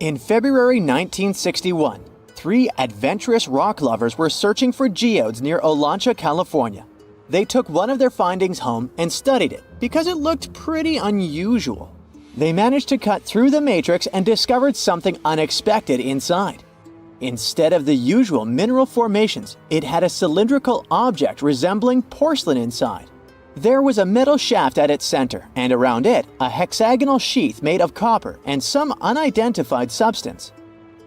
In February 1961, three adventurous rock lovers were searching for geodes near Olancha, California. They took one of their findings home and studied it because it looked pretty unusual. They managed to cut through the matrix and discovered something unexpected inside. Instead of the usual mineral formations, it had a cylindrical object resembling porcelain inside. There was a metal shaft at its center, and around it, a hexagonal sheath made of copper and some unidentified substance.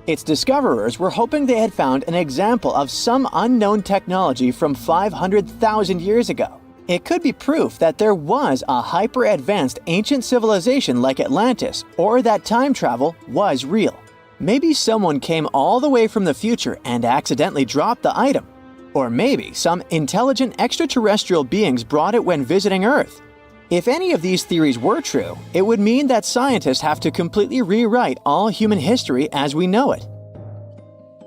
Its discoverers were hoping they had found an example of some unknown technology from 500,000 years ago. It could be proof that there was a hyper-advanced ancient civilization like Atlantis, or that time travel was real. Maybe someone came all the way from the future and accidentally dropped the item. Or maybe some intelligent extraterrestrial beings brought it when visiting Earth. If any of these theories were true, it would mean that scientists have to completely rewrite all human history as we know it.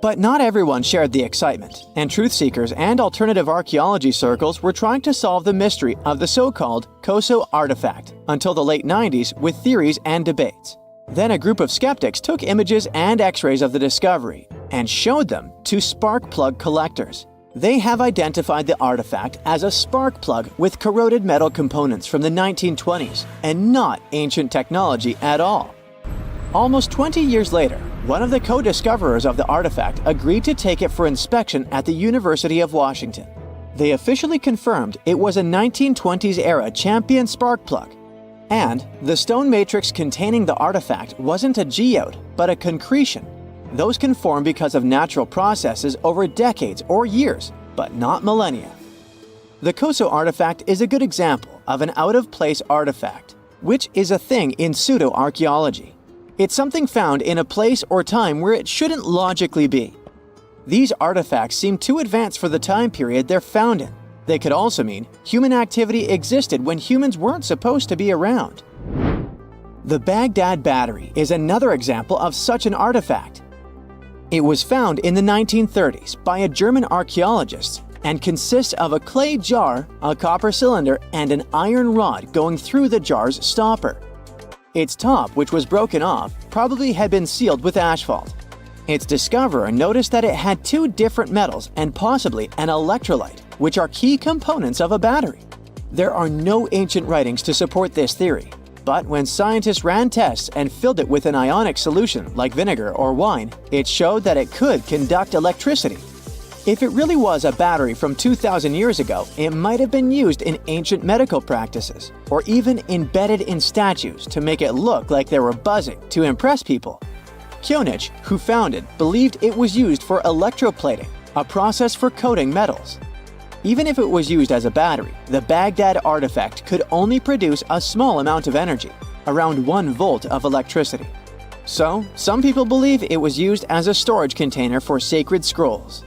But not everyone shared the excitement, and truth seekers and alternative archaeology circles were trying to solve the mystery of the so-called Koso artifact until the late 90s with theories and debates. Then a group of skeptics took images and x-rays of the discovery and showed them to spark plug collectors. They have identified the artifact as a spark plug with corroded metal components from the 1920s and not ancient technology at all. Almost 20 years later, one of the co-discoverers of the artifact agreed to take it for inspection at the University of Washington. They officially confirmed it was a 1920s-era champion spark plug. And the stone matrix containing the artifact wasn't a geode, but a concretion. Those can form because of natural processes over decades or years, but not millennia. The Koso artifact is a good example of an out-of-place artifact, which is a thing in pseudo-archaeology. It's something found in a place or time where it shouldn't logically be. These artifacts seem too advanced for the time period they're found in. They could also mean human activity existed when humans weren't supposed to be around. The Baghdad Battery is another example of such an artifact. It was found in the 1930s by a German archaeologist and consists of a clay jar, a copper cylinder, and an iron rod going through the jar's stopper. Its top, which was broken off, probably had been sealed with asphalt. Its discoverer noticed that it had two different metals and possibly an electrolyte, which are key components of a battery. There are no ancient writings to support this theory. But when scientists ran tests and filled it with an ionic solution like vinegar or wine, it showed that it could conduct electricity. If it really was a battery from 2,000 years ago, it might have been used in ancient medical practices, or even embedded in statues to make it look like they were buzzing to impress people. Kionich, who found it, believed it was used for electroplating, a process for coating metals. Even if it was used as a battery, the Baghdad artifact could only produce a small amount of energy, around 1 volt of electricity. So, some people believe it was used as a storage container for sacred scrolls.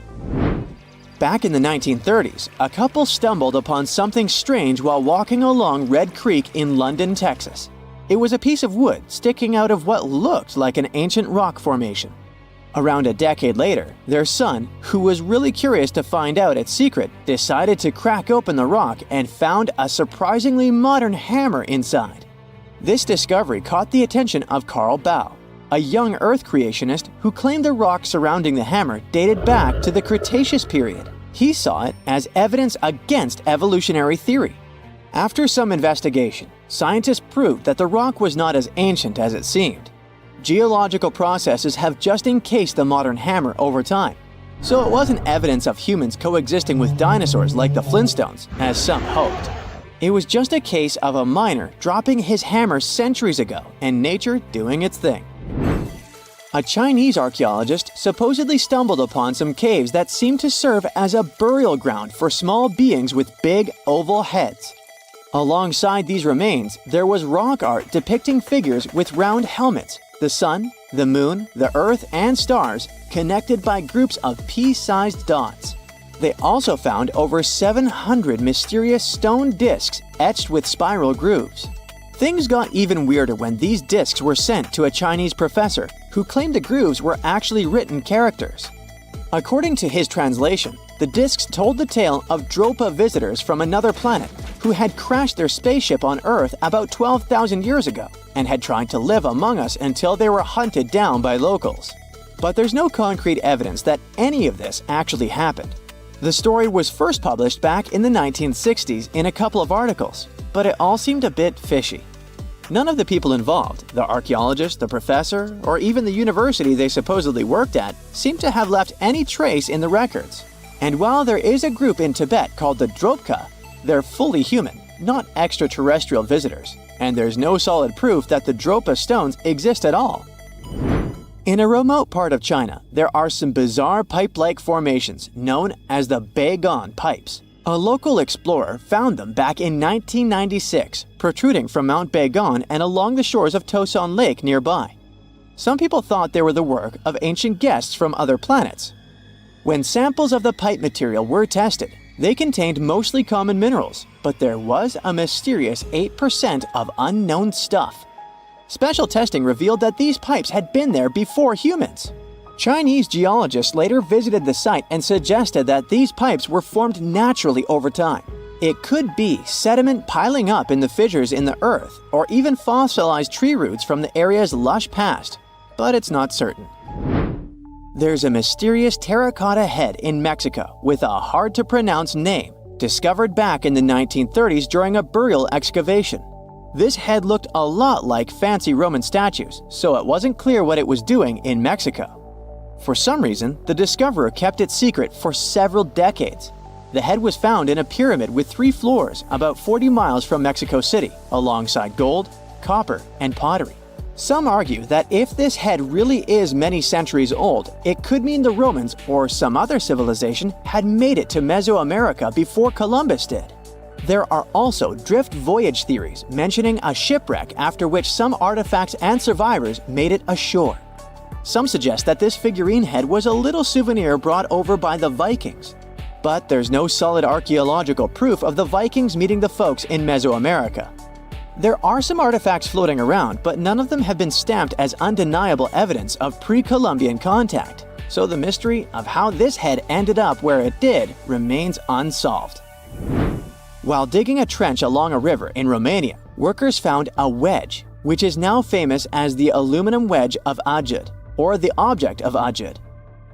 Back in the 1930s, a couple stumbled upon something strange while walking along Red Creek in London, Texas. It was a piece of wood sticking out of what looked like an ancient rock formation. Around a decade later, their son, who was really curious to find out its secret, decided to crack open the rock and found a surprisingly modern hammer inside. This discovery caught the attention of Carl Baugh, a young Earth creationist who claimed the rock surrounding the hammer dated back to the Cretaceous period. He saw it as evidence against evolutionary theory. After some investigation, scientists proved that the rock was not as ancient as it seemed. Geological processes have just encased the modern hammer over time, so it wasn't evidence of humans coexisting with dinosaurs like the Flintstones, as some hoped. It was just a case of a miner dropping his hammer centuries ago and nature doing its thing. A Chinese archaeologist supposedly stumbled upon some caves that seemed to serve as a burial ground for small beings with big, oval heads. Alongside these remains, there was rock art depicting figures with round helmets, the sun, the moon, the earth, and stars connected by groups of pea-sized dots. They also found over 700 mysterious stone discs etched with spiral grooves. Things got even weirder when these discs were sent to a Chinese professor who claimed the grooves were actually written characters. According to his translation, the discs told the tale of Dropa visitors from another planet who had crashed their spaceship on Earth about 12,000 years ago and had tried to live among us until they were hunted down by locals. But there's no concrete evidence that any of this actually happened. The story was first published back in the 1960s in a couple of articles, but it all seemed a bit fishy. None of the people involved, the archaeologist, the professor, or even the university they supposedly worked at, seemed to have left any trace in the records. And while there is a group in Tibet called the Dropa, they're fully human, not extraterrestrial visitors, and there's no solid proof that the Dropa stones exist at all. In a remote part of China, there are some bizarre pipe-like formations known as the Baigong pipes. A local explorer found them back in 1996, protruding from Mount Baigong and along the shores of Tosan Lake nearby. Some people thought they were the work of ancient guests from other planets. When samples of the pipe material were tested, they contained mostly common minerals, but there was a mysterious 8% of unknown stuff. Special testing revealed that these pipes had been there before humans. Chinese geologists later visited the site and suggested that these pipes were formed naturally over time. It could be sediment piling up in the fissures in the earth, or even fossilized tree roots from the area's lush past, but it's not certain. There's a mysterious terracotta head in Mexico with a hard-to-pronounce name, discovered back in the 1930s during a burial excavation. This head looked a lot like fancy Roman statues, so it wasn't clear what it was doing in Mexico. For some reason, the discoverer kept it secret for several decades. The head was found in a pyramid with 3 floors about 40 miles from Mexico City, alongside gold, copper, and pottery. Some argue that if this head really is many centuries old, it could mean the Romans or some other civilization had made it to Mesoamerica before Columbus did. There are also drift voyage theories mentioning a shipwreck after which some artifacts and survivors made it ashore. Some suggest that this figurine head was a little souvenir brought over by the Vikings. But there's no solid archaeological proof of the Vikings meeting the folks in Mesoamerica. There are some artifacts floating around, but none of them have been stamped as undeniable evidence of pre-Columbian contact. So the mystery of how this head ended up where it did remains unsolved. While digging a trench along a river in Romania, workers found a wedge, which is now famous as the aluminum wedge of Ajud, or the object of Ajud.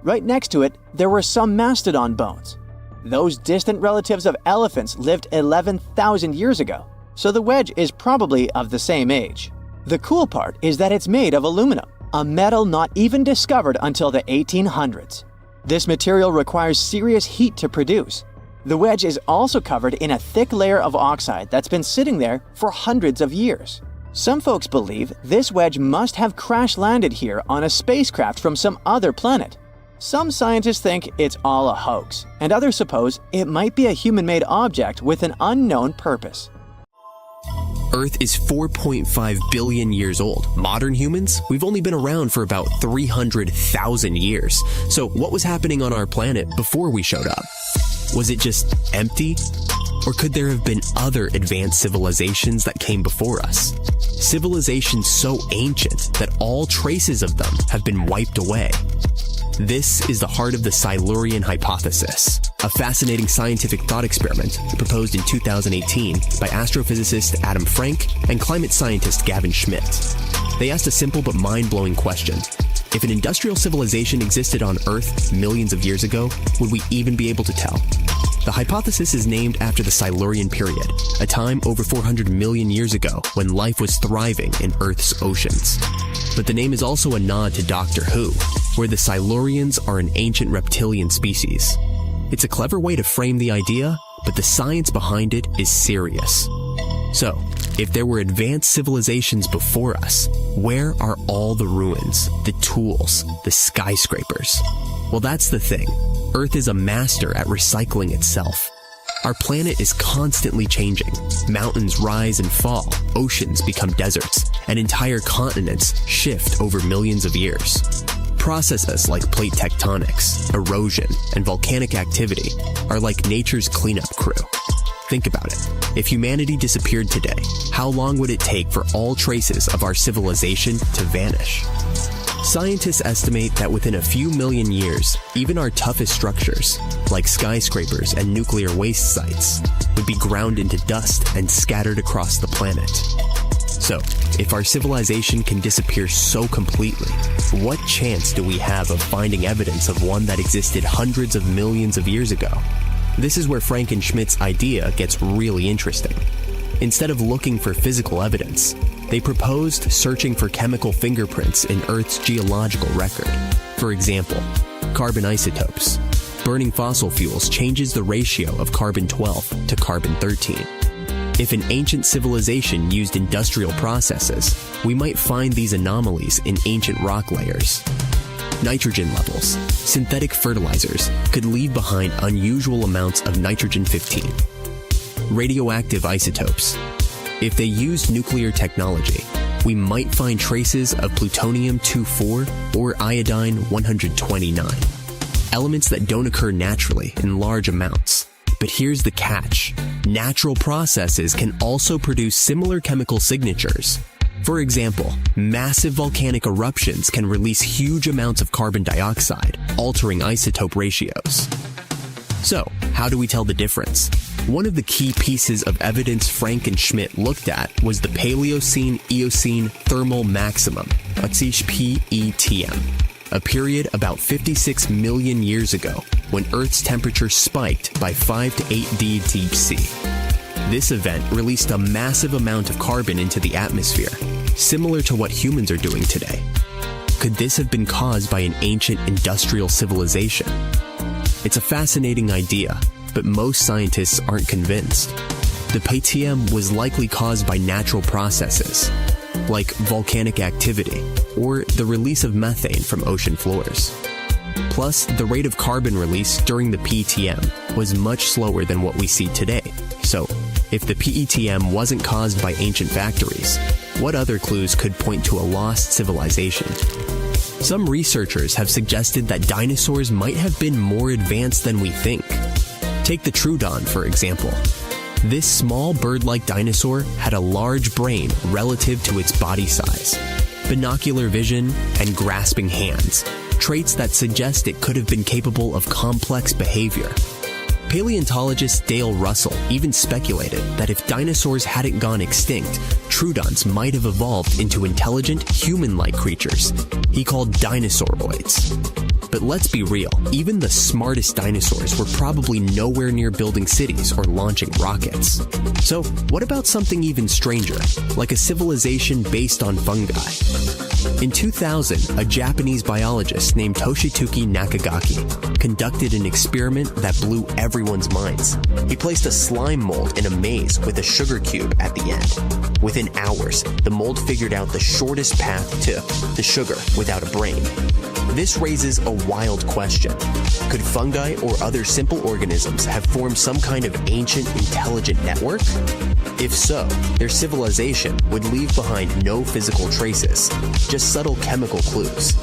Right next to it, there were some mastodon bones. Those distant relatives of elephants lived 11,000 years ago, so the wedge is probably of the same age. The cool part is that it's made of aluminum, a metal not even discovered until the 1800s. This material requires serious heat to produce. The wedge is also covered in a thick layer of oxide that's been sitting there for hundreds of years. Some folks believe this wedge must have crash-landed here on a spacecraft from some other planet. Some scientists think it's all a hoax, and others suppose it might be a human-made object with an unknown purpose. Earth is 4.5 billion years old. Modern humans, we've only been around for about 300,000 years. So what was happening on our planet before we showed up? Was it just empty? Or could there have been other advanced civilizations that came before us? Civilizations so ancient that all traces of them have been wiped away. This is the heart of the Silurian hypothesis, a fascinating scientific thought experiment proposed in 2018 by astrophysicist Adam Frank and climate scientist Gavin Schmidt. They asked a simple but mind-blowing question. If an industrial civilization existed on Earth millions of years ago, would we even be able to tell? The hypothesis is named after the Silurian period, a time over 400 million years ago when life was thriving in Earth's oceans. But the name is also a nod to Doctor Who, where the Silurians are an ancient reptilian species. It's a clever way to frame the idea, but the science behind it is serious. So, if there were advanced civilizations before us, where are all the ruins, the tools, the skyscrapers? Well, that's the thing. Earth is a master at recycling itself. Our planet is constantly changing. Mountains rise and fall, oceans become deserts, and entire continents shift over millions of years. Processes like plate tectonics, erosion, and volcanic activity are like nature's cleanup crew. Think about it. If humanity disappeared today, how long would it take for all traces of our civilization to vanish? Scientists estimate that within a few million years, even our toughest structures, like skyscrapers and nuclear waste sites, would be ground into dust and scattered across the planet. So, if our civilization can disappear so completely, what chance do we have of finding evidence of one that existed hundreds of millions of years ago? This is where Frankenschmidt's idea gets really interesting. Instead of looking for physical evidence, they proposed searching for chemical fingerprints in Earth's geological record. For example, carbon isotopes. Burning fossil fuels changes the ratio of carbon-12 to carbon-13. If an ancient civilization used industrial processes, we might find these anomalies in ancient rock layers. Nitrogen levels. Synthetic fertilizers could leave behind unusual amounts of nitrogen-15. Radioactive isotopes. If they used nuclear technology, we might find traces of plutonium-24 or iodine-129. Elements that don't occur naturally in large amounts. But here's the catch. Natural processes can also produce similar chemical signatures. For example, massive volcanic eruptions can release huge amounts of carbon dioxide, altering isotope ratios. So, how do we tell the difference? One of the key pieces of evidence Frankenschmidt looked at was the Paleocene-Eocene thermal maximum, PETM, a period about 56 million years ago when Earth's temperature spiked by 5 to 8 degrees. This event released a massive amount of carbon into the atmosphere, similar to what humans are doing today. Could this have been caused by an ancient industrial civilization? It's a fascinating idea, but most scientists aren't convinced. The PTM was likely caused by natural processes, like volcanic activity or the release of methane from ocean floors. Plus, the rate of carbon release during the PTM was much slower than what we see today. So, if the PETM wasn't caused by ancient factories, what other clues could point to a lost civilization? Some researchers have suggested that dinosaurs might have been more advanced than we think. Take the Troodon, for example. This small bird-like dinosaur had a large brain relative to its body size, binocular vision, and grasping hands, traits that suggest it could have been capable of complex behavior. Paleontologist Dale Russell even speculated that if dinosaurs hadn't gone extinct, Troodons might have evolved into intelligent, human-like creatures he called dinosauroids. But let's be real, even the smartest dinosaurs were probably nowhere near building cities or launching rockets. So, what about something even stranger, like a civilization based on fungi? In 2000, a Japanese biologist named Toshituki Nakagaki conducted an experiment that blew everyone's minds. He placed a slime mold in a maze with a sugar cube at the end. Within hours, the mold figured out the shortest path to the sugar without a brain. This raises a wild question. Could fungi or other simple organisms have formed some kind of ancient intelligent network? If so, their civilization would leave behind no physical traces, just subtle chemical clues.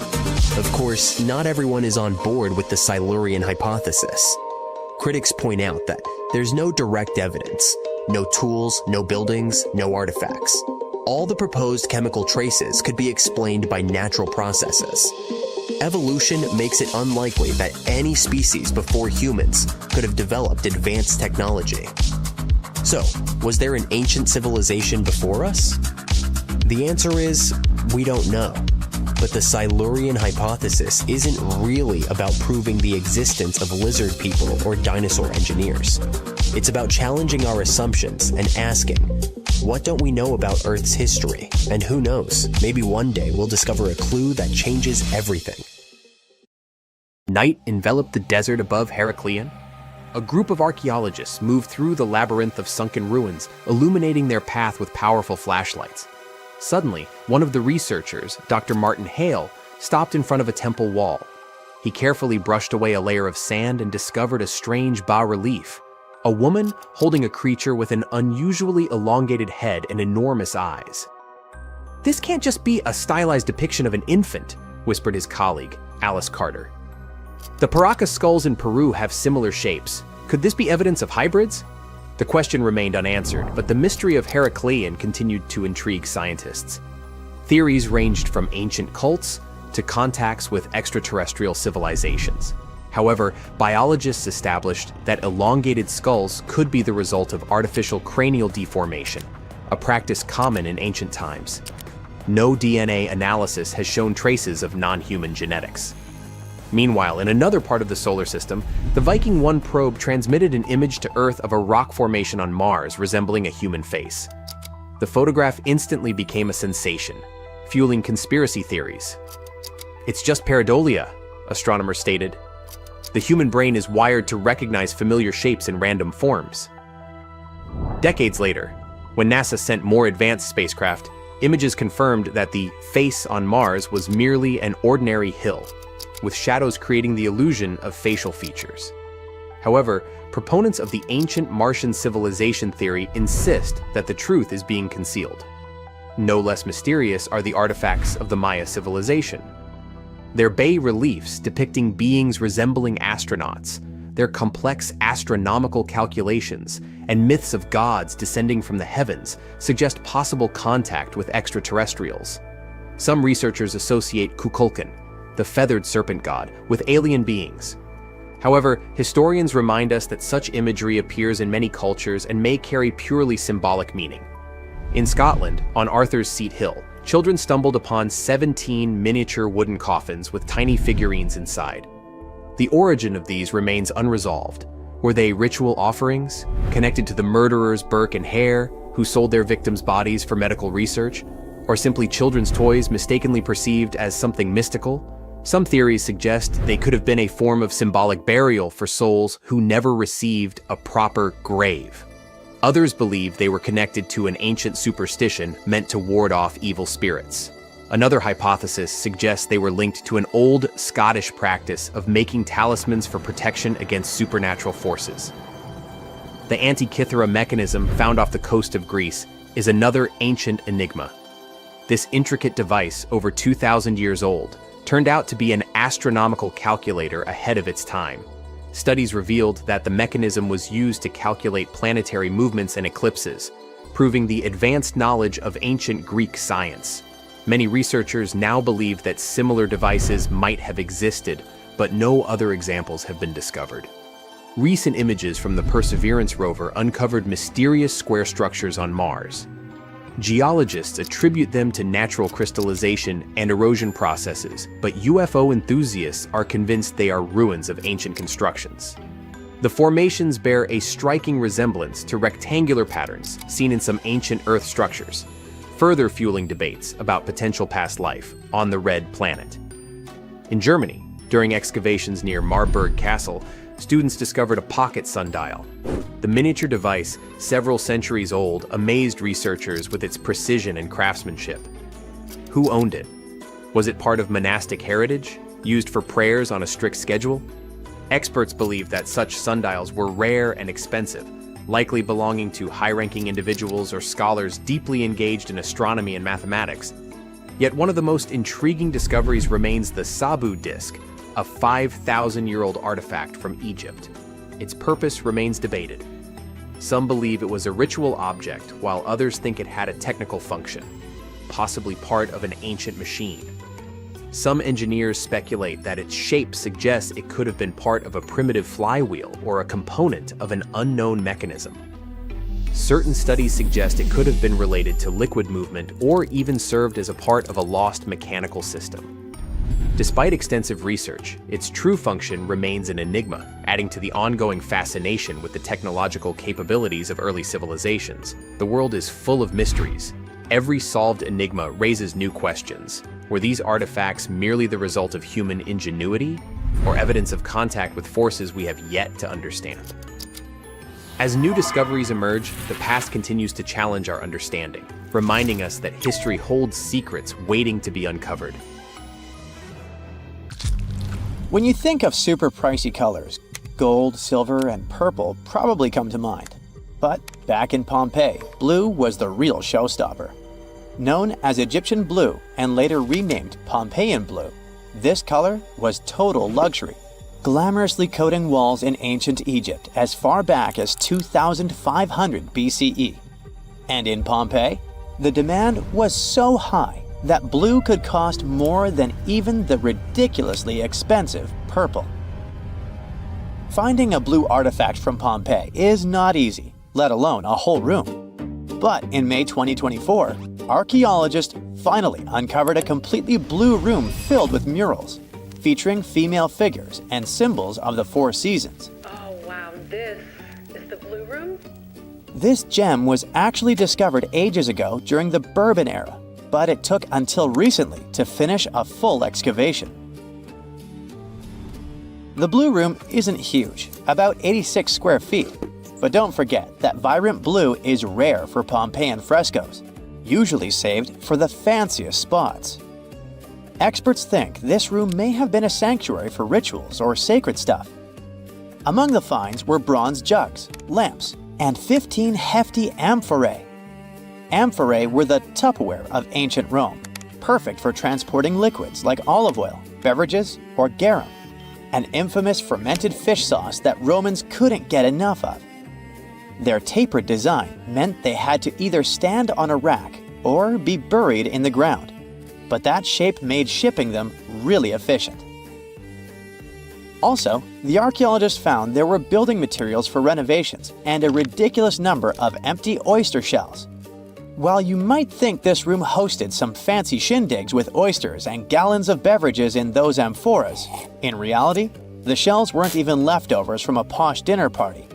Of course, not everyone is on board with the Silurian hypothesis. Critics point out that there's no direct evidence, no tools, no buildings, no artifacts. All the proposed chemical traces could be explained by natural processes. Evolution makes it unlikely that any species before humans could have developed advanced technology. So, was there an ancient civilization before us? The answer is, we don't know. But the Silurian hypothesis isn't really about proving the existence of lizard people or dinosaur engineers. It's about challenging our assumptions and asking, what don't we know about Earth's history? And who knows, maybe one day we'll discover a clue that changes everything. Night enveloped the desert above Heraklion. A group of archaeologists moved through the labyrinth of sunken ruins, illuminating their path with powerful flashlights. Suddenly, one of the researchers, Dr. Martin Hale, stopped in front of a temple wall. He carefully brushed away a layer of sand and discovered a strange bas-relief. A woman holding a creature with an unusually elongated head and enormous eyes. "This can't just be a stylized depiction of an infant," whispered his colleague, Alice Carter. "The Paracas skulls in Peru have similar shapes. Could this be evidence of hybrids?" The question remained unanswered, but the mystery of Heraklion continued to intrigue scientists. Theories ranged from ancient cults to contacts with extraterrestrial civilizations. However, biologists established that elongated skulls could be the result of artificial cranial deformation, a practice common in ancient times. No DNA analysis has shown traces of non-human genetics. Meanwhile, in another part of the solar system, the Viking 1 probe transmitted an image to Earth of a rock formation on Mars resembling a human face. The photograph instantly became a sensation, fueling conspiracy theories. "It's just pareidolia," astronomers stated. "The human brain is wired to recognize familiar shapes in random forms." Decades later, when NASA sent more advanced spacecraft, images confirmed that the face on Mars was merely an ordinary hill, with shadows creating the illusion of facial features. However, proponents of the ancient Martian civilization theory insist that the truth is being concealed. No less mysterious are the artifacts of the Maya civilization. Their bas-reliefs depicting beings resembling astronauts, their complex astronomical calculations, and myths of gods descending from the heavens suggest possible contact with extraterrestrials. Some researchers associate Kukulkan, the feathered serpent god, with alien beings. However, historians remind us that such imagery appears in many cultures and may carry purely symbolic meaning. In Scotland, on Arthur's Seat Hill, children stumbled upon 17 miniature wooden coffins with tiny figurines inside. The origin of these remains unresolved. Were they ritual offerings, connected to the murderers Burke and Hare, who sold their victims' bodies for medical research, or simply children's toys mistakenly perceived as something mystical? Some theories suggest they could have been a form of symbolic burial for souls who never received a proper grave. Others believe they were connected to an ancient superstition meant to ward off evil spirits. Another hypothesis suggests they were linked to an old Scottish practice of making talismans for protection against supernatural forces. The Antikythera mechanism found off the coast of Greece is another ancient enigma. This intricate device, over 2,000 years old, turned out to be an astronomical calculator ahead of its time. Studies revealed that the mechanism was used to calculate planetary movements and eclipses, proving the advanced knowledge of ancient Greek science. Many researchers now believe that similar devices might have existed, but no other examples have been discovered. Recent images from the Perseverance rover uncovered mysterious square structures on Mars. Geologists attribute them to natural crystallization and erosion processes, but UFO enthusiasts are convinced they are ruins of ancient constructions. The formations bear a striking resemblance to rectangular patterns seen in some ancient Earth structures, further fueling debates about potential past life on the Red Planet. In Germany, during excavations near Marburg Castle, students discovered a pocket sundial. The miniature device, several centuries old, amazed researchers with its precision and craftsmanship. Who owned it? Was it part of monastic heritage, used for prayers on a strict schedule? Experts believe that such sundials were rare and expensive, likely belonging to high-ranking individuals or scholars deeply engaged in astronomy and mathematics. Yet one of the most intriguing discoveries remains the Sabu disk, a 5,000-year-old artifact from Egypt. Its purpose remains debated. Some believe it was a ritual object, while others think it had a technical function, possibly part of an ancient machine. Some engineers speculate that its shape suggests it could have been part of a primitive flywheel or a component of an unknown mechanism. Certain studies suggest it could have been related to liquid movement or even served as a part of a lost mechanical system. Despite extensive research, its true function remains an enigma, adding to the ongoing fascination with the technological capabilities of early civilizations. The world is full of mysteries. Every solved enigma raises new questions. Were these artifacts merely the result of human ingenuity, or evidence of contact with forces we have yet to understand? As new discoveries emerge, the past continues to challenge our understanding, reminding us that history holds secrets waiting to be uncovered. When you think of super pricey colors, gold, silver, and purple probably come to mind. But back in Pompeii, blue was the real showstopper. Known as Egyptian blue and later renamed Pompeian blue, this color was total luxury, glamorously coating walls in ancient Egypt as far back as 2500 BCE. And in Pompeii, the demand was so high that blue could cost more than even the ridiculously expensive purple. Finding a blue artifact from Pompeii is not easy, let alone a whole room. But in May 2024, archaeologists finally uncovered a completely blue room filled with murals, featuring female figures and symbols of the four seasons. Oh wow, this is the blue room? This gem was actually discovered ages ago during the Bourbon era, but it took until recently to finish a full excavation. The blue room isn't huge, about 86 square feet, but don't forget that vibrant blue is rare for Pompeian frescoes, usually saved for the fanciest spots. Experts think this room may have been a sanctuary for rituals or sacred stuff. Among the finds were bronze jugs, lamps, and 15 hefty amphorae. Amphorae were the Tupperware of ancient Rome, perfect for transporting liquids like olive oil, beverages, or garum, an infamous fermented fish sauce that Romans couldn't get enough of. Their tapered design meant they had to either stand on a rack or be buried in the ground, but that shape made shipping them really efficient. Also, the archaeologists found there were building materials for renovations and a ridiculous number of empty oyster shells. While you might think this room hosted some fancy shindigs with oysters and gallons of beverages in those amphoras, in reality, the shells weren't even leftovers from a posh dinner party.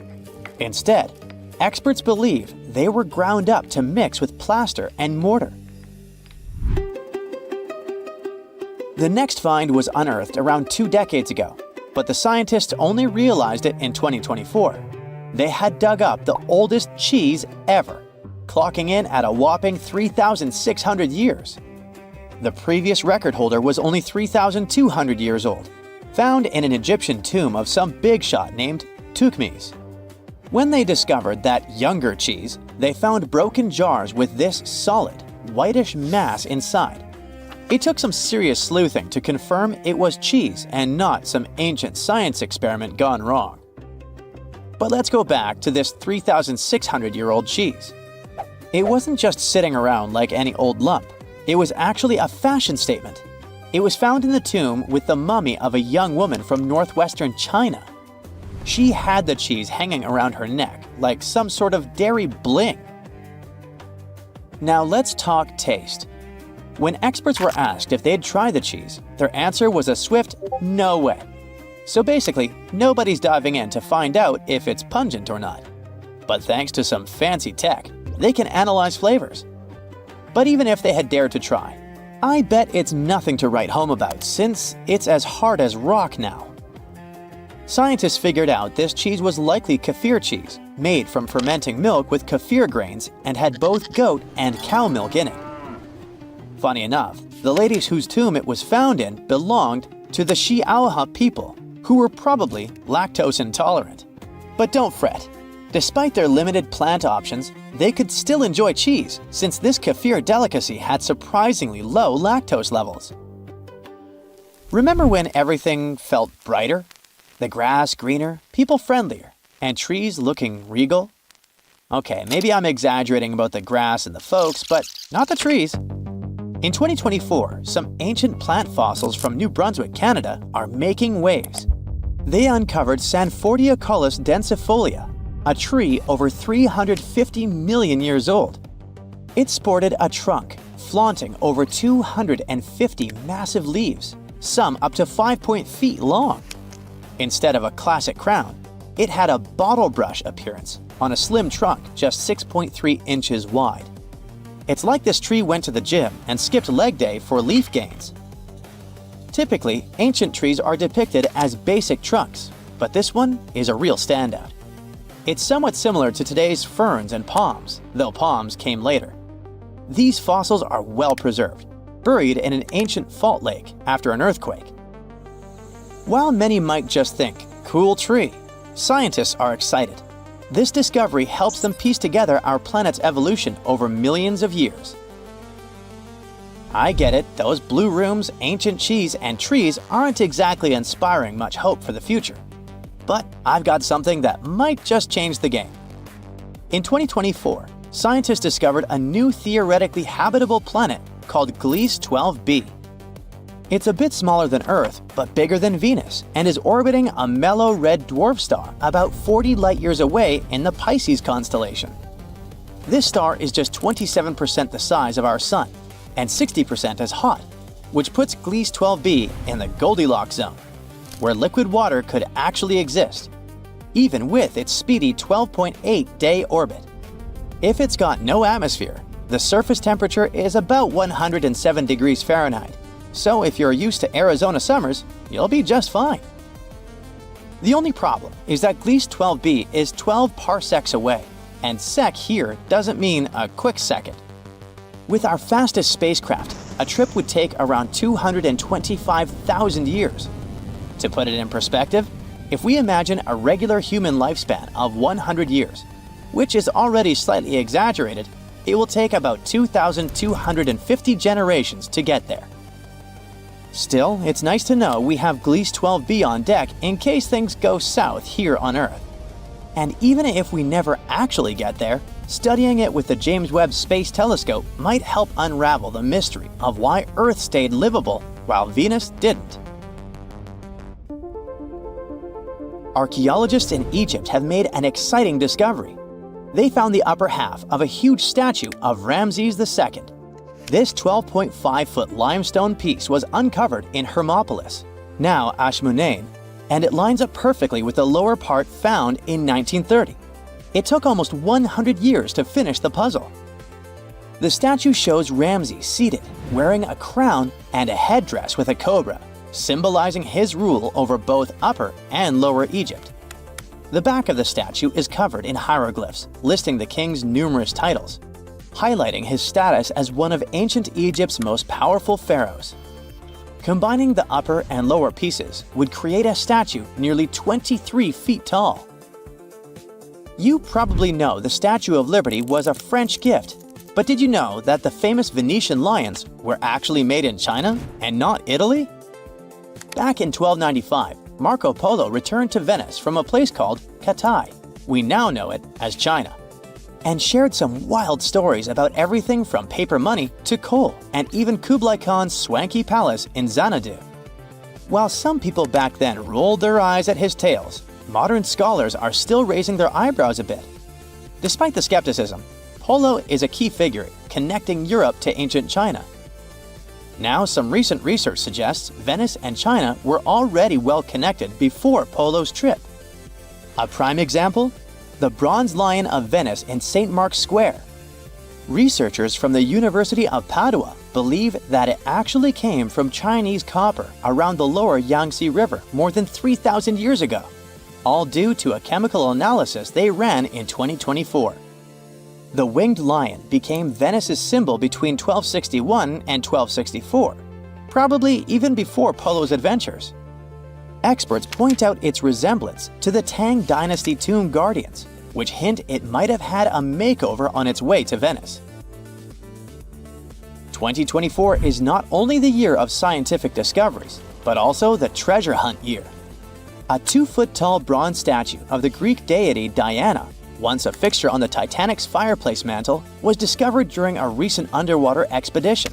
Instead, experts believe they were ground up to mix with plaster and mortar. The next find was unearthed around 2 decades ago, but the scientists only realized it in 2024. They had dug up the oldest cheese ever, clocking in at a whopping 3,600 years. The previous record holder was only 3,200 years old, found in an Egyptian tomb of some big shot named Thutmose. When they discovered that younger cheese, they found broken jars with this solid, whitish mass inside. It took some serious sleuthing to confirm it was cheese and not some ancient science experiment gone wrong. But let's go back to this 3,600-year-old cheese. It wasn't just sitting around like any old lump. It was actually a fashion statement. It was found in the tomb with the mummy of a young woman from northwestern China. She had the cheese hanging around her neck like some sort of dairy bling. Now let's talk taste. When experts were asked if they'd try the cheese, their answer was a swift no way. So basically, nobody's diving in to find out if it's pungent or not. But thanks to some fancy tech, they can analyze flavors. But even if they had dared to try, I bet it's nothing to write home about since it's as hard as rock now. Scientists figured out this cheese was likely kefir cheese, made from fermenting milk with kefir grains and had both goat and cow milk in it. Funny enough, the ladies whose tomb it was found in belonged to the Xiaohe people, who were probably lactose intolerant. But don't fret. Despite their limited plant options, they could still enjoy cheese since this kefir delicacy had surprisingly low lactose levels. Remember when everything felt brighter? The grass greener, people friendlier, and trees looking regal? Okay, maybe I'm exaggerating about the grass and the folks, but not the trees. In 2024, some ancient plant fossils from New Brunswick, Canada, are making waves. They uncovered Sanfordiaculus densifolia, a tree over 350 million years old. It sported a trunk, flaunting over 250 massive leaves, some up to 5 feet long. Instead of a classic crown, it had a bottle brush appearance on a slim trunk just 6.3 inches wide. It's like this tree went to the gym and skipped leg day for leaf gains. Typically, ancient trees are depicted as basic trunks, but this one is a real standout. It's somewhat similar to today's ferns and palms, though palms came later. These fossils are well preserved, buried in an ancient fault lake after an earthquake. While many might just think, cool tree, scientists are excited. This discovery helps them piece together our planet's evolution over millions of years. I get it, those blue rooms, ancient cheese, and trees aren't exactly inspiring much hope for the future. But I've got something that might just change the game. In 2024, scientists discovered a new theoretically habitable planet called Gliese 12b. It's a bit smaller than Earth, but bigger than Venus, and is orbiting a mellow red dwarf star about 40 light-years away in the Pisces constellation. This star is just 27% the size of our Sun, and 60% as hot, which puts Gliese 12b in the Goldilocks zone, where liquid water could actually exist, even with its speedy 12.8-day orbit. If it's got no atmosphere, the surface temperature is about 107 degrees Fahrenheit, so if you're used to Arizona summers, you'll be just fine. The only problem is that Gliese 12b is 12 parsecs away, and sec here doesn't mean a quick second. With our fastest spacecraft, a trip would take around 225,000 years. To put it in perspective, if we imagine a regular human lifespan of 100 years, which is already slightly exaggerated, it will take about 2,250 generations to get there. Still, it's nice to know we have Gliese 12b on deck in case things go south here on Earth. And even if we never actually get there, studying it with the James Webb Space Telescope might help unravel the mystery of why Earth stayed livable while Venus didn't. Archaeologists in Egypt have made an exciting discovery. They found the upper half of a huge statue of Ramses II. This 12.5-foot limestone piece was uncovered in Hermopolis, now Ashmunain, and it lines up perfectly with the lower part found in 1930. It took almost 100 years to finish the puzzle. The statue shows Ramses seated, wearing a crown and a headdress with a cobra, symbolizing his rule over both Upper and Lower Egypt. The back of the statue is covered in hieroglyphs, listing the king's numerous titles, highlighting his status as one of ancient Egypt's most powerful pharaohs. Combining the upper and lower pieces would create a statue nearly 23 feet tall. You probably know the Statue of Liberty was a French gift, but did you know that the famous Venetian lions were actually made in China and not Italy? Back in 1295, Marco Polo returned to Venice from a place called Cathay, we now know it as China, and shared some wild stories about everything from paper money to coal and even Kublai Khan's swanky palace in Xanadu. While some people back then rolled their eyes at his tales, modern scholars are still raising their eyebrows a bit. Despite the skepticism, Polo is a key figure connecting Europe to ancient China. Now, some recent research suggests Venice and China were already well connected before Polo's trip. A prime example? The Bronze Lion of Venice in St. Mark's Square. Researchers from the University of Padua believe that it actually came from Chinese copper around the lower Yangtze River more than 3,000 years ago, all due to a chemical analysis they ran in 2024. The winged lion became Venice's symbol between 1261 and 1264, probably even before Polo's adventures. Experts point out its resemblance to the Tang Dynasty tomb guardians, which hint it might have had a makeover on its way to Venice. 2024 is not only the year of scientific discoveries, but also the treasure hunt year. A 2-foot-tall bronze statue of the Greek deity Diana, once a fixture on the Titanic's fireplace mantle, was discovered during a recent underwater expedition.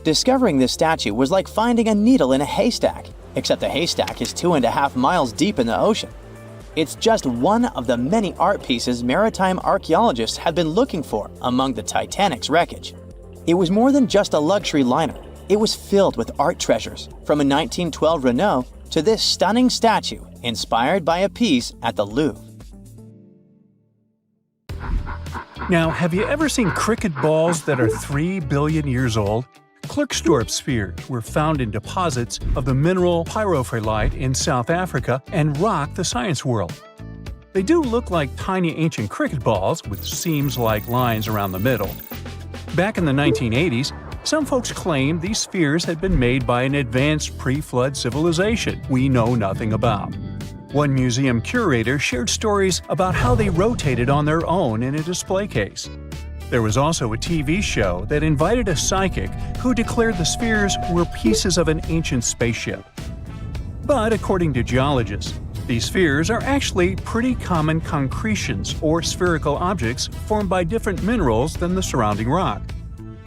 Discovering this statue was like finding a needle in a haystack, except the haystack is 2.5 miles deep in the ocean. It's just one of the many art pieces maritime archaeologists have been looking for among the Titanic's wreckage. It was more than just a luxury liner. It was filled with art treasures, from a 1912 Renault to this stunning statue inspired by a piece at the Louvre. Now, have you ever seen cricket balls that are 3 billion years old? Klerksdorp spheres were found in deposits of the mineral pyrophyllite in South Africa and rock the science world. They do look like tiny ancient cricket balls with seams-like lines around the middle. Back in the 1980s, some folks claimed these spheres had been made by an advanced pre-flood civilization we know nothing about. One museum curator shared stories about how they rotated on their own in a display case. There was also a TV show that invited a psychic who declared the spheres were pieces of an ancient spaceship. But according to geologists, these spheres are actually pretty common concretions or spherical objects formed by different minerals than the surrounding rock.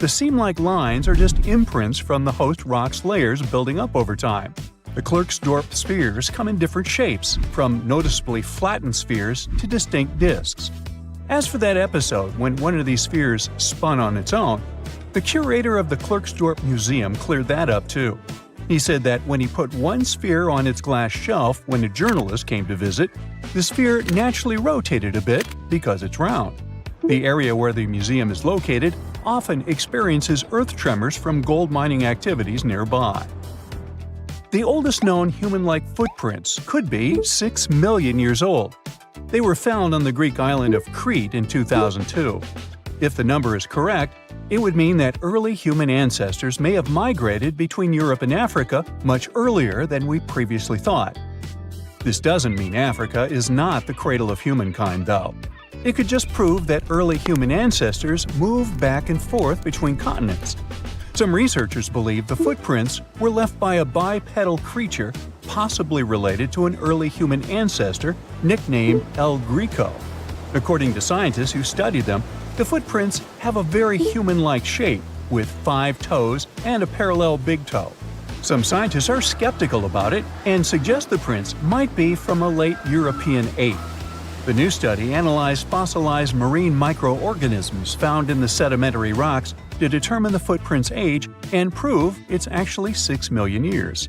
The seam-like lines are just imprints from the host rock's layers building up over time. The Klerksdorp spheres come in different shapes, from noticeably flattened spheres to distinct disks. As for that episode when one of these spheres spun on its own, the curator of the Klerksdorp Museum cleared that up too. He said that when he put one sphere on its glass shelf when a journalist came to visit, the sphere naturally rotated a bit because it's round. The area where the museum is located often experiences earth tremors from gold mining activities nearby. The oldest known human-like footprints could be 6 million years old. They were found on the Greek island of Crete in 2002. If the number is correct, it would mean that early human ancestors may have migrated between Europe and Africa much earlier than we previously thought. This doesn't mean Africa is not the cradle of humankind, though. It could just prove that early human ancestors moved back and forth between continents. Some researchers believe the footprints were left by a bipedal creature possibly related to an early human ancestor nicknamed El Greco. According to scientists who studied them, the footprints have a very human-like shape, with 5 toes and a parallel big toe. Some scientists are skeptical about it and suggest the prints might be from a late European ape. The new study analyzed fossilized marine microorganisms found in the sedimentary rocks to determine the footprint's age and prove it's actually 6 million years.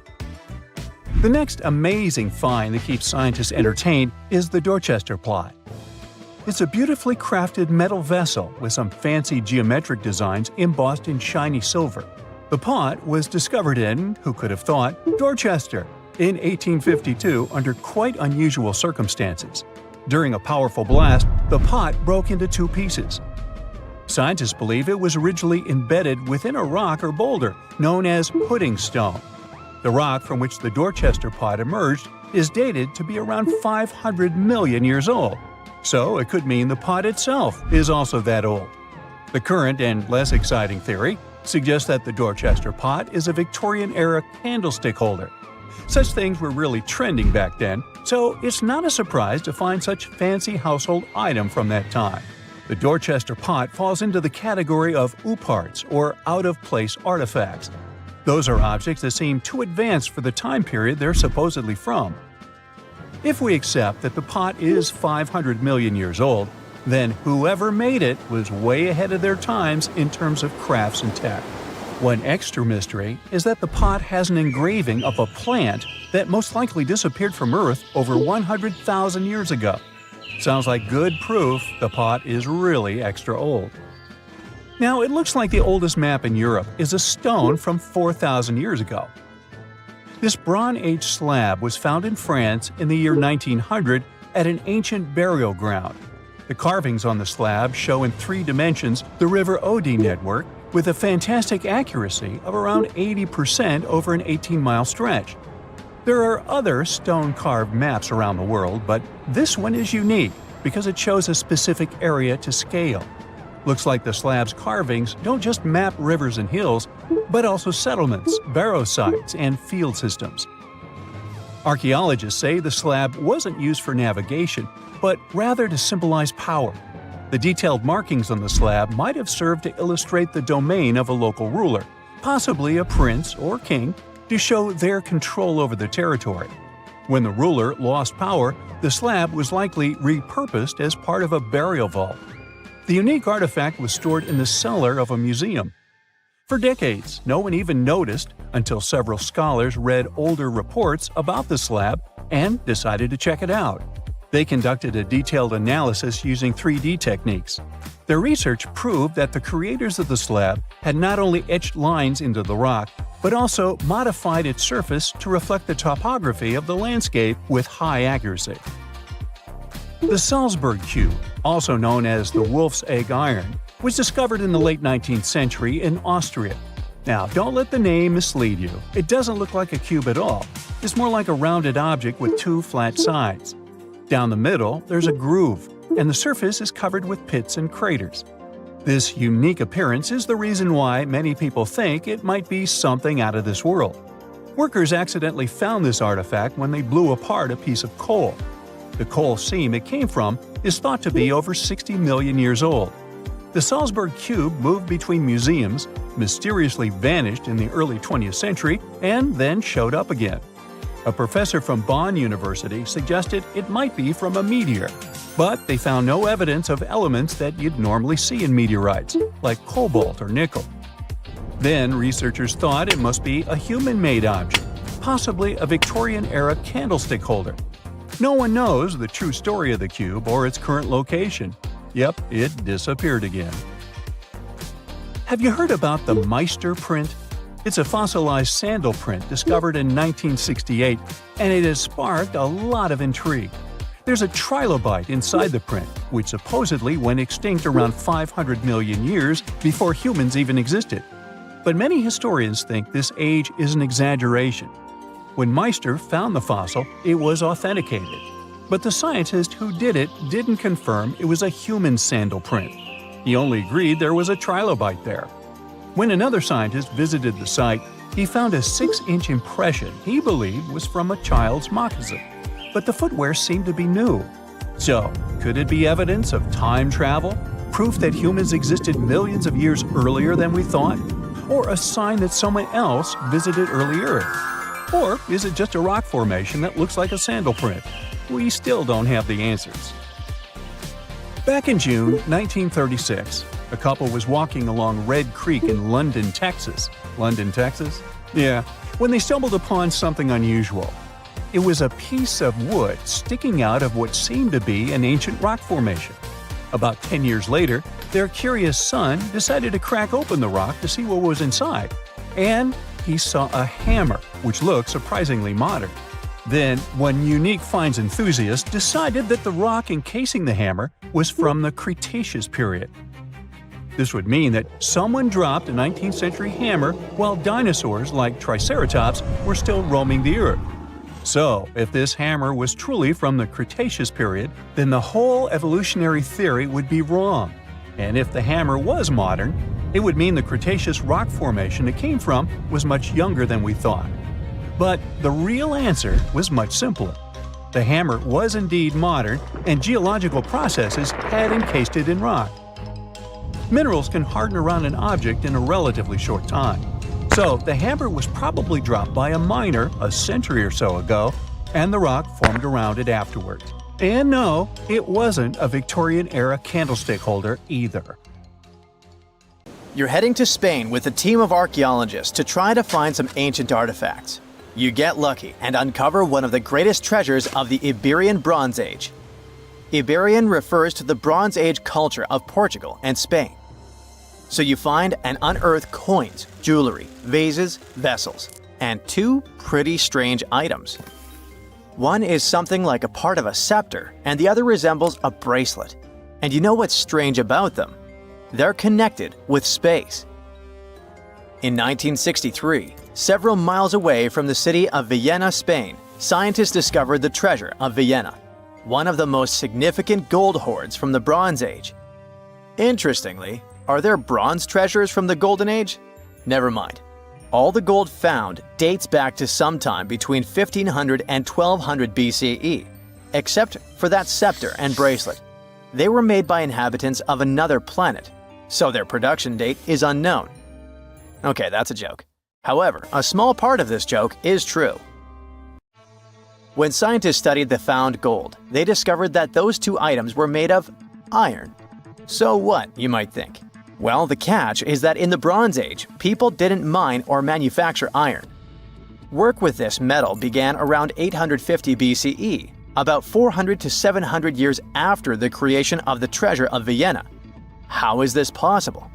The next amazing find that keeps scientists entertained is the Dorchester plot. It's a beautifully crafted metal vessel with some fancy geometric designs embossed in shiny silver. The pot was discovered in, who could have thought, Dorchester in 1852 under quite unusual circumstances. During a powerful blast, the pot broke into 2 pieces. Scientists believe it was originally embedded within a rock or boulder known as pudding stone. The rock from which the Dorchester pot emerged is dated to be around 500 million years old. So it could mean the pot itself is also that old. The current and less exciting theory suggests that the Dorchester pot is a Victorian-era candlestick holder. Such things were really trending back then, so it's not a surprise to find such fancy household item from that time. The Dorchester pot falls into the category of Hoards, or out-of-place artifacts. Those are objects that seem too advanced for the time period they're supposedly from. If we accept that the pot is 500 million years old, then whoever made it was way ahead of their times in terms of crafts and tech. One extra mystery is that the pot has an engraving of a plant that most likely disappeared from Earth over 100,000 years ago. Sounds like good proof the pot is really extra old. Now, it looks like the oldest map in Europe is a stone from 4,000 years ago. This Bronze Age slab was found in France in the year 1900 at an ancient burial ground. The carvings on the slab show in 3 dimensions the River Odey network with a fantastic accuracy of around 80% over an 18-mile stretch. There are other stone-carved maps around the world, but this one is unique because it shows a specific area to scale. Looks like the slab's carvings don't just map rivers and hills, but also settlements, barrow sites, and field systems. Archaeologists say the slab wasn't used for navigation, but rather to symbolize power. The detailed markings on the slab might have served to illustrate the domain of a local ruler, possibly a prince or king, to show their control over the territory. When the ruler lost power, the slab was likely repurposed as part of a burial vault. The unique artifact was stored in the cellar of a museum. For decades, no one even noticed until several scholars read older reports about the slab and decided to check it out. They conducted a detailed analysis using 3D techniques. Their research proved that the creators of the slab had not only etched lines into the rock, but also modified its surface to reflect the topography of the landscape with high accuracy. The Salzburg cube, also known as the Wolf's Egg Iron, was discovered in the late 19th century in Austria. Now, don't let the name mislead you. It doesn't look like a cube at all. It's more like a rounded object with 2 flat sides. Down the middle, there's a groove, and the surface is covered with pits and craters. This unique appearance is the reason why many people think it might be something out of this world. Workers accidentally found this artifact when they blew apart a piece of coal. The coal seam it came from is thought to be over 60 million years old. The Salzburg cube moved between museums, mysteriously vanished in the early 20th century, and then showed up again. A professor from Bonn University suggested it might be from a meteor, but they found no evidence of elements that you'd normally see in meteorites, like cobalt or nickel. Then researchers thought it must be a human-made object, possibly a Victorian-era candlestick holder. No one knows the true story of the cube or its current location. Yep, it disappeared again. Have you heard about the Meister print? It's a fossilized sandal print discovered in 1968, and it has sparked a lot of intrigue. There's a trilobite inside the print, which supposedly went extinct around 500 million years before humans even existed. But many historians think this age is an exaggeration. When Meister found the fossil, it was authenticated. But the scientist who did it didn't confirm it was a human sandal print. He only agreed there was a trilobite there. When another scientist visited the site, he found a 6-inch impression he believed was from a child's moccasin. But the footwear seemed to be new. So, could it be evidence of time travel? Proof that humans existed millions of years earlier than we thought? Or a sign that someone else visited early Earth? Or is it just a rock formation that looks like a sandal print? We still don't have the answers. Back in June 1936, a couple was walking along Red Creek in London, Texas. London, Texas? Yeah, when they stumbled upon something unusual. It was a piece of wood sticking out of what seemed to be an ancient rock formation. About 10 years later, their curious son decided to crack open the rock to see what was inside. And he saw a hammer, which looked surprisingly modern. Then, one unique finds enthusiast decided that the rock encasing the hammer was from the Cretaceous period. This would mean that someone dropped a 19th century hammer while dinosaurs like Triceratops were still roaming the earth. So, if this hammer was truly from the Cretaceous period, then the whole evolutionary theory would be wrong. And if the hammer was modern, it would mean the Cretaceous rock formation it came from was much younger than we thought. But the real answer was much simpler. The hammer was indeed modern, and geological processes had encased it in rock. Minerals can harden around an object in a relatively short time. So the hammer was probably dropped by a miner a century or so ago, and the rock formed around it afterwards. And no, it wasn't a Victorian-era candlestick holder either. You're heading to Spain with a team of archaeologists to try to find some ancient artifacts. You get lucky and uncover one of the greatest treasures of the Iberian Bronze Age. Iberian refers to the Bronze Age culture of Portugal and Spain. So you find and unearth coins, jewelry, vases, vessels, and two pretty strange items. One is something like a part of a scepter, and the other resembles a bracelet. And you know what's strange about them? They're connected with space. In 1963, several miles away from the city of Vienna, Spain, scientists discovered the treasure of Vienna, one of the most significant gold hoards from the Bronze Age. Interestingly, are there bronze treasures from the Golden Age? Never mind. All the gold found dates back to sometime between 1500 and 1200 BCE, except for that scepter and bracelet. They were made by inhabitants of another planet, so their production date is unknown. Okay, that's a joke. However, a small part of this joke is true. When scientists studied the found gold, they discovered that those two items were made of iron. So what, you might think? Well, the catch is that in the Bronze Age, people didn't mine or manufacture iron. Work with this metal began around 850 BCE, about 400 to 700 years after the creation of the treasure of Vienna. How is this possible?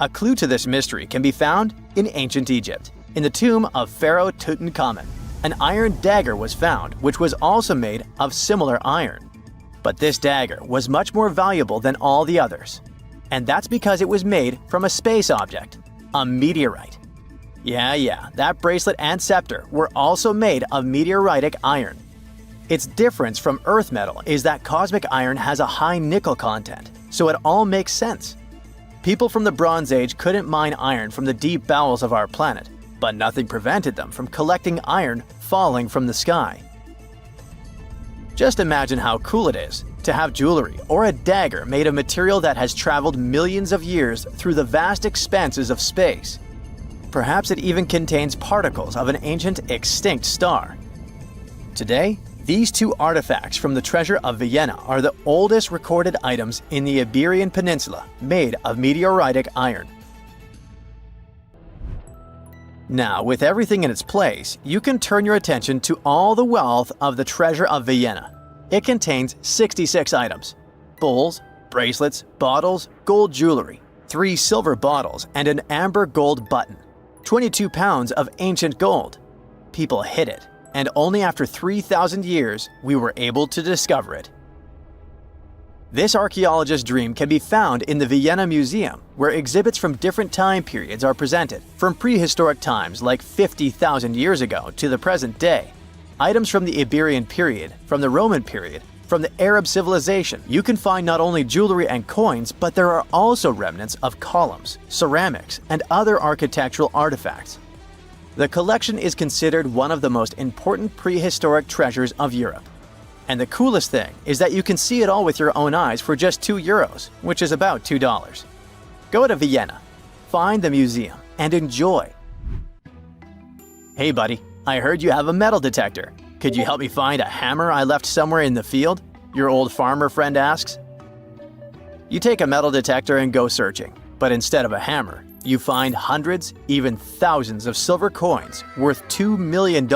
A clue to this mystery can be found in ancient Egypt. In the tomb of Pharaoh Tutankhamun, an iron dagger was found, which was also made of similar iron. But this dagger was much more valuable than all the others. And that's because it was made from a space object, a meteorite. Yeah, that bracelet and scepter were also made of meteoritic iron. Its difference from Earth metal is that cosmic iron has a high nickel content, so it all makes sense. People from the Bronze Age couldn't mine iron from the deep bowels of our planet, but nothing prevented them from collecting iron falling from the sky. Just imagine how cool it is To have jewelry or a dagger made of material that has traveled millions of years through the vast expanses of space. Perhaps it even contains particles of an ancient extinct star. Today, these two artifacts from the treasure of Vienna are the oldest recorded items in the Iberian Peninsula made of meteoritic iron. Now, with everything in its place, you can turn your attention to all the wealth of the treasure of Vienna. It contains 66 items: bowls, bracelets, bottles, gold jewelry, 3 silver bottles, and an amber gold button. 22 pounds of ancient gold. People hid it, and only after 3,000 years we were able to discover it. This archaeologist's dream can be found in the Vienna Museum, where exhibits from different time periods are presented, from prehistoric times like 50,000 years ago to the present day. Items from the Iberian period, from the Roman period, from the Arab civilization. You can find not only jewelry and coins, but there are also remnants of columns, ceramics, and other architectural artifacts. The collection is considered one of the most important prehistoric treasures of Europe. And the coolest thing is that you can see it all with your own eyes for just €2, which is about $2. Go to Vienna, find the museum, and enjoy. Hey buddy, I heard you have a metal detector. Could you help me find a hammer I left somewhere in the field? Your old farmer friend asks. You take a metal detector and go searching, but instead of a hammer, you find hundreds, even thousands of silver coins worth $2 million.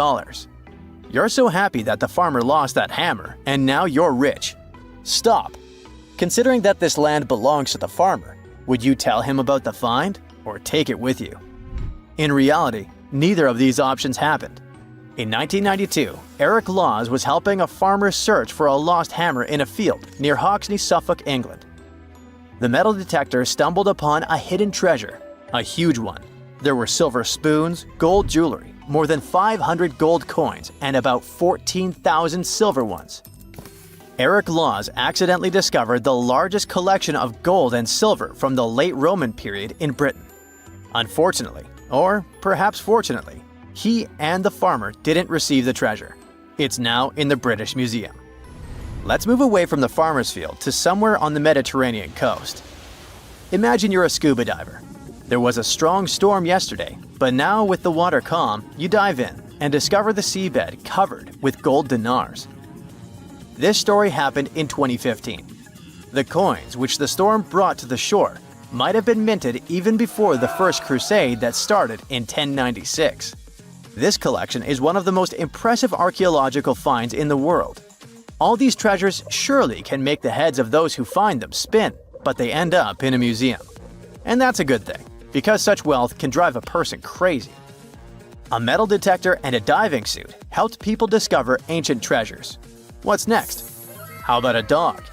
You're so happy that the farmer lost that hammer, and now you're rich. Stop! Considering that this land belongs to the farmer, would you tell him about the find or take it with you? In reality, neither of these options happened. In 1992, Eric Laws was helping a farmer search for a lost hammer in a field near Hoxne, Suffolk, England. The metal detector stumbled upon a hidden treasure, a huge one. There were silver spoons, gold jewelry, more than 500 gold coins, and about 14,000 silver ones. Eric Laws accidentally discovered the largest collection of gold and silver from the late Roman period in Britain. Unfortunately, or perhaps fortunately, he and the farmer didn't receive the treasure. It's now in the British Museum. Let's move away from the farmer's field to somewhere on the Mediterranean coast. Imagine you're a scuba diver. There was a strong storm yesterday, but now with the water calm, you dive in and discover the seabed covered with gold dinars. This story happened in 2015. The coins which the storm brought to the shore might have been minted even before the First Crusade that started in 1096. This collection is one of the most impressive archaeological finds in the world. All these treasures surely can make the heads of those who find them spin, but they end up in a museum. And that's a good thing, because such wealth can drive a person crazy. A metal detector and a diving suit helped people discover ancient treasures. What's next? How about a dog?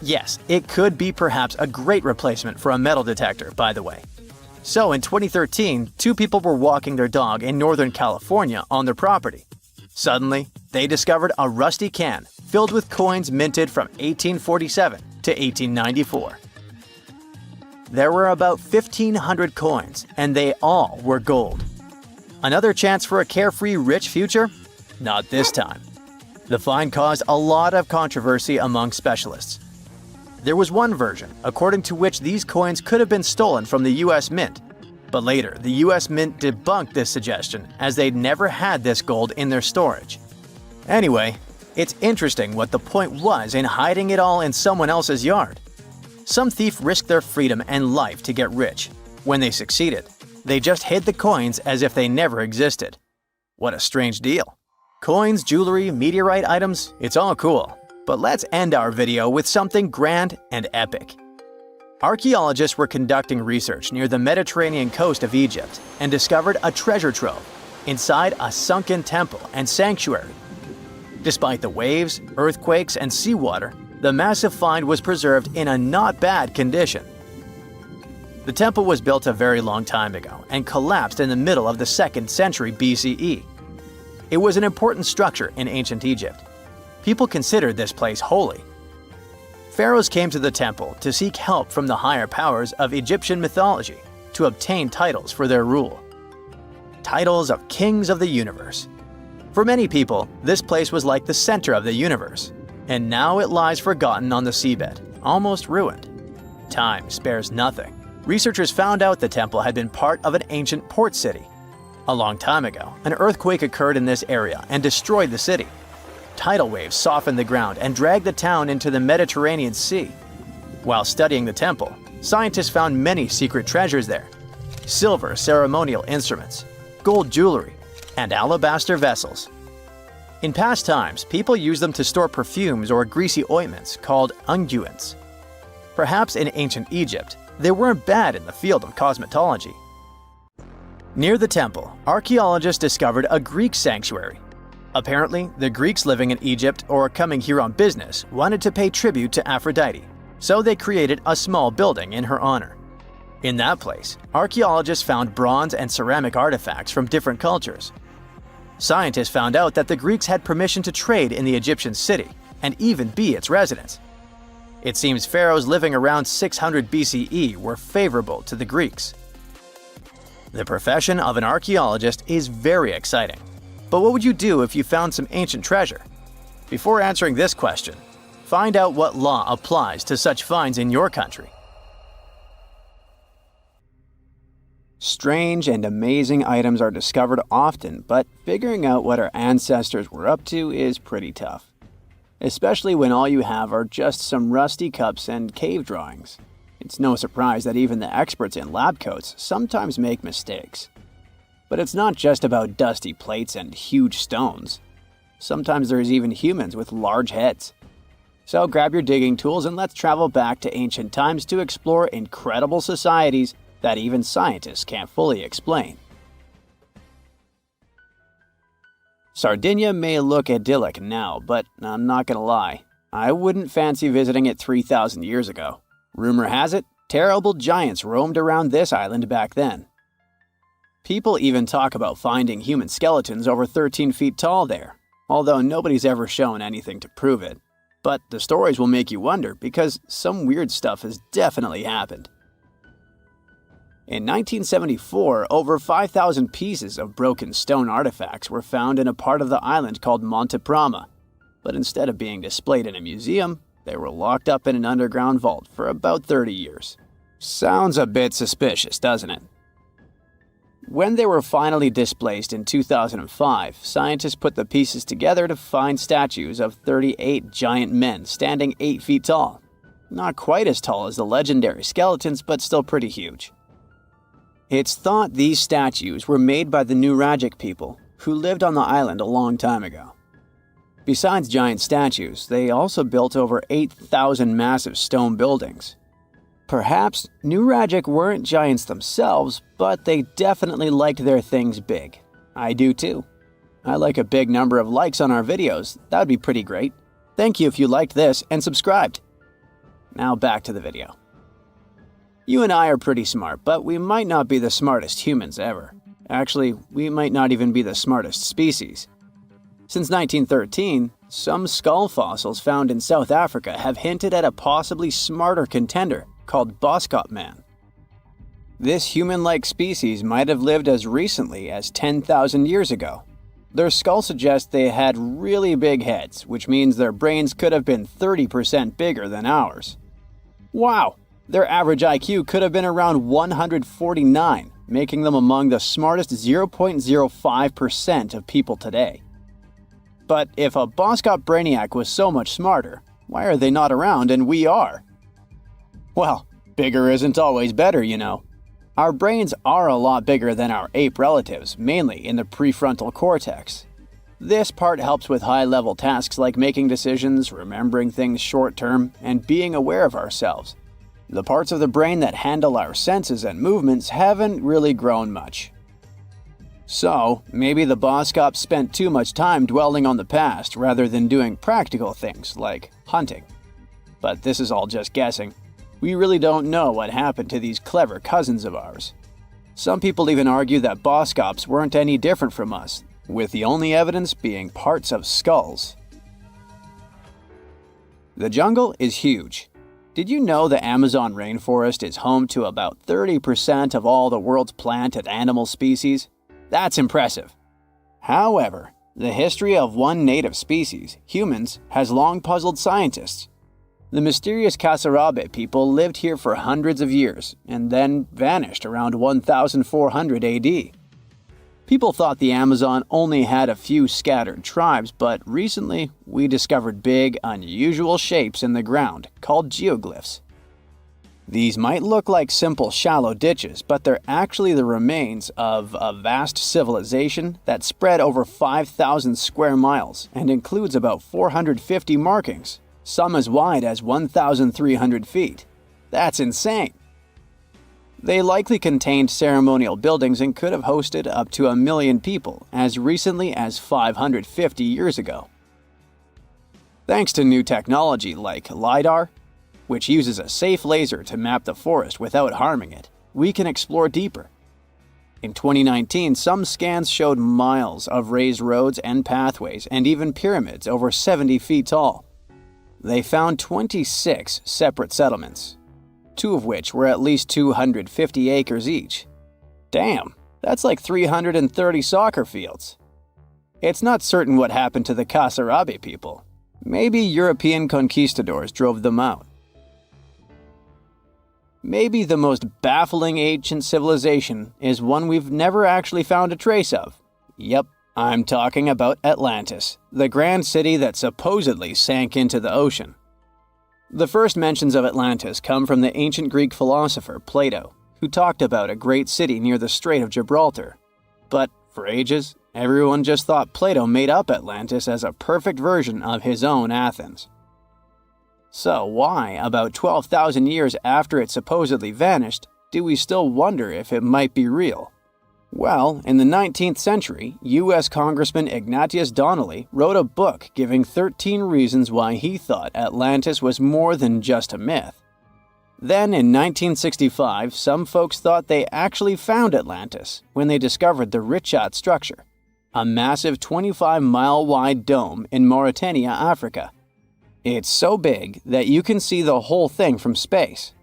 Yes, it could be perhaps a great replacement for a metal detector, by the way. So in 2013, 2 people were walking their dog in Northern California on their property. Suddenly, they discovered a rusty can filled with coins minted from 1847 to 1894. There were about 1,500 coins, and they all were gold. Another chance for a carefree, rich future? Not this time. The find caused a lot of controversy among specialists. There was one version, according to which these coins could have been stolen from the US Mint. But later, the US Mint debunked this suggestion, as they'd never had this gold in their storage. Anyway, it's interesting what the point was in hiding it all in someone else's yard. Some thief risked their freedom and life to get rich. When they succeeded, they just hid the coins as if they never existed. What a strange deal. Coins, jewelry, meteorite items, it's all cool. But let's end our video with something grand and epic. Archaeologists were conducting research near the Mediterranean coast of Egypt and discovered a treasure trove inside a sunken temple and sanctuary. Despite the waves, earthquakes, and seawater, the massive find was preserved in a not bad condition. The temple was built a very long time ago and collapsed in the middle of the 2nd century BCE. It was an important structure in ancient Egypt. People considered this place holy. Pharaohs came to the temple to seek help from the higher powers of Egyptian mythology to obtain titles for their rule. Titles of kings of the universe. For many people, this place was like the center of the universe. and now it lies forgotten on the seabed, almost ruined. Time spares nothing. Researchers found out the temple had been part of an ancient port city. A long time ago, an earthquake occurred in this area and destroyed the city. Tidal waves softened the ground and dragged the town into the Mediterranean Sea. While studying the temple, scientists found many secret treasures there: silver ceremonial instruments, gold jewelry, and alabaster vessels. In past times, people used them to store perfumes or greasy ointments called unguents. Perhaps in ancient Egypt, they weren't bad in the field of cosmetology. Near the temple, archaeologists discovered a Greek sanctuary. Apparently, the Greeks living in Egypt or coming here on business wanted to pay tribute to Aphrodite, so they created a small building in her honor. In that place, archaeologists found bronze and ceramic artifacts from different cultures. Scientists found out that the Greeks had permission to trade in the Egyptian city and even be its residents. It seems pharaohs living around 600 BCE were favorable to the Greeks. The profession of an archaeologist is very exciting. But what would you do if you found some ancient treasure? Before answering this question, find out what law applies to such finds in your country. Strange and amazing items are discovered often, but figuring out what our ancestors were up to is pretty tough. Especially when all you have are just some rusty cups and cave drawings. It's no surprise that even the experts in lab coats sometimes make mistakes. But it's not just about dusty plates and huge stones. Sometimes there's even humans with large heads. So grab your digging tools and let's travel back to ancient times to explore incredible societies that even scientists can't fully explain. Sardinia may look idyllic now, but I'm not gonna lie, I wouldn't fancy visiting it 3,000 years ago. Rumor has it, terrible giants roamed around this island back then. People even talk about finding human skeletons over 13 feet tall there, although nobody's ever shown anything to prove it. But the stories will make you wonder because some weird stuff has definitely happened. In 1974, over 5,000 pieces of broken stone artifacts were found in a part of the island called Monte Prama, but instead of being displayed in a museum, they were locked up in an underground vault for about 30 years. Sounds a bit suspicious, doesn't it? When they were finally displaced in 2005, scientists put the pieces together to find statues of 38 giant men standing 8 feet tall. Not quite as tall as the legendary skeletons, but still pretty huge. It's thought these statues were made by the Nuragic people, who lived on the island a long time ago. Besides giant statues, they also built over 8,000 massive stone buildings. Perhaps Nuragic weren't giants themselves, but they definitely liked their things big. I do too. I like a big number of likes on our videos. That would be pretty great. Thank you if you liked this and subscribed. Now back to the video. You and I are pretty smart, but we might not be the smartest humans ever. Actually, we might not even be the smartest species. Since 1913, some skull fossils found in South Africa have hinted at a possibly smarter contender called Boskop man. This human-like species might have lived as recently as 10,000 years ago. Their skull suggests they had really big heads, which means their brains could have been 30% bigger than ours. Wow! Their average IQ could have been around 149, making them among the smartest 0.05% of people today. But if a Boskop brainiac was so much smarter, why are they not around and we are? Well, bigger isn't always better, you know. Our brains are a lot bigger than our ape relatives, mainly in the prefrontal cortex. This part helps with high-level tasks like making decisions, remembering things short-term, and being aware of ourselves. The parts of the brain that handle our senses and movements haven't really grown much. So, maybe the Boskops spent too much time dwelling on the past rather than doing practical things like hunting. But this is all just guessing. We really don't know what happened to these clever cousins of ours. Some people even argue that Boskops weren't any different from us, with the only evidence being parts of skulls. The jungle is huge. Did you know the Amazon rainforest is home to about 30% of all the world's plant and animal species? That's impressive. However, The history of one native species, humans, has long puzzled scientists. The mysterious Kasarabe people lived here for hundreds of years and then vanished around 1400 AD. People thought the Amazon only had a few scattered tribes, but recently we discovered big, unusual shapes in the ground called geoglyphs. These might look like simple shallow ditches, but they're actually the remains of a vast civilization that spread over 5,000 square miles and includes about 450 markings, some as wide as 1,300 feet. That's insane! They likely contained ceremonial buildings and could have hosted up to 1 million people as recently as 550 years ago. Thanks to new technology like LiDAR, which uses a safe laser to map the forest without harming it, we can explore deeper. In 2019, some scans showed miles of raised roads and pathways and even pyramids over 70 feet tall. They found 26 separate settlements, 2 of which were at least 250 acres each. Damn, that's like 330 soccer fields. It's not certain what happened to the Kasarabe people. Maybe European conquistadors drove them out. Maybe the most baffling ancient civilization is one we've never actually found a trace of. Yep, I'm talking about Atlantis, the grand city that supposedly sank into the ocean. The first mentions of Atlantis come from the ancient Greek philosopher Plato, who talked about a great city near the Strait of Gibraltar. But for ages, everyone just thought Plato made up Atlantis as a perfect version of his own Athens. So why, about 12,000 years after it supposedly vanished, do we still wonder if it might be real? Well, in the 19th century, U.S. Congressman Ignatius Donnelly wrote a book giving 13 reasons why he thought Atlantis was more than just a myth. Then, in 1965, some folks thought they actually found Atlantis when they discovered the Richat structure, a massive 25-mile-wide dome in Mauritania, Africa. It's so big that you can see the whole thing from space.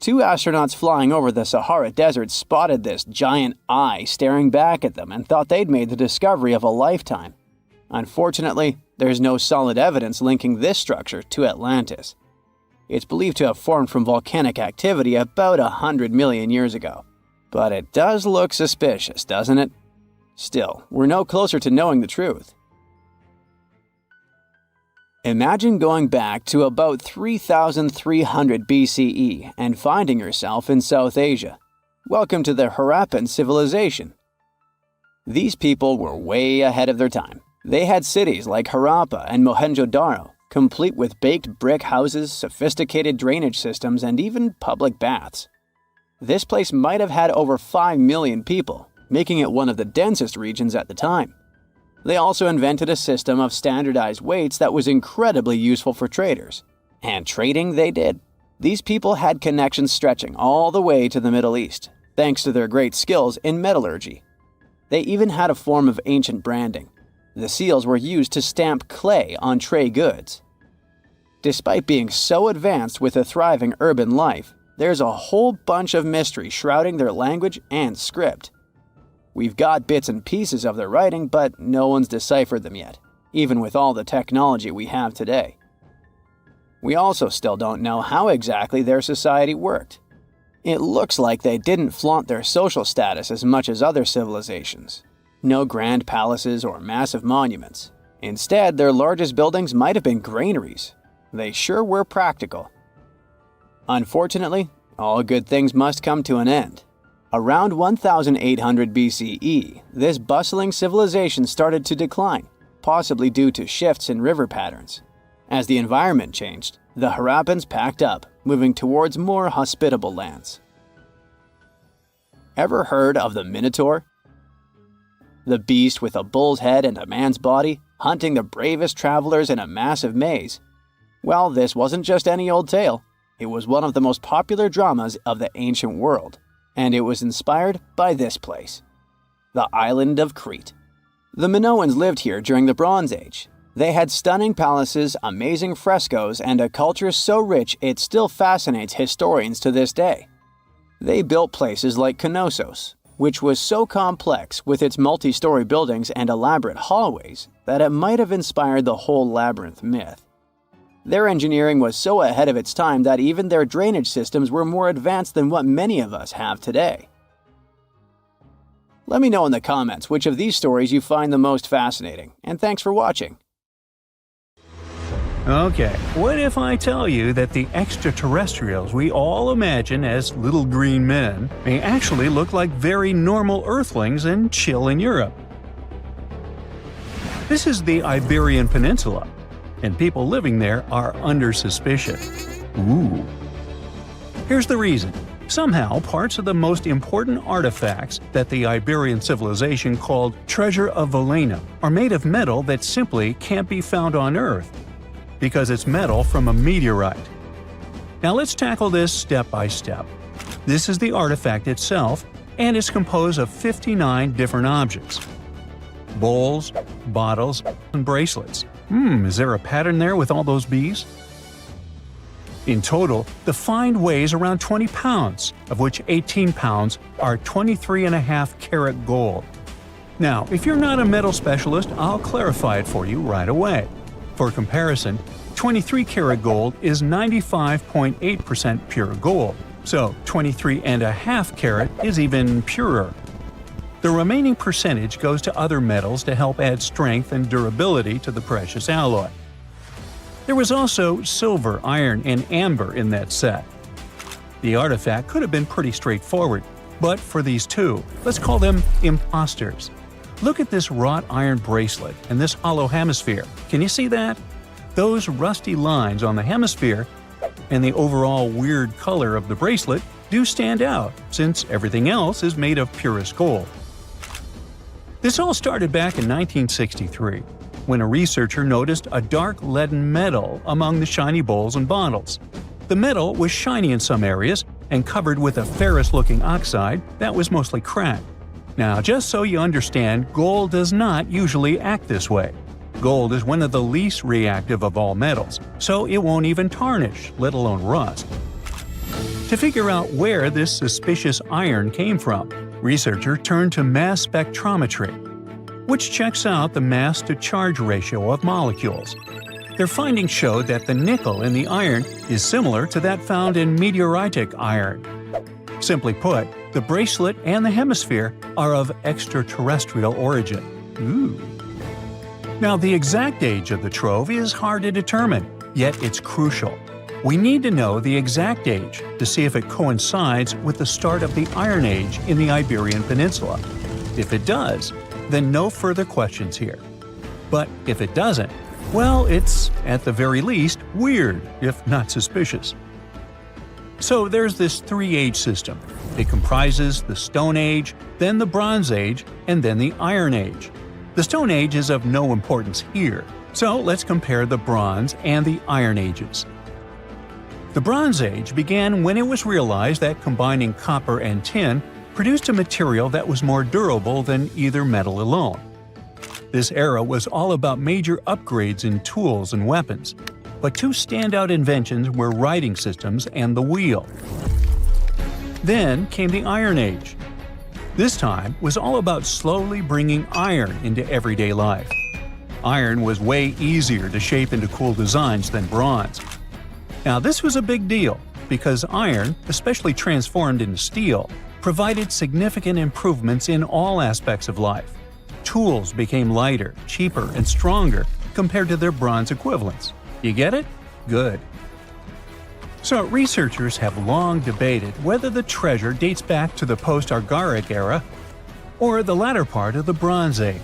2 astronauts flying over the Sahara Desert spotted this giant eye staring back at them and thought they'd made the discovery of a lifetime. Unfortunately, there's no solid evidence linking this structure to Atlantis. It's believed to have formed from volcanic activity about 100 million years ago. But it does look suspicious, doesn't it? Still, we're no closer to knowing the truth. Imagine going back to about 3,300 BCE and finding yourself in South Asia. Welcome to the Harappan civilization. These people were way ahead of their time. They had cities like Harappa and Mohenjo-Daro, complete with baked brick houses, sophisticated drainage systems, and even public baths. This place might have had over 5 million people, making it one of the densest regions at the time. They also invented a system of standardized weights that was incredibly useful for traders. And trading they did. These people had connections stretching all the way to the Middle East, thanks to their great skills in metallurgy. They even had a form of ancient branding. The seals were used to stamp clay on tray goods. Despite being so advanced with a thriving urban life, there's a whole bunch of mystery shrouding their language and script. We've got bits and pieces of their writing, but no one's deciphered them yet, even with all the technology we have today. We also still don't know how exactly their society worked. It looks like they didn't flaunt their social status as much as other civilizations. No grand palaces or massive monuments. Instead, their largest buildings might have been granaries. They sure were practical. Unfortunately, all good things must come to an end. Around 1800 BCE, this bustling civilization started to decline, possibly due to shifts in river patterns. As the environment changed, the Harappans packed up, moving towards more hospitable lands. Ever heard of the Minotaur? The beast with a bull's head and a man's body, hunting the bravest travelers in a massive maze. Well, this wasn't just any old tale. It was one of the most popular dramas of the ancient world. And it was inspired by this place, the island of Crete. The Minoans lived here during the Bronze Age. They had stunning palaces, amazing frescoes, and a culture so rich it still fascinates historians to this day. They built places like Knossos, which was so complex with its multi-story buildings and elaborate hallways that it might have inspired the whole labyrinth myth. Their engineering was so ahead of its time that even their drainage systems were more advanced than what many of us have today. Let me know in the comments which of these stories you find the most fascinating, and thanks for watching. Okay, what if I tell you that the extraterrestrials we all imagine as little green men may actually look like very normal Earthlings and chill in Europe? This is the Iberian Peninsula, and people living there are under suspicion. Ooh. Here's the reason. Somehow, parts of the most important artifacts that the Iberian civilization called Treasure of Valena are made of metal that simply can't be found on Earth, because it's metal from a meteorite. Now let's tackle this step by step. This is the artifact itself, and it's composed of 59 different objects. Bowls, bottles, and bracelets. Is there a pattern there with all those bees? In total, the find weighs around 20 pounds, of which 18 pounds are 23.5 karat gold. Now, if you're not a metal specialist, I'll clarify it for you right away. For comparison, 23 karat gold is 95.8% pure gold, so 23.5 karat is even purer. The remaining percentage goes to other metals to help add strength and durability to the precious alloy. There was also silver, iron, and amber in that set. The artifact could have been pretty straightforward, but for these two, let's call them imposters. Look at this wrought iron bracelet and this hollow hemisphere. Can you see that? Those rusty lines on the hemisphere and the overall weird color of the bracelet do stand out, since everything else is made of purest gold. This all started back in 1963, when a researcher noticed a dark leaden metal among the shiny bowls and bottles. The metal was shiny in some areas and covered with a ferrous-looking oxide that was mostly cracked. Now, just so you understand, gold does not usually act this way. Gold is one of the least reactive of all metals, so it won't even tarnish, let alone rust. To figure out where this suspicious iron came from, researchers turned to mass spectrometry, which checks out the mass-to-charge ratio of molecules. Their findings showed that the nickel in the iron is similar to that found in meteoritic iron. Simply put, the bracelet and the hemisphere are of extraterrestrial origin. Ooh. Now, the exact age of the trove is hard to determine, yet it's crucial. We need to know the exact age to see if it coincides with the start of the Iron Age in the Iberian Peninsula. If it does, then no further questions here. But if it doesn't, well, it's, at the very least, weird, if not suspicious. So there's this three-age system. It comprises the Stone Age, then the Bronze Age, and then the Iron Age. The Stone Age is of no importance here, so let's compare the Bronze and the Iron Ages. The Bronze Age began when it was realized that combining copper and tin produced a material that was more durable than either metal alone. This era was all about major upgrades in tools and weapons, but two standout inventions were writing systems and the wheel. Then came the Iron Age. This time was all about slowly bringing iron into everyday life. Iron was way easier to shape into cool designs than bronze. Now, this was a big deal because iron, especially transformed into steel, provided significant improvements in all aspects of life. Tools became lighter, cheaper, and stronger compared to their bronze equivalents. You get it? Good. So, researchers have long debated whether the treasure dates back to the post-Archaic era or the latter part of the Bronze Age.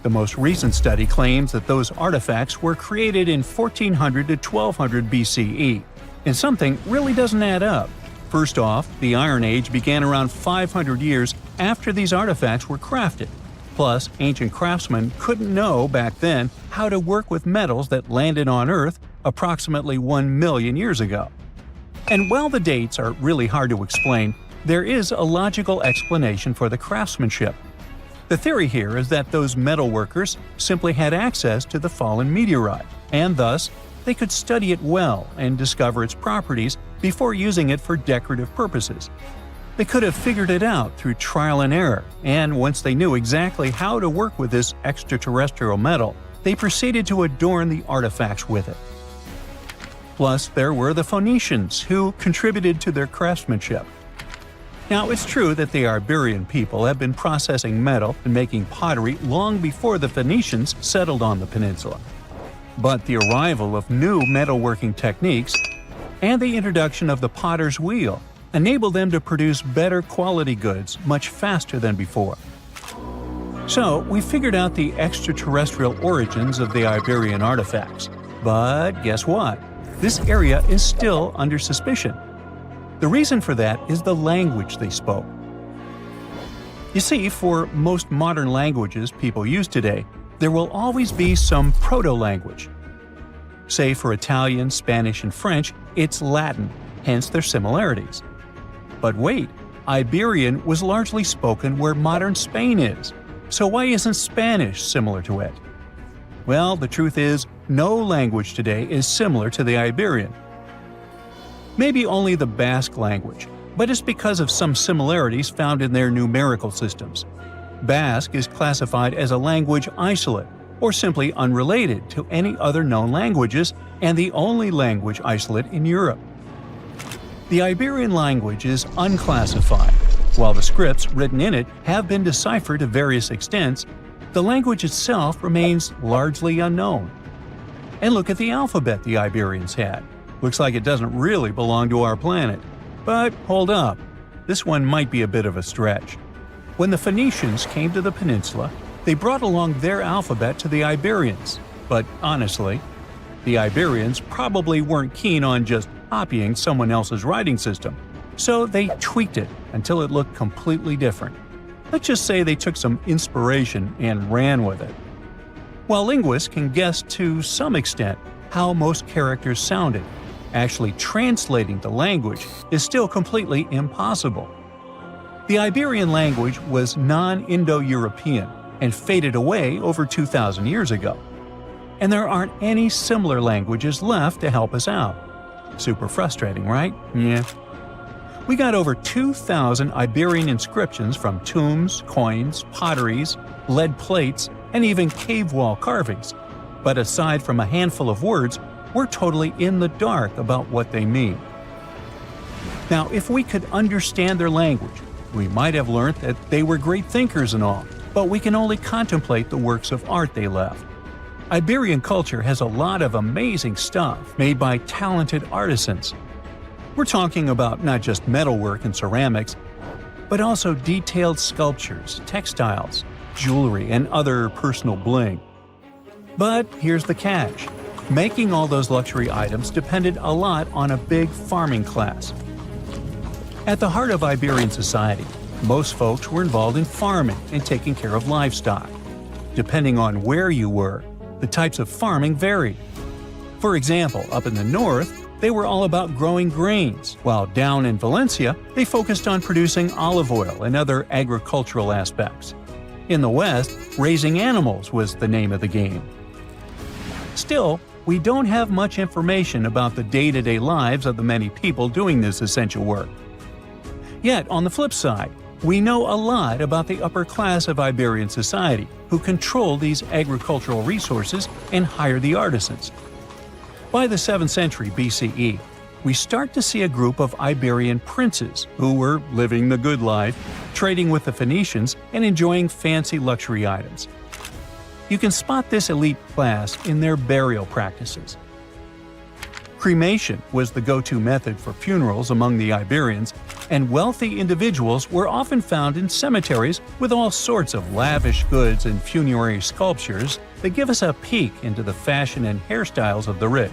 The most recent study claims that those artifacts were created in 1400 to 1200 BCE, and something really doesn't add up. First off, the Iron Age began around 500 years after these artifacts were crafted. Plus, ancient craftsmen couldn't know back then how to work with metals that landed on Earth approximately 1 million years ago. And while the dates are really hard to explain, there is a logical explanation for the craftsmanship. The theory here is that those metal workers simply had access to the fallen meteorite, and thus, they could study it well and discover its properties before using it for decorative purposes. They could have figured it out through trial and error, and once they knew exactly how to work with this extraterrestrial metal, they proceeded to adorn the artifacts with it. Plus, there were the Phoenicians, who contributed to their craftsmanship. Now, it's true that the Iberian people have been processing metal and making pottery long before the Phoenicians settled on the peninsula. But the arrival of new metalworking techniques and the introduction of the potter's wheel enabled them to produce better quality goods much faster than before. So, we figured out the extraterrestrial origins of the Iberian artifacts. But guess what? This area is still under suspicion. The reason for that is the language they spoke. You see, for most modern languages people use today, there will always be some proto-language. Say for Italian, Spanish, and French, it's Latin, hence their similarities. But wait, Iberian was largely spoken where modern Spain is, so why isn't Spanish similar to it? Well, the truth is, no language today is similar to the Iberian. Maybe only the Basque language, but it's because of some similarities found in their numerical systems. Basque is classified as a language isolate, or simply unrelated to any other known languages, and the only language isolate in Europe. The Iberian language is unclassified. While the scripts written in it have been deciphered to various extents, the language itself remains largely unknown. And look at the alphabet the Iberians had. Looks like it doesn't really belong to our planet. But hold up, this one might be a bit of a stretch. When the Phoenicians came to the peninsula, they brought along their alphabet to the Iberians. But honestly, the Iberians probably weren't keen on just copying someone else's writing system, so they tweaked it until it looked completely different. Let's just say they took some inspiration and ran with it. While linguists can guess to some extent how most characters sounded, actually translating the language is still completely impossible. The Iberian language was non-Indo-European and faded away over 2,000 years ago. And there aren't any similar languages left to help us out. Super frustrating, right? Yeah. We got over 2,000 Iberian inscriptions from tombs, coins, potteries, lead plates, and even cave wall carvings. But aside from a handful of words, we're totally in the dark about what they mean. Now, if we could understand their language, we might have learned that they were great thinkers and all, but we can only contemplate the works of art they left. Iberian culture has a lot of amazing stuff made by talented artisans. We're talking about not just metalwork and ceramics, but also detailed sculptures, textiles, jewelry, and other personal bling. But here's the catch. Making all those luxury items depended a lot on a big farming class. At the heart of Iberian society, most folks were involved in farming and taking care of livestock. Depending on where you were, the types of farming varied. For example, up in the north, they were all about growing grains, while down in Valencia, they focused on producing olive oil and other agricultural aspects. In the west, raising animals was the name of the game. Still, we don't have much information about the day-to-day lives of the many people doing this essential work. Yet, on the flip side, we know a lot about the upper class of Iberian society, who control these agricultural resources and hire the artisans. By the 7th century BCE, we start to see a group of Iberian princes who were living the good life, trading with the Phoenicians and enjoying fancy luxury items. You can spot this elite class in their burial practices. Cremation was the go-to method for funerals among the Iberians, and wealthy individuals were often found in cemeteries with all sorts of lavish goods and funerary sculptures that give us a peek into the fashion and hairstyles of the rich.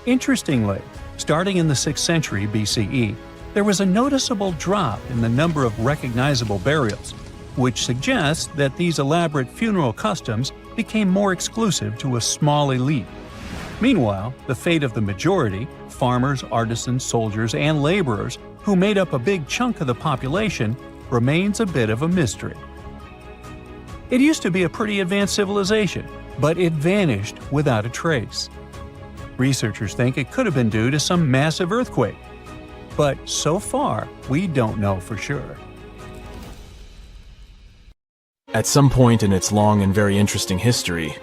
Interestingly, starting in the 6th century BCE, there was a noticeable drop in the number of recognizable burials, which suggests that these elaborate funeral customs became more exclusive to a small elite. Meanwhile, the fate of the majority, farmers, artisans, soldiers, and laborers, who made up a big chunk of the population, remains a bit of a mystery. It used to be a pretty advanced civilization, but it vanished without a trace. Researchers think it could have been due to some massive earthquake. but so far, we don't know for sure. At some point in its long and very interesting history,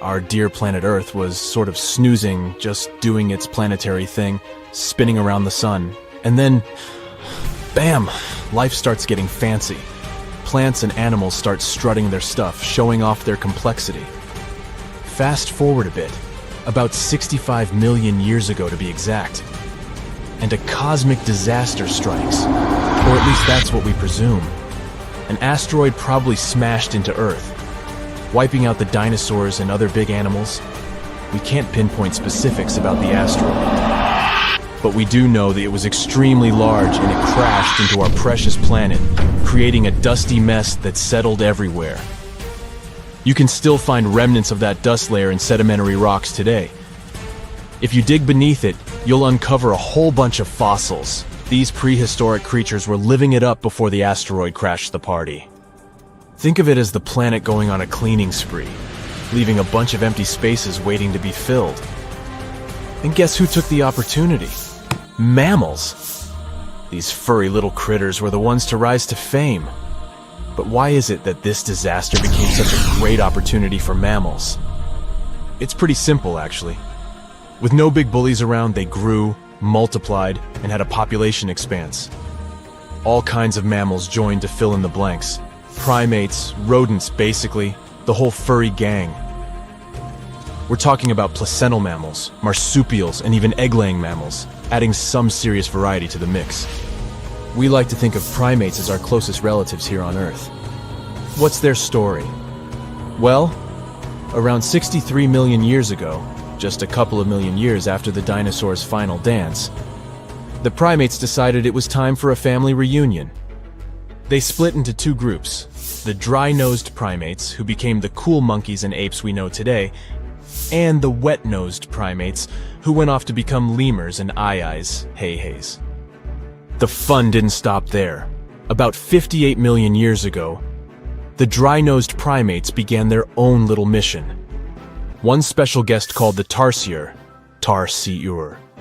our dear planet Earth was sort of snoozing, just doing its planetary thing, spinning around the sun. And then, bam, life starts getting fancy. Plants and animals start strutting their stuff, showing off their complexity. Fast forward a bit, about 65 million years ago to be exact, and a cosmic disaster strikes, or at least that's what we presume. An asteroid probably smashed into Earth, wiping out the dinosaurs and other big animals. We can't pinpoint specifics about the asteroid, but we do know that it was extremely large and it crashed into our precious planet, creating a dusty mess that settled everywhere. You can still find remnants of that dust layer in sedimentary rocks today. If you dig beneath it, you'll uncover a whole bunch of fossils. These prehistoric creatures were living it up before the asteroid crashed the party. Think of it as the planet going on a cleaning spree, leaving a bunch of empty spaces waiting to be filled. And guess who took the opportunity? Mammals! These furry little critters were the ones to rise to fame. But why is it that this disaster became such a great opportunity for mammals? It's pretty simple, actually. With no big bullies around, they grew, multiplied, and had a population expanse. All kinds of mammals joined to fill in the blanks. Primates, rodents, basically, the whole furry gang. We're talking about placental mammals, marsupials, and even egg-laying mammals, adding some serious variety to the mix. We like to think of primates as our closest relatives here on Earth. What's their story? Well, around 63 million years ago, just a couple of million years after the dinosaurs' final dance, the primates decided it was time for a family reunion. They split into two groups, the dry-nosed primates, who became the cool monkeys and apes we know today, and the wet-nosed primates, who went off to become lemurs and aye-ayes, hey-hays. The fun didn't stop there. About 58 million years ago, the dry-nosed primates began their own little mission. One special guest called the tarsier,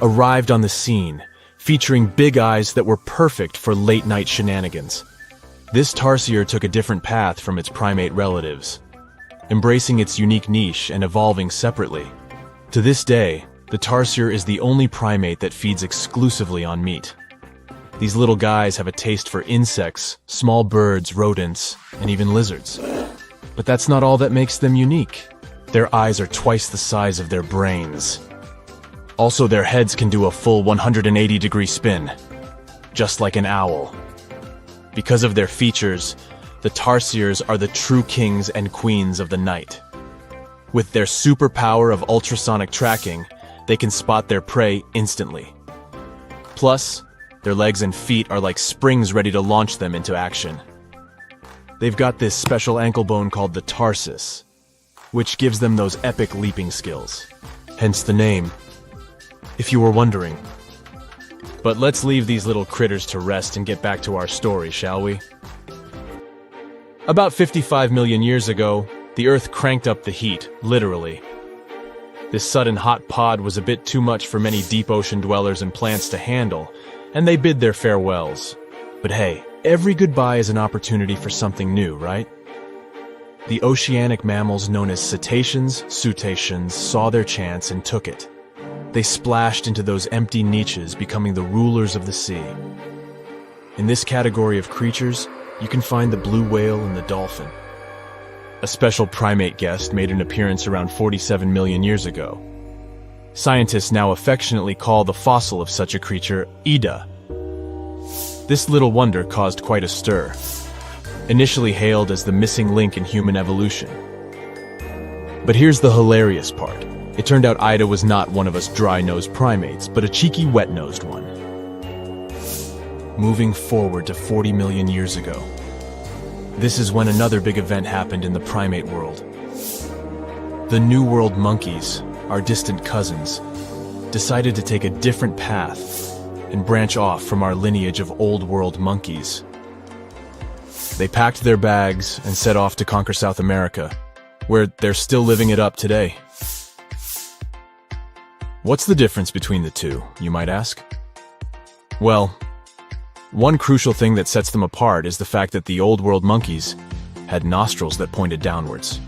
arrived on the scene, featuring big eyes that were perfect for late-night shenanigans. This tarsier took a different path from its primate relatives, embracing its unique niche and evolving separately. To this day, the tarsier is the only primate that feeds exclusively on meat. These little guys have a taste for insects, small birds, rodents, and even lizards. But that's not all that makes them unique. Their eyes are twice the size of their brains. Also, their heads can do a full 180-degree spin, just like an owl. Because of their features, the tarsiers are the true kings and queens of the night. With their superpower of ultrasonic tracking, they can spot their prey instantly. Plus, their legs and feet are like springs ready to launch them into action. They've got this special ankle bone called the tarsus, which gives them those epic leaping skills. Hence the name, if you were wondering. But let's leave these little critters to rest and get back to our story, shall we? About 55 million years ago, the Earth cranked up the heat, literally. This sudden hot pod was a bit too much for many deep ocean dwellers and plants to handle, and they bid their farewells. But hey, every goodbye is an opportunity for something new, right? The oceanic mammals known as cetaceans, saw their chance and took it. They splashed into those empty niches, becoming the rulers of the sea. In this category of creatures, you can find the blue whale and the dolphin. A special primate guest made an appearance around 47 million years ago. Scientists now affectionately call the fossil of such a creature Ida. This little wonder caused quite a stir, initially hailed as the missing link in human evolution. But here's the hilarious part. It turned out Ida was not one of us dry-nosed primates, but a cheeky wet-nosed one. Moving forward to 40 million years ago, this is when another big event happened in the primate world. The New World monkeys, our distant cousins, decided to take a different path and branch off from our lineage of Old World monkeys. They packed their bags and set off to conquer South America, where they're still living it up today. What's the difference between the two, you might ask? Well, one crucial thing that sets them apart is the fact that the Old World monkeys had nostrils that pointed downwards.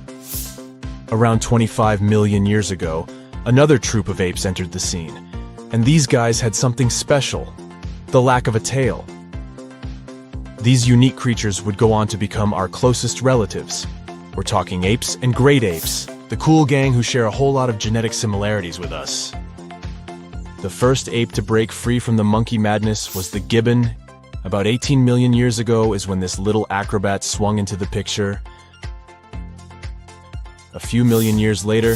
Around 25 million years ago, another troop of apes entered the scene, and these guys had something special: the lack of a tail. These unique creatures would go on to become our closest relatives. We're talking apes and great apes, the cool gang who share a whole lot of genetic similarities with us. The first ape to break free from the monkey madness was the gibbon. About 18 million years ago is when this little acrobat swung into the picture. A few million years later,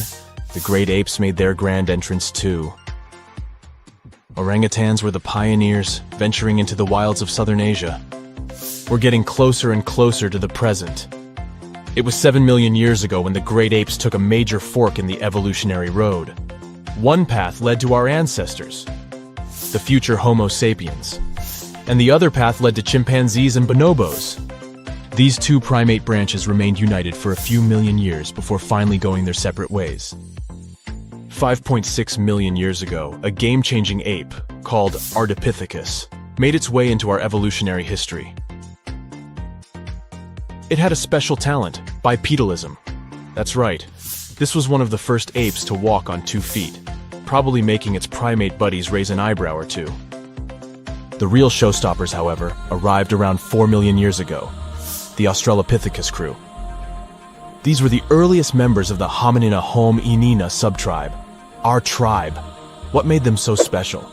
the great apes made their grand entrance too. Orangutans were the pioneers, venturing into the wilds of southern Asia. We're getting closer and closer to the present. It was 7 million years ago when the great apes took a major fork in the evolutionary road. One path led to our ancestors, the future Homo sapiens, and the other path led to chimpanzees and bonobos. These two primate branches remained united for a few million years before finally going their separate ways. 5.6 million years ago, a game-changing ape called Ardipithecus made its way into our evolutionary history. It had a special talent: bipedalism. That's right, this was one of the first apes to walk on 2 feet, probably making its primate buddies raise an eyebrow or two. The real showstoppers, however, arrived around 4 million years ago: the Australopithecus crew. These were the earliest members of the Hominina hominina subtribe, our tribe. What made them so special?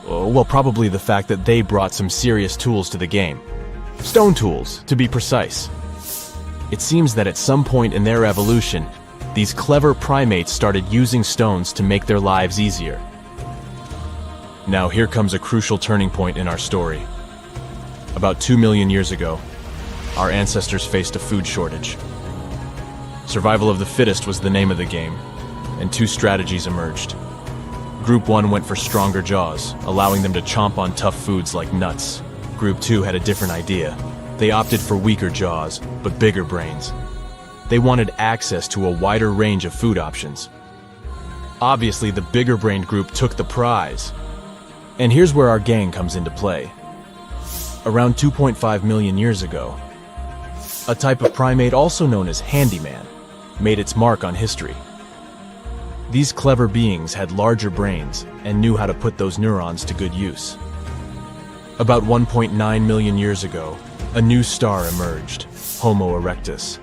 Well, probably the fact that they brought some serious tools to the game. Stone tools, to be precise. It seems that at some point in their evolution, these clever primates started using stones to make their lives easier. Now here comes a crucial turning point in our story. About 2 million years ago, our ancestors faced a food shortage. Survival of the fittest was the name of the game, and 2 strategies emerged. Group 1 went for stronger jaws, allowing them to chomp on tough foods like nuts. Group 2 had a different idea. They opted for weaker jaws, but bigger brains. They wanted access to a wider range of food options. Obviously, the bigger-brained group took the prize. And here's where our gang comes into play. Around 2.5 million years ago, a type of primate also known as handyman made its mark on history. These clever beings had larger brains and knew how to put those neurons to good use. About 1.9 million years ago, a new star emerged, Homo erectus.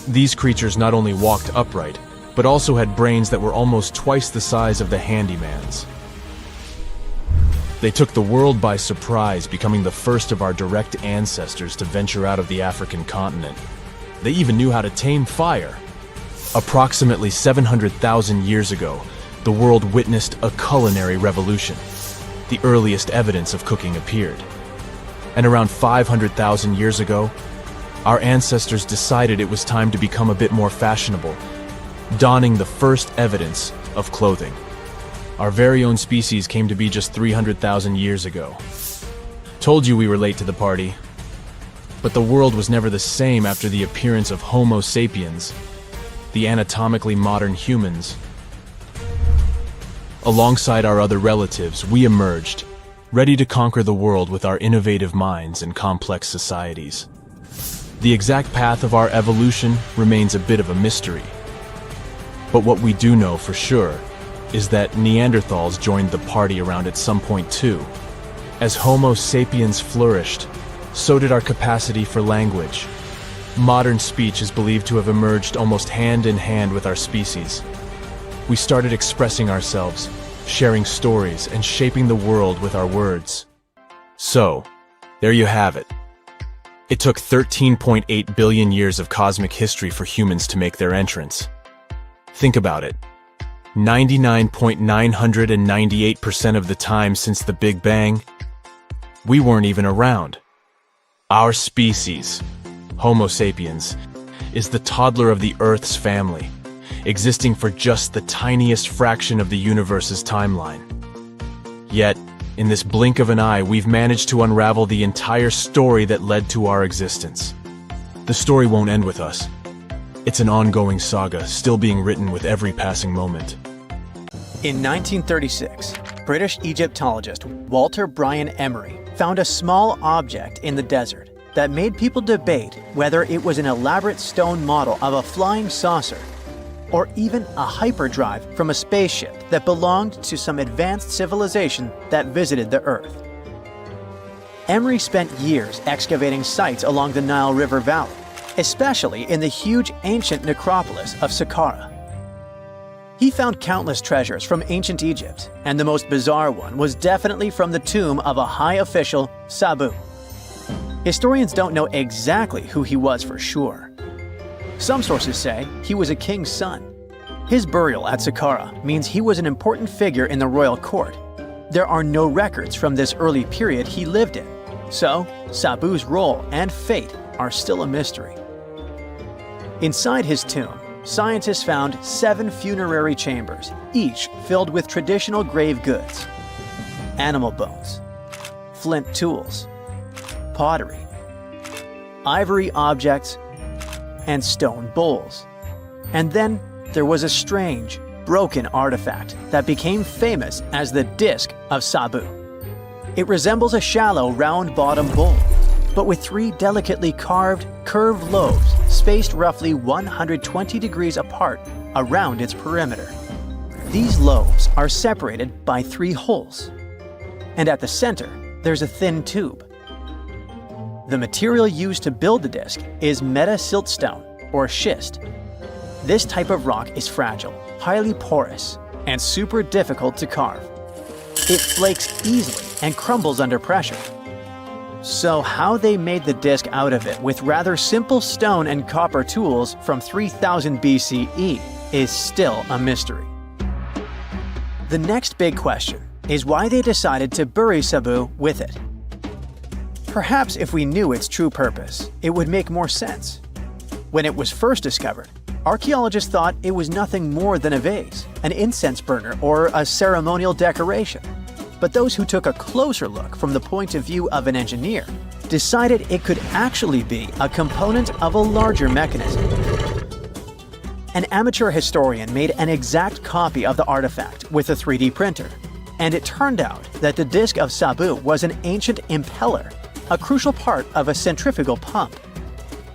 These creatures not only walked upright, but also had brains that were almost twice the size of the handyman's. They took the world by surprise, becoming the first of our direct ancestors to venture out of the African continent. They even knew how to tame fire. Approximately 700,000 years ago, the world witnessed a culinary revolution. The earliest evidence of cooking appeared. And around 500,000 years ago, our ancestors decided it was time to become a bit more fashionable, donning the first evidence of clothing. Our very own species came to be just 300,000 years ago. Told you we were late to the party. But the world was never the same after the appearance of Homo sapiens, the anatomically modern humans. Alongside our other relatives, we emerged, ready to conquer the world with our innovative minds and complex societies. The exact path of our evolution remains a bit of a mystery. But what we do know for sure is that Neanderthals joined the party around at some point too. As Homo sapiens flourished, so did our capacity for language. Modern speech is believed to have emerged almost hand in hand with our species. We started expressing ourselves, sharing stories, and shaping the world with our words. So, there you have it. It took 13.8 billion years of cosmic history for humans to make their entrance. Think about it. 99.998% of the time since the Big Bang, we weren't even around. Our species, Homo sapiens, is the toddler of the Earth's family, existing for just the tiniest fraction of the universe's timeline. Yet, in this blink of an eye, we've managed to unravel the entire story that led to our existence. The story won't end with us. It's an ongoing saga, still being written with every passing moment. In 1936, British Egyptologist Walter Bryan Emery found a small object in the desert that made people debate whether it was an elaborate stone model of a flying saucer or even a hyperdrive from a spaceship that belonged to some advanced civilization that visited the Earth. Emery spent years excavating sites along the Nile River Valley, especially in the huge ancient necropolis of Saqqara. He found countless treasures from ancient Egypt, and the most bizarre one was definitely from the tomb of a high official, Sabu. Historians don't know exactly who he was for sure. Some sources say he was a king's son. His burial at Saqqara means he was an important figure in the royal court. There are no records from this early period he lived in, so Sabu's role and fate are still a mystery. Inside his tomb, scientists found 7 funerary chambers, each filled with traditional grave goods: animal bones, flint tools, pottery, ivory objects, and stone bowls. And then there was a strange, broken artifact that became famous as the Disc of Sabu. It resembles a shallow, round-bottomed bowl, but with 3 delicately carved, curved lobes spaced roughly 120 degrees apart around its perimeter. These lobes are separated by 3 holes, and at the center, there's a thin tube. The material used to build the disc is meta-siltstone, or schist. This type of rock is fragile, highly porous, and super difficult to carve. It flakes easily and crumbles under pressure. So how they made the disc out of it with rather simple stone and copper tools from 3000 BCE is still a mystery. The next big question is why they decided to bury Sabu with it. Perhaps if we knew its true purpose, it would make more sense. When it was first discovered, archaeologists thought it was nothing more than a vase, an incense burner, or a ceremonial decoration. But those who took a closer look from the point of view of an engineer decided it could actually be a component of a larger mechanism. An amateur historian made an exact copy of the artifact with a 3D printer, and it turned out that the Disc of Sabu was an ancient impeller, a crucial part of a centrifugal pump.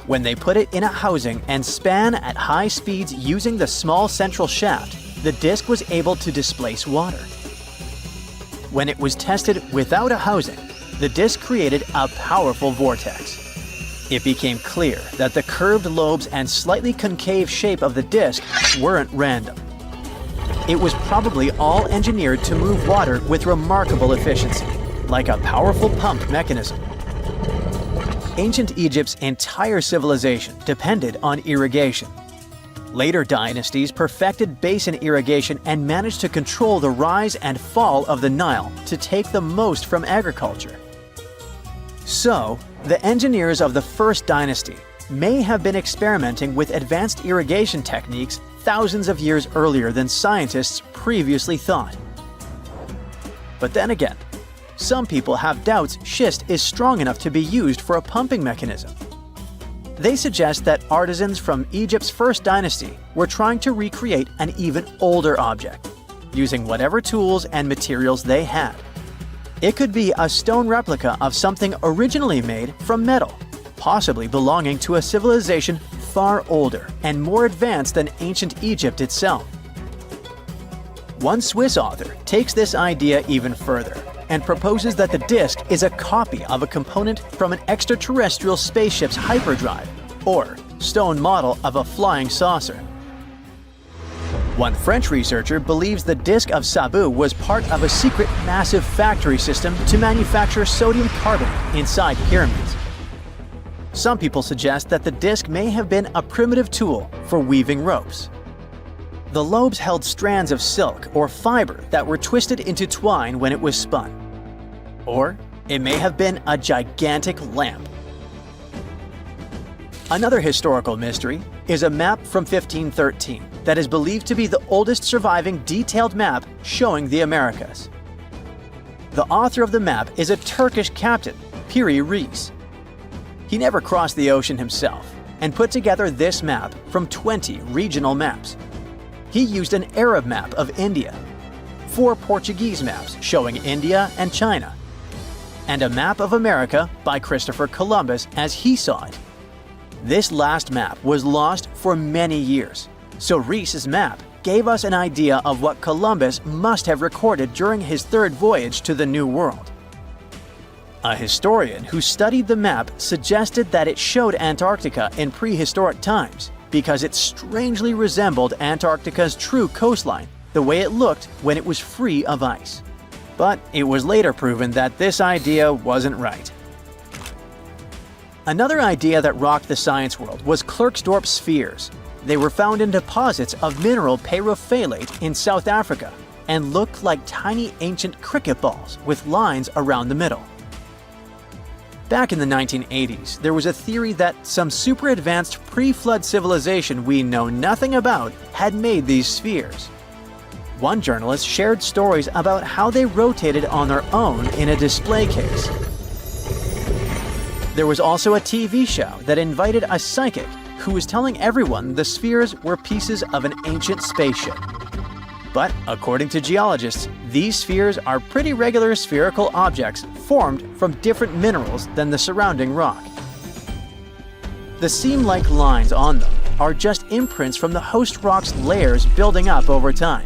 When they put it in a housing and span at high speeds using the small central shaft, the disc was able to displace water. When it was tested without a housing, the disc created a powerful vortex. It became clear that the curved lobes and slightly concave shape of the disc weren't random. It was probably all engineered to move water with remarkable efficiency, like a powerful pump mechanism. Ancient Egypt's entire civilization depended on irrigation. Later dynasties perfected basin irrigation and managed to control the rise and fall of the Nile to take the most from agriculture. So, the engineers of the first dynasty may have been experimenting with advanced irrigation techniques thousands of years earlier than scientists previously thought. But then again, some people have doubts schist is strong enough to be used for a pumping mechanism. They suggest that artisans from Egypt's first dynasty were trying to recreate an even older object, using whatever tools and materials they had. It could be a stone replica of something originally made from metal, possibly belonging to a civilization far older and more advanced than ancient Egypt itself. One Swiss author takes this idea even further and proposes that the disc is a copy of a component from an extraterrestrial spaceship's hyperdrive, or stone model of a flying saucer. One French researcher believes the disc of Sabu was part of a secret massive factory system to manufacture sodium carbonate inside pyramids. Some people suggest that the disc may have been a primitive tool for weaving ropes. The lobes held strands of silk or fiber that were twisted into twine when it was spun. Or it may have been a gigantic lamp. Another historical mystery is a map from 1513 that is believed to be the oldest surviving detailed map showing the Americas. The author of the map is a Turkish captain, Piri Reis. He never crossed the ocean himself and put together this map from 20 regional maps. He used an Arab map of India. 4 Portuguese maps showing India and China, and a map of America by Christopher Columbus as he saw it. This last map was lost for many years, so Rees's map gave us an idea of what Columbus must have recorded during his 3rd voyage to the New World. A historian who studied the map suggested that it showed Antarctica in prehistoric times because it strangely resembled Antarctica's true coastline, the way it looked when it was free of ice. But it was later proven that this idea wasn't right. Another idea that rocked the science world was Klerksdorp spheres. They were found in deposits of mineral pyrophyllite in South Africa and looked like tiny ancient cricket balls with lines around the middle. Back in the 1980s, there was a theory that some super advanced pre-flood civilization we know nothing about had made these spheres. One journalist shared stories about how they rotated on their own in a display case. There was also a TV show that invited a psychic who was telling everyone the spheres were pieces of an ancient spaceship. But according to geologists, these spheres are pretty regular spherical objects formed from different minerals than the surrounding rock. The seam-like lines on them are just imprints from the host rock's layers building up over time.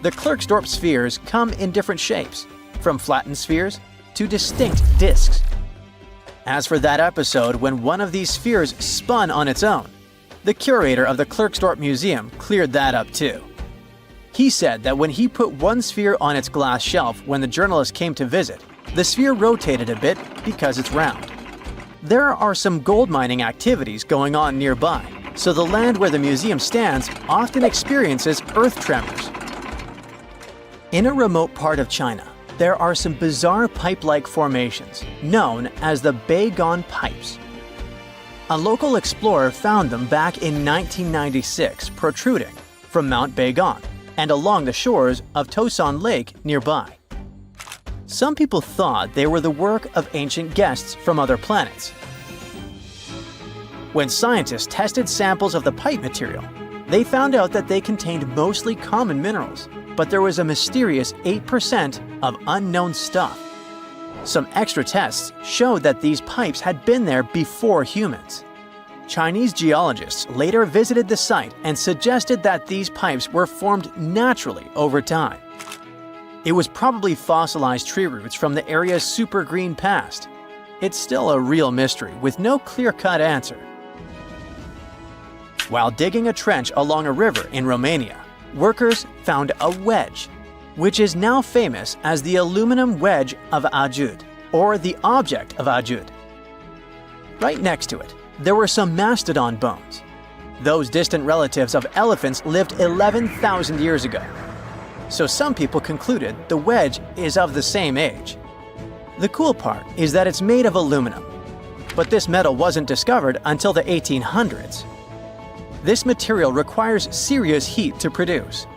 The Klerksdorp spheres come in different shapes, from flattened spheres to distinct discs. As for that episode when one of these spheres spun on its own, the curator of the Klerksdorp Museum cleared that up too. He said that when he put one sphere on its glass shelf when the journalist came to visit, the sphere rotated a bit because it's round. There are some gold mining activities going on nearby, so the land where the museum stands often experiences earth tremors. In a remote part of China, there are some bizarre pipe-like formations known as the Baigong pipes. A local explorer found them back in 1996 protruding from Mount Baigong and along the shores of Tosan Lake nearby. Some people thought they were the work of ancient guests from other planets. When scientists tested samples of the pipe material, they found out that they contained mostly common minerals, but there was a mysterious 8% of unknown stuff. Some extra tests showed that these pipes had been there before humans. Chinese geologists later visited the site and suggested that these pipes were formed naturally over time. It was probably fossilized tree roots from the area's super green past. It's still a real mystery with no clear-cut answer. While digging a trench along a river in Romania, workers found a wedge, which is now famous as the aluminum wedge of Ajud, or the object of Ajud. Right next to it, there were some mastodon bones. Those distant relatives of elephants lived 11,000 years ago. So some people concluded the wedge is of the same age. The cool part is that it's made of aluminum, but this metal wasn't discovered until the 1800s. This material requires serious heat to produce.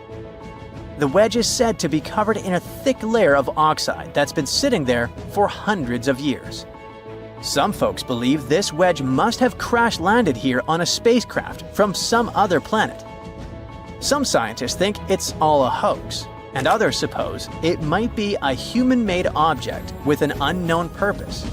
The wedge is said to be covered in a thick layer of oxide that's been sitting there for hundreds of years. Some folks believe this wedge must have crash-landed here on a spacecraft from some other planet. Some scientists think it's all a hoax, and others suppose it might be a human-made object with an unknown purpose.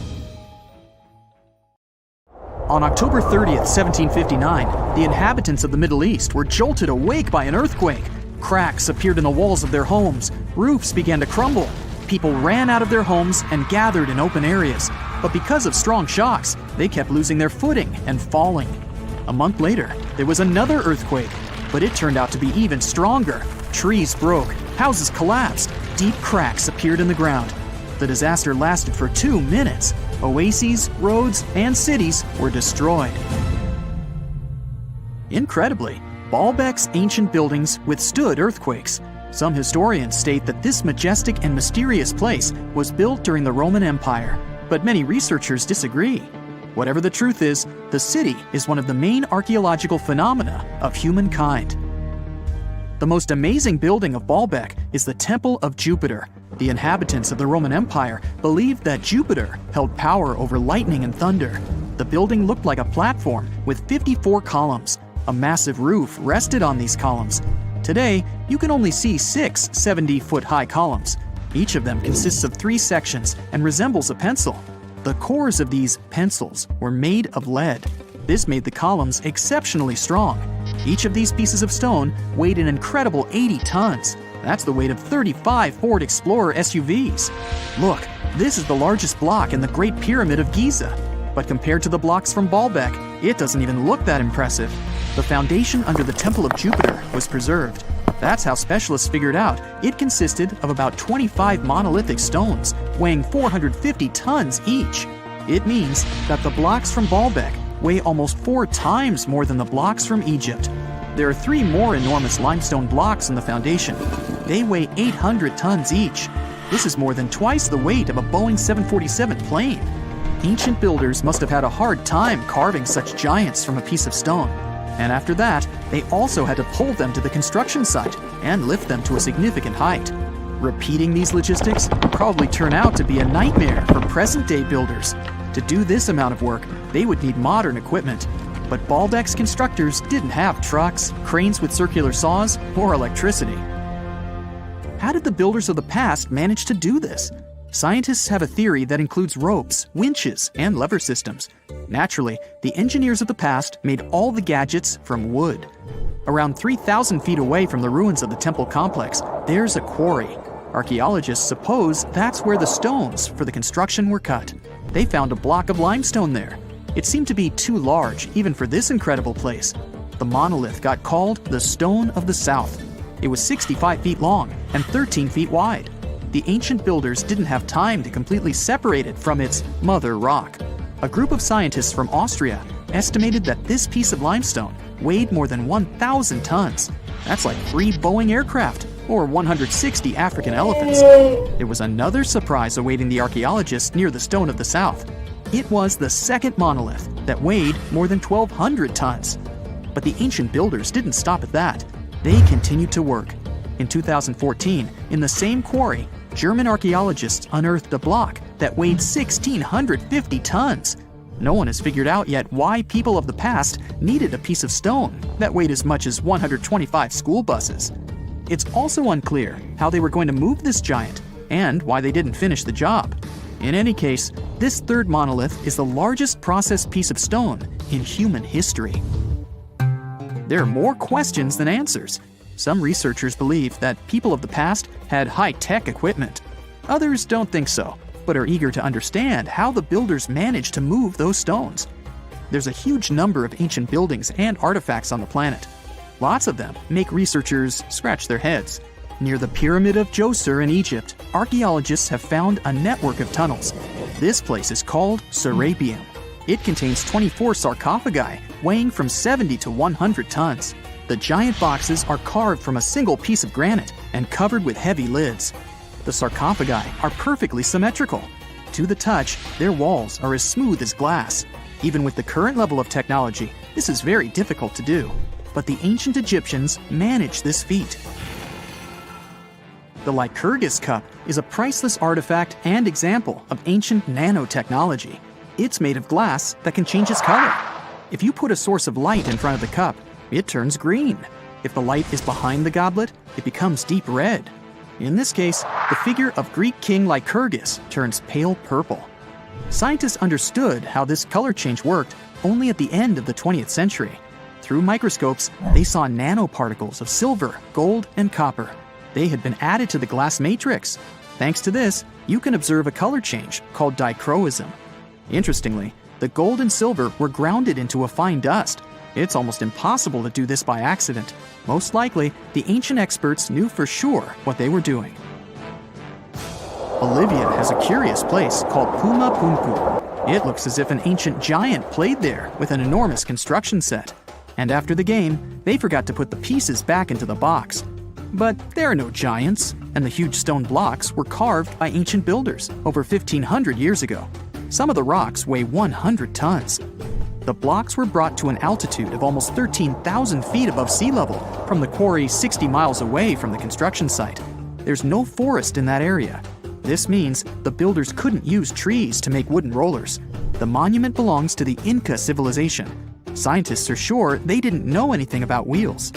On October 30th, 1759, the inhabitants of the Middle East were jolted awake by an earthquake. Cracks appeared in the walls of their homes, roofs began to crumble. People ran out of their homes and gathered in open areas. But because of strong shocks, they kept losing their footing and falling. A month later, there was another earthquake, but it turned out to be even stronger. Trees broke, houses collapsed, deep cracks appeared in the ground. The disaster lasted for 2 minutes. Oases, roads, and cities were destroyed. Incredibly, Baalbek's ancient buildings withstood earthquakes. Some historians state that this majestic and mysterious place was built during the Roman Empire, but many researchers disagree. Whatever the truth is, the city is one of the main archaeological phenomena of humankind. The most amazing building of Baalbek is the Temple of Jupiter. The inhabitants of the Roman Empire believed that Jupiter held power over lightning and thunder. The building looked like a platform with 54 columns. A massive roof rested on these columns. Today, you can only see 6 70-foot-high columns. Each of them consists of 3 sections and resembles a pencil. The cores of these pencils were made of lead. This made the columns exceptionally strong. Each of these pieces of stone weighed an incredible 80 tons. That's the weight of 35 Ford Explorer SUVs. Look, this is the largest block in the Great Pyramid of Giza. But compared to the blocks from Baalbek, it doesn't even look that impressive. The foundation under the Temple of Jupiter was preserved. That's how specialists figured out it consisted of about 25 monolithic stones, weighing 450 tons each. It means that the blocks from Baalbek weigh almost 4 times more than the blocks from Egypt. There are 3 more enormous limestone blocks in the foundation. They weigh 800 tons each. This is more than twice the weight of a Boeing 747 plane. Ancient builders must have had a hard time carving such giants from a piece of stone. And after that, they also had to pull them to the construction site and lift them to a significant height. Repeating these logistics would probably turn out to be a nightmare for present-day builders. To do this amount of work, they would need modern equipment. But Baalbek's constructors didn't have trucks, cranes with circular saws, or electricity. How did the builders of the past manage to do this? Scientists have a theory that includes ropes, winches, and lever systems. Naturally, the engineers of the past made all the gadgets from wood. Around 3,000 feet away from the ruins of the temple complex, there's a quarry. Archaeologists suppose that's where the stones for the construction were cut. They found a block of limestone there. It seemed to be too large, even for this incredible place. The monolith got called the Stone of the South. It was 65 feet long and 13 feet wide. The ancient builders didn't have time to completely separate it from its mother rock. A group of scientists from Austria estimated that this piece of limestone weighed more than 1,000 tons. That's like 3 Boeing aircraft or 160 African elephants. There was another surprise awaiting the archaeologists near the Stone of the South. It was the second monolith that weighed more than 1,200 tons. But the ancient builders didn't stop at that. They continued to work. In 2014, in the same quarry, German archaeologists unearthed a block that weighed 1,650 tons. No one has figured out yet why people of the past needed a piece of stone that weighed as much as 125 school buses. It's also unclear how they were going to move this giant and why they didn't finish the job. In any case, this third monolith is the largest processed piece of stone in human history. There are more questions than answers. Some researchers believe that people of the past had high-tech equipment. Others don't think so, but are eager to understand how the builders managed to move those stones. There's a huge number of ancient buildings and artifacts on the planet. Lots of them make researchers scratch their heads. Near the Pyramid of Djoser in Egypt, archaeologists have found a network of tunnels. This place is called Serapeum. It contains 24 sarcophagi weighing from 70 to 100 tons. The giant boxes are carved from a single piece of granite and covered with heavy lids. The sarcophagi are perfectly symmetrical. To the touch, their walls are as smooth as glass. Even with the current level of technology, this is very difficult to do. But the ancient Egyptians managed this feat. The Lycurgus cup is a priceless artifact and example of ancient nanotechnology. It's made of glass that can change its color. If you put a source of light in front of the cup, it turns green. If the light is behind the goblet, it becomes deep red. In this case, the figure of Greek king Lycurgus turns pale purple. Scientists understood how this color change worked only at the end of the 20th century. Through microscopes, they saw nanoparticles of silver, gold, and copper. They had been added to the glass matrix. Thanks to this, you can observe a color change called dichroism. Interestingly, the gold and silver were grounded into a fine dust. It's almost impossible to do this by accident. Most likely, the ancient experts knew for sure what they were doing. Bolivia has a curious place called Puma Punku. It looks as if an ancient giant played there with an enormous construction set. And after the game, they forgot to put the pieces back into the box. But there are no giants, and the huge stone blocks were carved by ancient builders over 1,500 years ago. Some of the rocks weigh 100 tons. The blocks were brought to an altitude of almost 13,000 feet above sea level from the quarry 60 miles away from the construction site. There's no forest in that area. This means the builders couldn't use trees to make wooden rollers. The monument belongs to the Inca civilization. Scientists are sure they didn't know anything about wheels.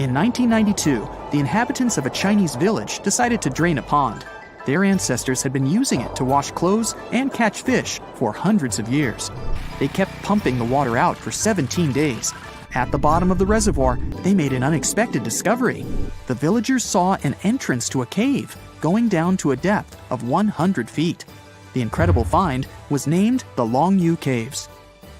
In 1992, the inhabitants of a Chinese village decided to drain a pond. Their ancestors had been using it to wash clothes and catch fish for hundreds of years. They kept pumping the water out for 17 days. At the bottom of the reservoir, they made an unexpected discovery. The villagers saw an entrance to a cave going down to a depth of 100 feet. The incredible find was named the Longyu Caves.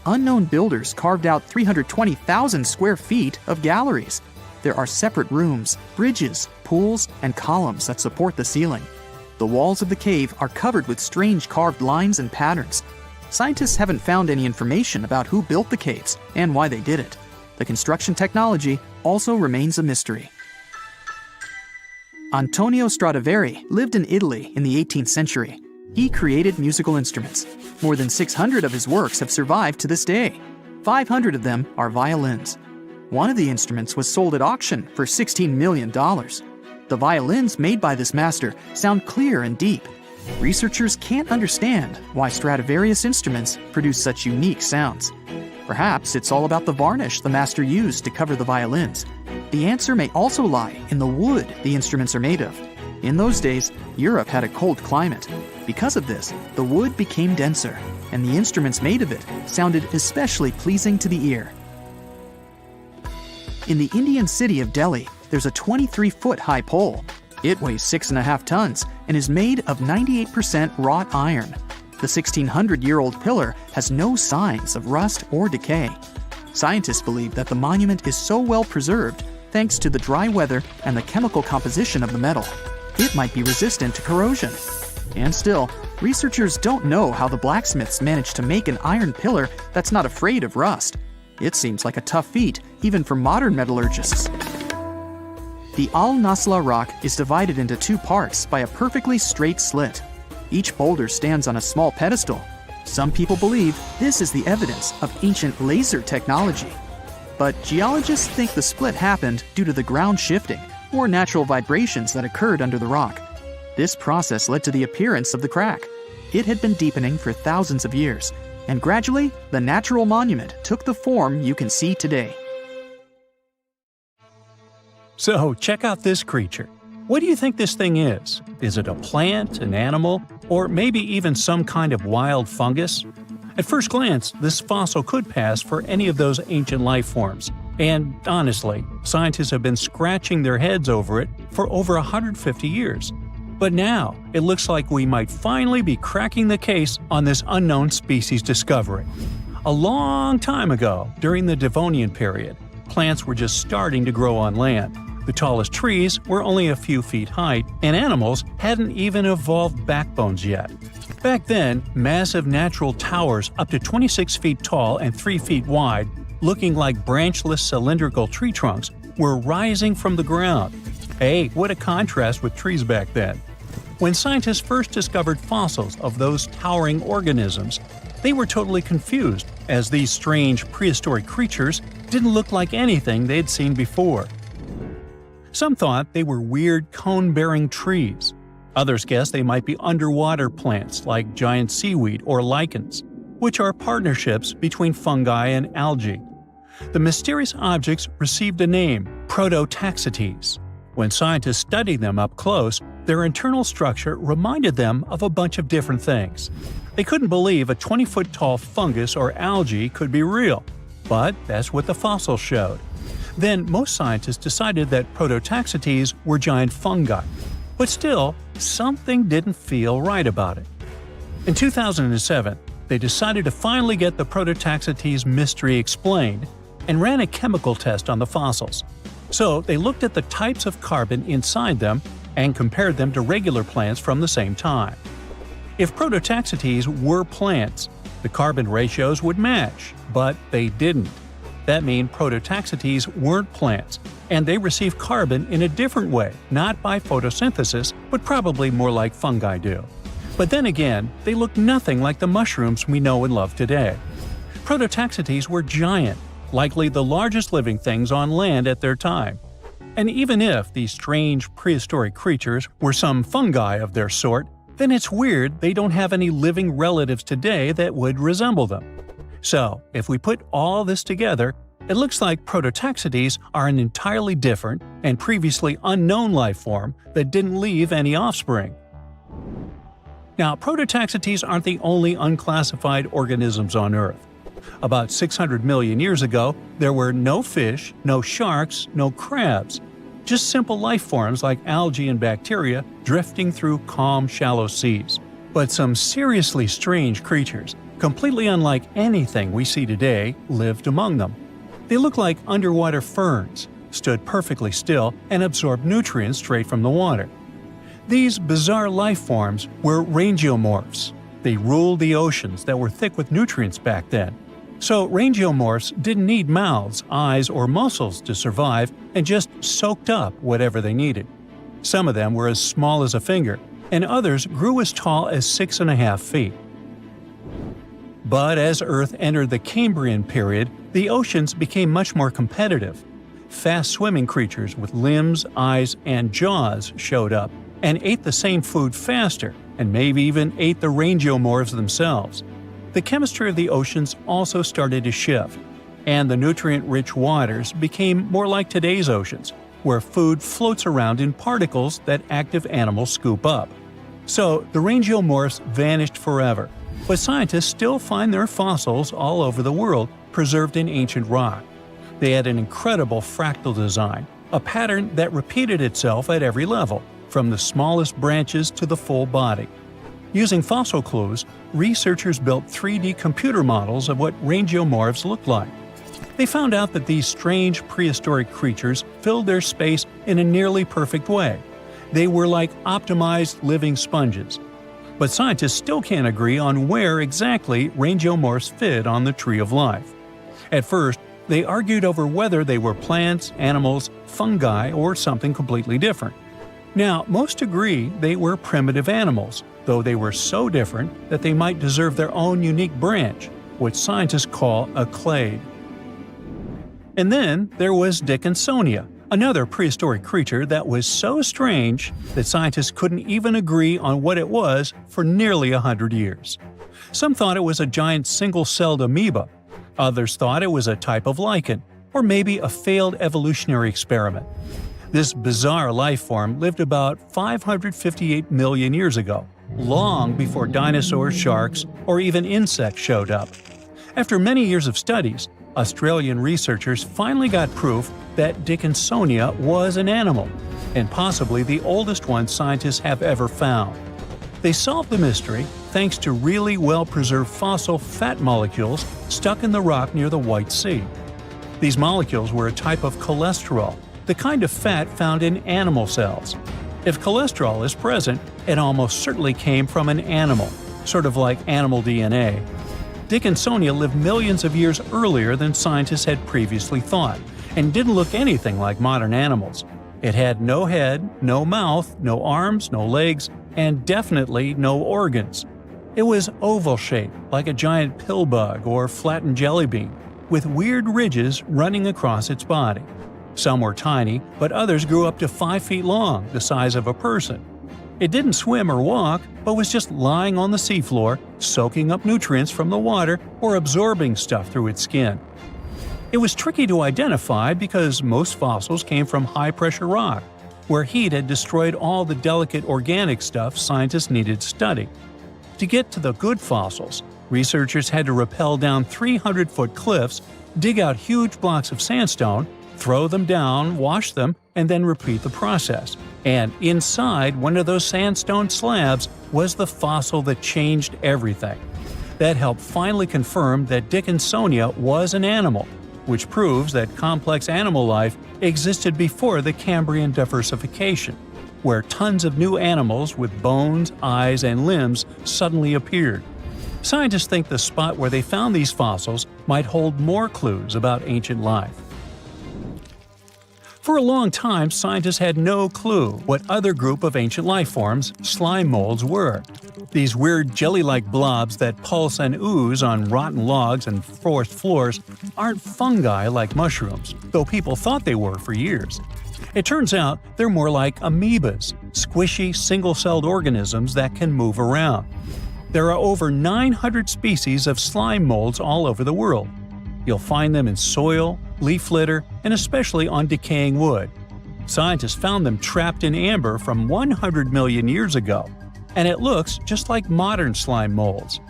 Unknown builders carved out 320,000 square feet of galleries. There are separate rooms, bridges, pools, and columns that support the ceiling. The walls of the cave are covered with strange carved lines and patterns. Scientists haven't found any information about who built the caves and why they did it. The construction technology also remains a mystery. Antonio Stradivari lived in Italy in the 18th century. He created musical instruments. More than 600 of his works have survived to this day. 500 of them are violins. One of the instruments was sold at auction for $16 million. The violins made by this master sound clear and deep. Researchers can't understand why Stradivarius instruments produce such unique sounds. Perhaps it's all about the varnish the master used to cover the violins. The answer may also lie in the wood the instruments are made of. In those days, Europe had a cold climate. Because of this, the wood became denser, and the instruments made of it sounded especially pleasing to the ear. In the Indian city of Delhi, there's a 23-foot-high pole. It weighs 6.5 tons and is made of 98% wrought iron. The 1,600-year-old pillar has no signs of rust or decay. Scientists believe that the monument is so well preserved thanks to the dry weather and the chemical composition of the metal. It might be resistant to corrosion. And still, researchers don't know how the blacksmiths managed to make an iron pillar that's not afraid of rust. It seems like a tough feat, even for modern metallurgists. The Al-Nasla rock is divided into two parts by a perfectly straight slit. Each boulder stands on a small pedestal. Some people believe this is the evidence of ancient laser technology. But geologists think the split happened due to the ground shifting or natural vibrations that occurred under the rock. This process led to the appearance of the crack. It had been deepening for thousands of years, and gradually, the natural monument took the form you can see today. So, check out this creature. What do you think this thing is? Is it a plant, an animal, or maybe even some kind of wild fungus? At first glance, this fossil could pass for any of those ancient life forms. And honestly, scientists have been scratching their heads over it for over 150 years. But now, it looks like we might finally be cracking the case on this unknown species discovery. A long time ago, during the Devonian period, plants were just starting to grow on land. The tallest trees were only a few feet high, and animals hadn't even evolved backbones yet. Back then, massive natural towers up to 26 feet tall and 3 feet wide, looking like branchless cylindrical tree trunks, were rising from the ground. Hey, what a contrast with trees back then. When scientists first discovered fossils of those towering organisms, they were totally confused, as these strange prehistoric creatures didn't look like anything they'd seen before. Some thought they were weird cone-bearing trees. Others guessed they might be underwater plants like giant seaweed or lichens, which are partnerships between fungi and algae. The mysterious objects received a name, Prototaxites. When scientists studied them up close, their internal structure reminded them of a bunch of different things. They couldn't believe a 20-foot-tall fungus or algae could be real, but that's what the fossils showed. Then most scientists decided that Prototaxites were giant fungi. But still, something didn't feel right about it. In 2007, they decided to finally get the Prototaxites mystery explained and ran a chemical test on the fossils. So they looked at the types of carbon inside them and compared them to regular plants from the same time. If Prototaxites were plants, the carbon ratios would match, but they didn't. That means Prototaxites weren't plants, and they received carbon in a different way, not by photosynthesis, but probably more like fungi do. But then again, they looked nothing like the mushrooms we know and love today. Prototaxites were giant, likely the largest living things on land at their time. And even if these strange prehistoric creatures were some fungi of their sort, then it's weird they don't have any living relatives today that would resemble them. So, if we put all this together, It looks like prototaxites are an entirely different and previously unknown life form that didn't leave any offspring. Now, prototaxites aren't the only unclassified organisms on Earth. About 600 million years ago, there were no fish, no sharks, no crabs. Just simple life forms like algae and bacteria drifting through calm, shallow seas. But some seriously strange creatures, completely unlike anything we see today, lived among them. They looked like underwater ferns, stood perfectly still, and absorbed nutrients straight from the water. These bizarre life forms were rangeomorphs. They ruled the oceans that were thick with nutrients back then. So rangeomorphs didn't need mouths, eyes, or muscles to survive and just soaked up whatever they needed. Some of them were as small as a finger, and others grew as tall as 6.5 feet. But as Earth entered the Cambrian period, the oceans became much more competitive. Fast-swimming creatures with limbs, eyes, and jaws showed up and ate the same food faster, and maybe even ate the rangeomorphs themselves. The chemistry of the oceans also started to shift, and the nutrient-rich waters became more like today's oceans, where food floats around in particles that active animals scoop up. So the rangeomorphs vanished forever, but scientists still find their fossils all over the world, preserved in ancient rock. They had an incredible fractal design, a pattern that repeated itself at every level, from the smallest branches to the full body. Using fossil clues, researchers built 3D computer models of what rangeomorphs looked like. They found out that these strange prehistoric creatures filled their space in a nearly perfect way. They were like optimized living sponges. But scientists still can't agree on where exactly rangeomorphs fit on the tree of life. At first, they argued over whether they were plants, animals, fungi, or something completely different. Now, most agree they were primitive animals, though they were so different that they might deserve their own unique branch, what scientists call a clade. And then there was Dickinsonia, another prehistoric creature that was so strange that scientists couldn't even agree on what it was for nearly 100 years. Some thought it was a giant single-celled amoeba. Others thought it was a type of lichen, or maybe a failed evolutionary experiment. This bizarre life form lived about 558 million years ago, long before dinosaurs, sharks, or even insects showed up. After many years of studies, Australian researchers finally got proof that Dickinsonia was an animal, and possibly the oldest one scientists have ever found. They solved the mystery thanks to really well-preserved fossil fat molecules stuck in the rock near the White Sea. These molecules were a type of cholesterol, the kind of fat found in animal cells. If cholesterol is present, it almost certainly came from an animal, sort of like animal DNA. Dickinsonia lived millions of years earlier than scientists had previously thought, and didn't look anything like modern animals. It had no head, no mouth, no arms, no legs, and definitely no organs. It was oval-shaped, like a giant pill bug or flattened jelly bean, with weird ridges running across its body. Some were tiny, but others grew up to 5 feet long, the size of a person. It didn't swim or walk, but was just lying on the seafloor, soaking up nutrients from the water or absorbing stuff through its skin. It was tricky to identify because most fossils came from high-pressure rock, where heat had destroyed all the delicate organic stuff scientists needed to study. To get to the good fossils, researchers had to rappel down 300-foot cliffs, dig out huge blocks of sandstone, throw them down, wash them, and then repeat the process. And inside one of those sandstone slabs was the fossil that changed everything. That helped finally confirm that Dickinsonia was an animal, which proves that complex animal life existed before the Cambrian diversification, where tons of new animals with bones, eyes, and limbs suddenly appeared. Scientists think the spot where they found these fossils might hold more clues about ancient life. For a long time, scientists had no clue what other group of ancient life forms, slime molds, were. These weird jelly-like blobs that pulse and ooze on rotten logs and forest floors aren't fungi like mushrooms, though people thought they were for years. It turns out they're more like amoebas, squishy, single-celled organisms that can move around. There are over 900 species of slime molds all over the world. You'll find them in soil, leaf litter, and especially on decaying wood. Scientists found them trapped in amber from 100 million years ago, and it looks just like modern slime molds.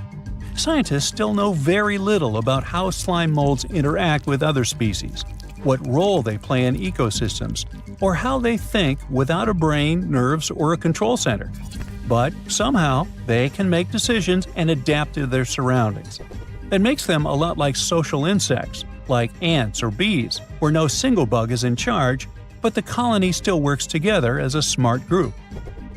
Scientists still know very little about how slime molds interact with other species, what role they play in ecosystems, or how they think without a brain, nerves, or a control center. But somehow, they can make decisions and adapt to their surroundings. It makes them a lot like social insects, like ants or bees, where no single bug is in charge, but the colony still works together as a smart group.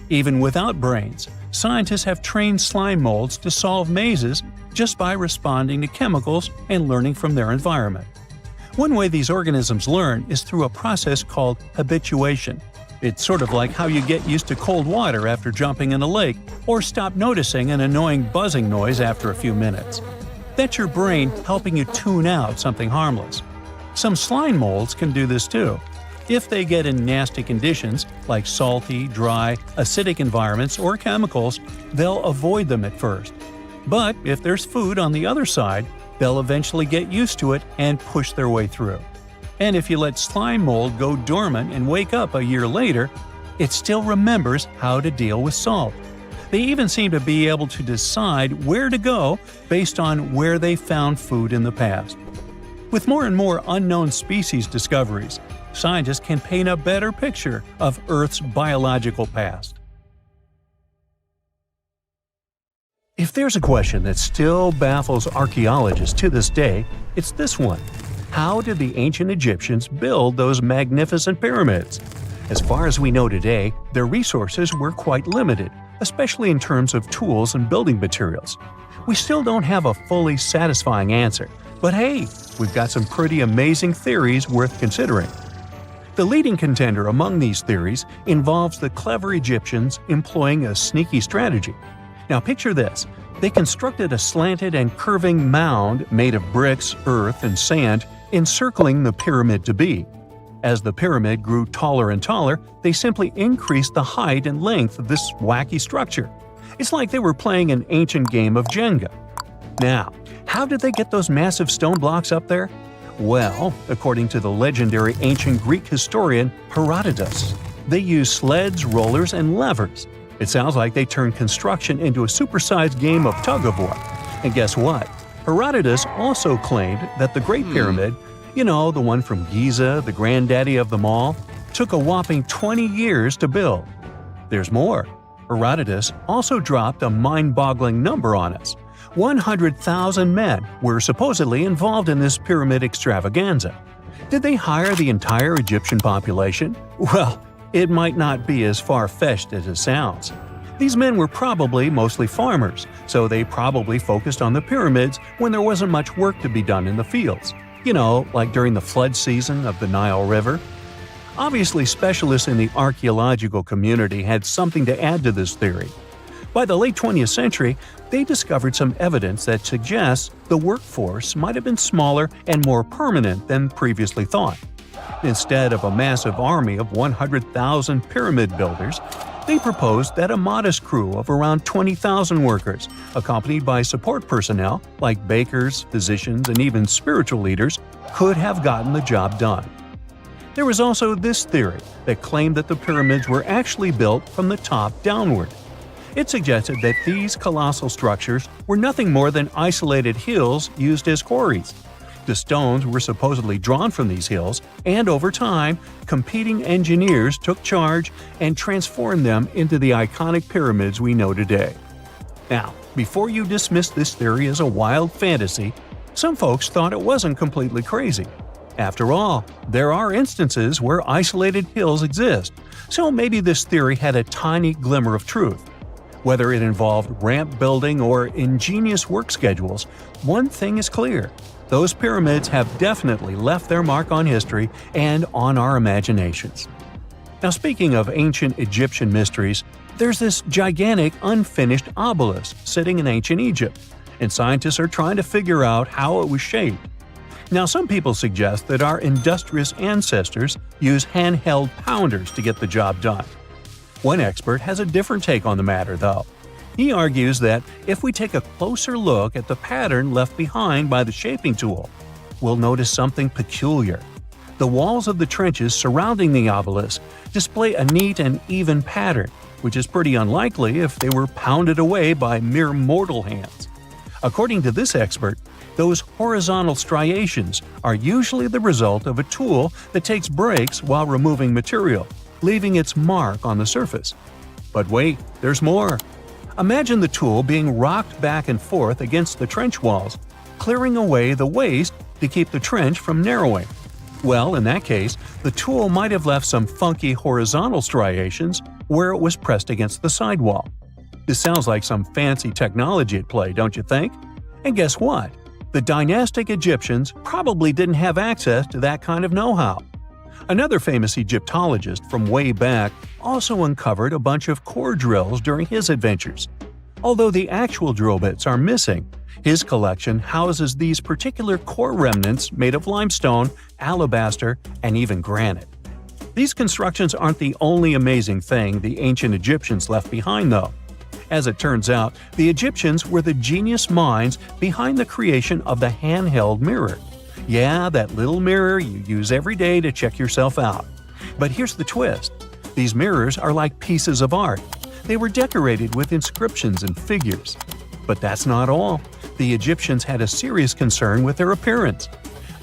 Even without brains, scientists have trained slime molds to solve mazes just by responding to chemicals and learning from their environment. One way these organisms learn is through a process called habituation. It's sort of like how you get used to cold water after jumping in a lake, or stop noticing an annoying buzzing noise after a few minutes. That's your brain helping you tune out something harmless. Some slime molds can do this too. If they get in nasty conditions, like salty, dry, acidic environments or chemicals, they'll avoid them at first. But if there's food on the other side, they'll eventually get used to it and push their way through. And if you let slime mold go dormant and wake up a year later, it still remembers how to deal with salt. They even seem to be able to decide where to go based on where they found food in the past. With more and more unknown species discoveries, scientists can paint a better picture of Earth's biological past. If there's a question that still baffles archaeologists to this day, it's this one. How did the ancient Egyptians build those magnificent pyramids? As far as we know today, their resources were quite limited, especially in terms of tools and building materials. We still don't have a fully satisfying answer, but hey, we've got some pretty amazing theories worth considering. The leading contender among these theories involves the clever Egyptians employing a sneaky strategy. Now picture this. They constructed a slanted and curving mound made of bricks, earth, and sand encircling the pyramid to be. As the pyramid grew taller and taller, they simply increased the height and length of this wacky structure. It's like they were playing an ancient game of Jenga. Now, how did they get those massive stone blocks up there? Well, according to the legendary ancient Greek historian Herodotus, they used sleds, rollers, and levers. It sounds like they turned construction into a supersized game of tug-of-war. And guess what? Herodotus also claimed that the Great Pyramid, the one from Gliese, the granddaddy of them all, took a whopping 20 years to build. There's more. Herodotus also dropped a mind-boggling number on us. 100,000 men were supposedly involved in this pyramid extravaganza. Did they hire the entire Egyptian population? Well, it might not be as far-fetched as it sounds. These men were probably mostly farmers, so they probably focused on the pyramids when there wasn't much work to be done in the fields. Like during the flood season of the Nile River. Obviously, specialists in the archaeological community had something to add to this theory. By the late 20th century, they discovered some evidence that suggests the workforce might have been smaller and more permanent than previously thought. Instead of a massive army of 100,000 pyramid builders, they proposed that a modest crew of around 20,000 workers, accompanied by support personnel like bakers, physicians, and even spiritual leaders, could have gotten the job done. There was also this theory that claimed that the pyramids were actually built from the top downward. It suggested that these colossal structures were nothing more than isolated hills used as quarries. The stones were supposedly drawn from these hills, and over time, competing engineers took charge and transformed them into the iconic pyramids we know today. Now, before you dismiss this theory as a wild fantasy, some folks thought it wasn't completely crazy. After all, there are instances where isolated hills exist, so maybe this theory had a tiny glimmer of truth. Whether it involved ramp building or ingenious work schedules, one thing is clear. Those pyramids have definitely left their mark on history and on our imaginations. Now, speaking of ancient Egyptian mysteries, there's this gigantic unfinished obelisk sitting in ancient Egypt, and scientists are trying to figure out how it was shaped. Now, some people suggest that our industrious ancestors used handheld pounders to get the job done. One expert has a different take on the matter, though. He argues that if we take a closer look at the pattern left behind by the shaping tool, will notice something peculiar. The walls of the trenches surrounding the obelisk display a neat and even pattern, which is pretty unlikely if they were pounded away by mere mortal hands. According to this expert, those horizontal striations are usually the result of a tool that takes breaks while removing material, leaving its mark on the surface. But wait, there's more. Imagine the tool being rocked back and forth against the trench walls, clearing away the waste to keep the trench from narrowing. Well, in that case, the tool might have left some funky horizontal striations where it was pressed against the sidewall. This sounds like some fancy technology at play, don't you think? And guess what? The dynastic Egyptians probably didn't have access to that kind of know-how. Another famous Egyptologist from way back also uncovered a bunch of core drills during his adventures. Although the actual drill bits are missing, his collection houses these particular core remnants made of limestone, alabaster, and even granite. These constructions aren't the only amazing thing the ancient Egyptians left behind, though. As it turns out, the Egyptians were the genius minds behind the creation of the handheld mirror. Yeah, that little mirror you use every day to check yourself out. But here's the twist. These mirrors are like pieces of art. They were decorated with inscriptions and figures. But that's not all. The Egyptians had a serious concern with their appearance.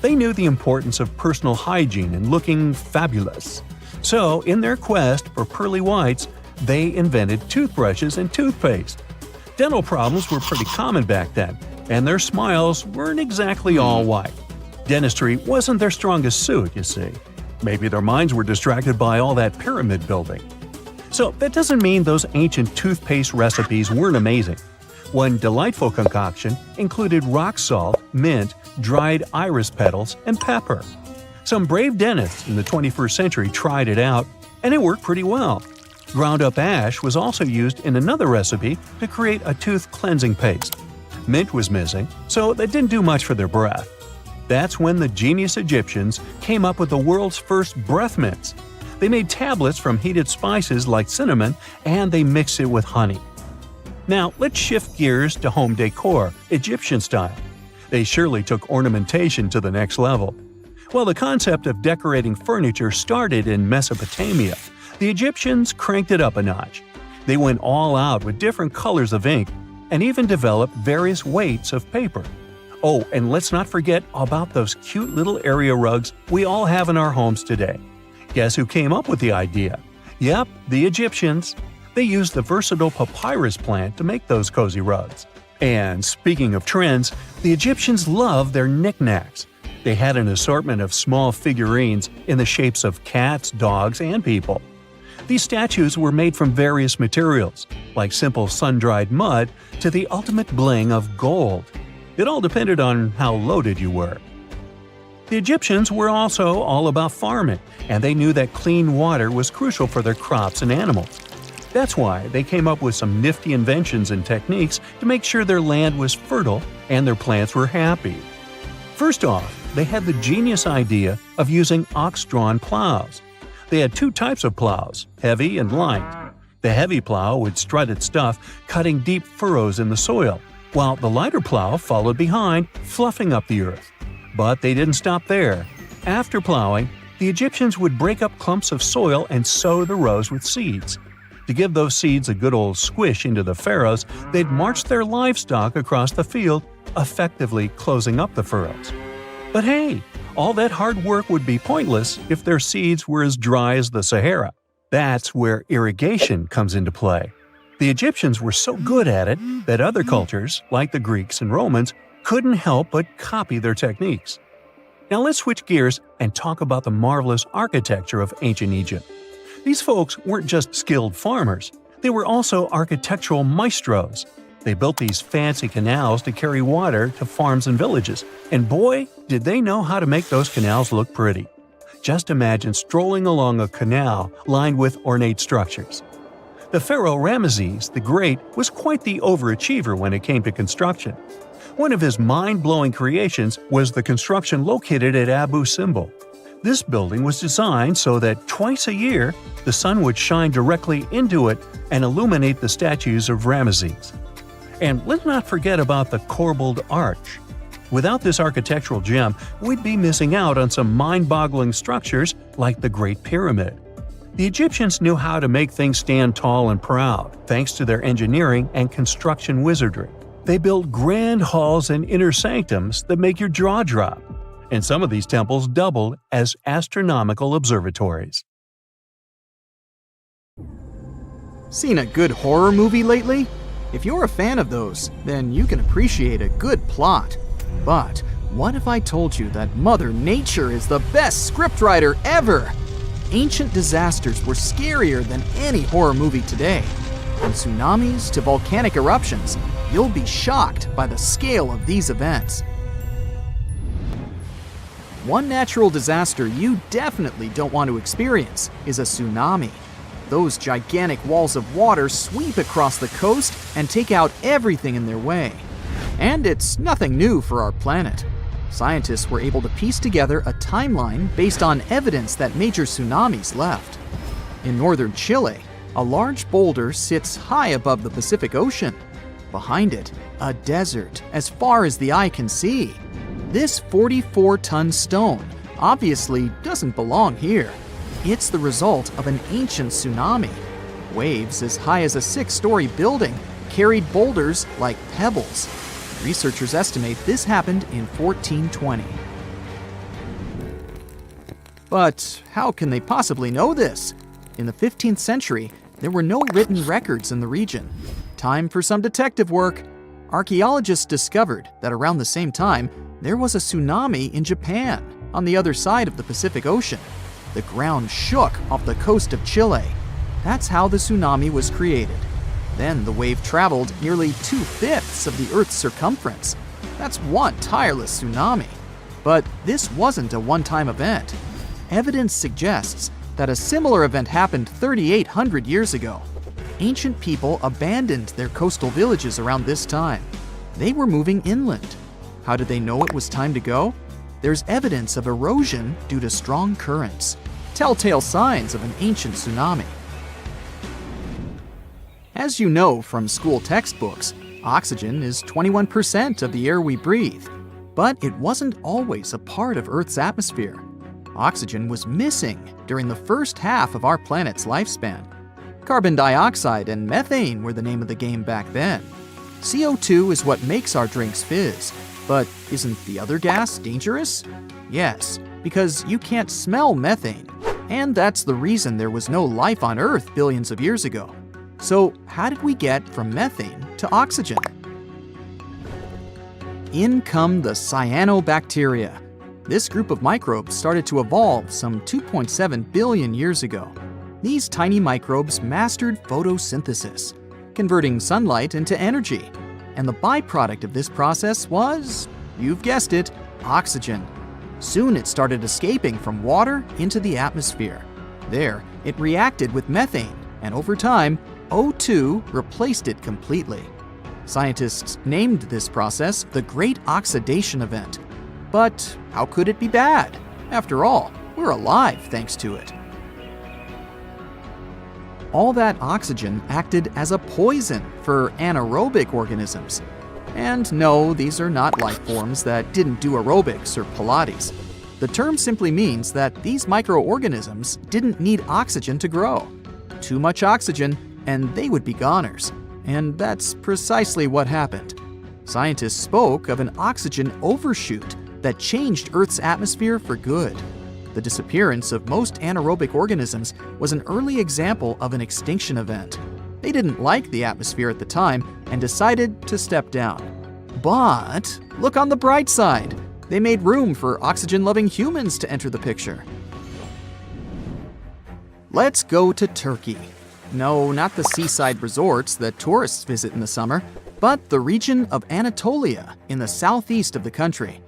They knew the importance of personal hygiene and looking fabulous. So, in their quest for pearly whites, they invented toothbrushes and toothpaste. Dental problems were pretty common back then, and their smiles weren't exactly all white. Dentistry wasn't their strongest suit, you see. Maybe their minds were distracted by all that pyramid building. So that doesn't mean those ancient toothpaste recipes weren't amazing. One delightful concoction included rock salt, mint, dried iris petals, and pepper. Some brave dentists in the 21st century tried it out, and it worked pretty well. Ground-up ash was also used in another recipe to create a tooth cleansing paste. Mint was missing, so that didn't do much for their breath. That's when the genius Egyptians came up with the world's first breath mints. They made tablets from heated spices like cinnamon, and they mixed it with honey. Now, let's shift gears to home decor, Egyptian style. They surely took ornamentation to the next level. While the concept of decorating furniture started in Mesopotamia, the Egyptians cranked it up a notch. They went all out with different colors of ink and even developed various weights of paper. Oh, and let's not forget about those cute little area rugs we all have in our homes today. Guess who came up with the idea? Yep, the Egyptians. They used the versatile papyrus plant to make those cozy rugs. And speaking of trends, the Egyptians loved their knickknacks. They had an assortment of small figurines in the shapes of cats, dogs, and people. These statues were made from various materials, like simple sun-dried mud to the ultimate bling of gold. It all depended on how loaded you were. The Egyptians were also all about farming, and they knew that clean water was crucial for their crops and animals. That's why they came up with some nifty inventions and techniques to make sure their land was fertile and their plants were happy. First off, they had the genius idea of using ox-drawn plows. They had two types of plows, heavy and light. The heavy plow would strut its stuff, cutting deep furrows in the soil, while the lighter plow followed behind, fluffing up the earth. But they didn't stop there. After plowing, the Egyptians would break up clumps of soil and sow the rows with seeds. To give those seeds a good old squish into the furrows, they'd march their livestock across the field, effectively closing up the furrows. But hey, all that hard work would be pointless if their seeds were as dry as the Sahara. That's where irrigation comes into play. The Egyptians were so good at it that other cultures, like the Greeks and Romans, couldn't help but copy their techniques. Now let's switch gears and talk about the marvelous architecture of ancient Egypt. These folks weren't just skilled farmers, they were also architectural maestros. They built these fancy canals to carry water to farms and villages, and boy, did they know how to make those canals look pretty. Just imagine strolling along a canal lined with ornate structures. The pharaoh Ramses the Great was quite the overachiever when it came to construction. One of his mind-blowing creations was the construction located at Abu Simbel. This building was designed so that twice a year, the sun would shine directly into it and illuminate the statues of Ramesses. And let's not forget about the corbelled arch. Without this architectural gem, we'd be missing out on some mind-boggling structures like the Great Pyramid. The Egyptians knew how to make things stand tall and proud, thanks to their engineering and construction wizardry. They built grand halls and inner sanctums that make your jaw drop, and some of these temples doubled as astronomical observatories. Seen a good horror movie lately? If you're a fan of those, then you can appreciate a good plot. But what if I told you that Mother Nature is the best scriptwriter ever? Ancient disasters were scarier than any horror movie today. From tsunamis to volcanic eruptions, you'll be shocked by the scale of these events. One natural disaster you definitely don't want to experience is a tsunami. Those gigantic walls of water sweep across the coast and take out everything in their way. And it's nothing new for our planet. Scientists were able to piece together a timeline based on evidence that major tsunamis left. In northern Chile, a large boulder sits high above the Pacific Ocean. Behind it, a desert as far as the eye can see. This 44-ton stone obviously doesn't belong here. It's the result of an ancient tsunami. Waves as high as a 6-story building carried boulders like pebbles. Researchers estimate this happened in 1420. But how can they possibly know this? In the 15th century, there were no written records in the region. Time for some detective work. Archaeologists discovered that around the same time, there was a tsunami in Japan, on the other side of the Pacific Ocean. The ground shook off the coast of Chile. That's how the tsunami was created. Then the wave traveled nearly 2/5 of the Earth's circumference. That's one tireless tsunami. But this wasn't a one-time event. Evidence suggests that a similar event happened 3,800 years ago. Ancient people abandoned their coastal villages around this time. They were moving inland. How did they know it was time to go? There's evidence of erosion due to strong currents, telltale signs of an ancient tsunami. As you know from school textbooks, oxygen is 21% of the air we breathe, but it wasn't always a part of Earth's atmosphere. Oxygen was missing during the first half of our planet's lifespan. Carbon dioxide and methane were the name of the game back then. CO2 is what makes our drinks fizz, but isn't the other gas dangerous? Yes, because you can't smell methane, and that's the reason there was no life on Earth billions of years ago. So how did we get from methane to oxygen? In come the cyanobacteria. This group of microbes started to evolve some 2.7 billion years ago. These tiny microbes mastered photosynthesis, converting sunlight into energy. And the byproduct of this process was, you've guessed it, oxygen. Soon it started escaping from water into the atmosphere. There, it reacted with methane, and over time, O2 replaced it completely. Scientists named this process the Great Oxidation Event. But how could it be bad? After all, we're alive thanks to it. All that oxygen acted as a poison for anaerobic organisms. And no, these are not life forms that didn't do aerobics or Pilates. The term simply means that these microorganisms didn't need oxygen to grow. Too much oxygen, and they would be goners. And that's precisely what happened. Scientists spoke of an oxygen overshoot that changed Earth's atmosphere for good. The disappearance of most anaerobic organisms was an early example of an extinction event. They didn't like the atmosphere at the time and decided to step down. But look on the bright side. They made room for oxygen-loving humans to enter the picture. Let's go to Turkey. No, not the seaside resorts that tourists visit in the summer, but the region of Anatolia in the southeast of the country.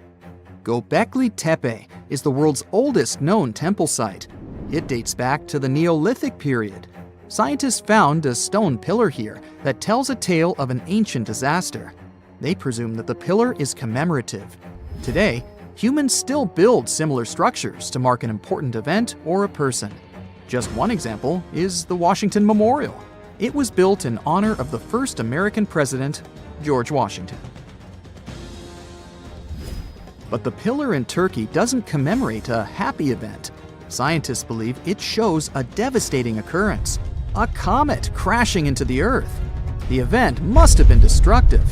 Göbekli Tepe is the world's oldest known temple site. It dates back to the Neolithic period. Scientists found a stone pillar here that tells a tale of an ancient disaster. They presume that the pillar is commemorative. Today, humans still build similar structures to mark an important event or a person. Just one example is the Washington Memorial. It was built in honor of the first American president, George Washington. But the pillar in Turkey doesn't commemorate a happy event. Scientists believe it shows a devastating occurrence, a comet crashing into the Earth. The event must have been destructive.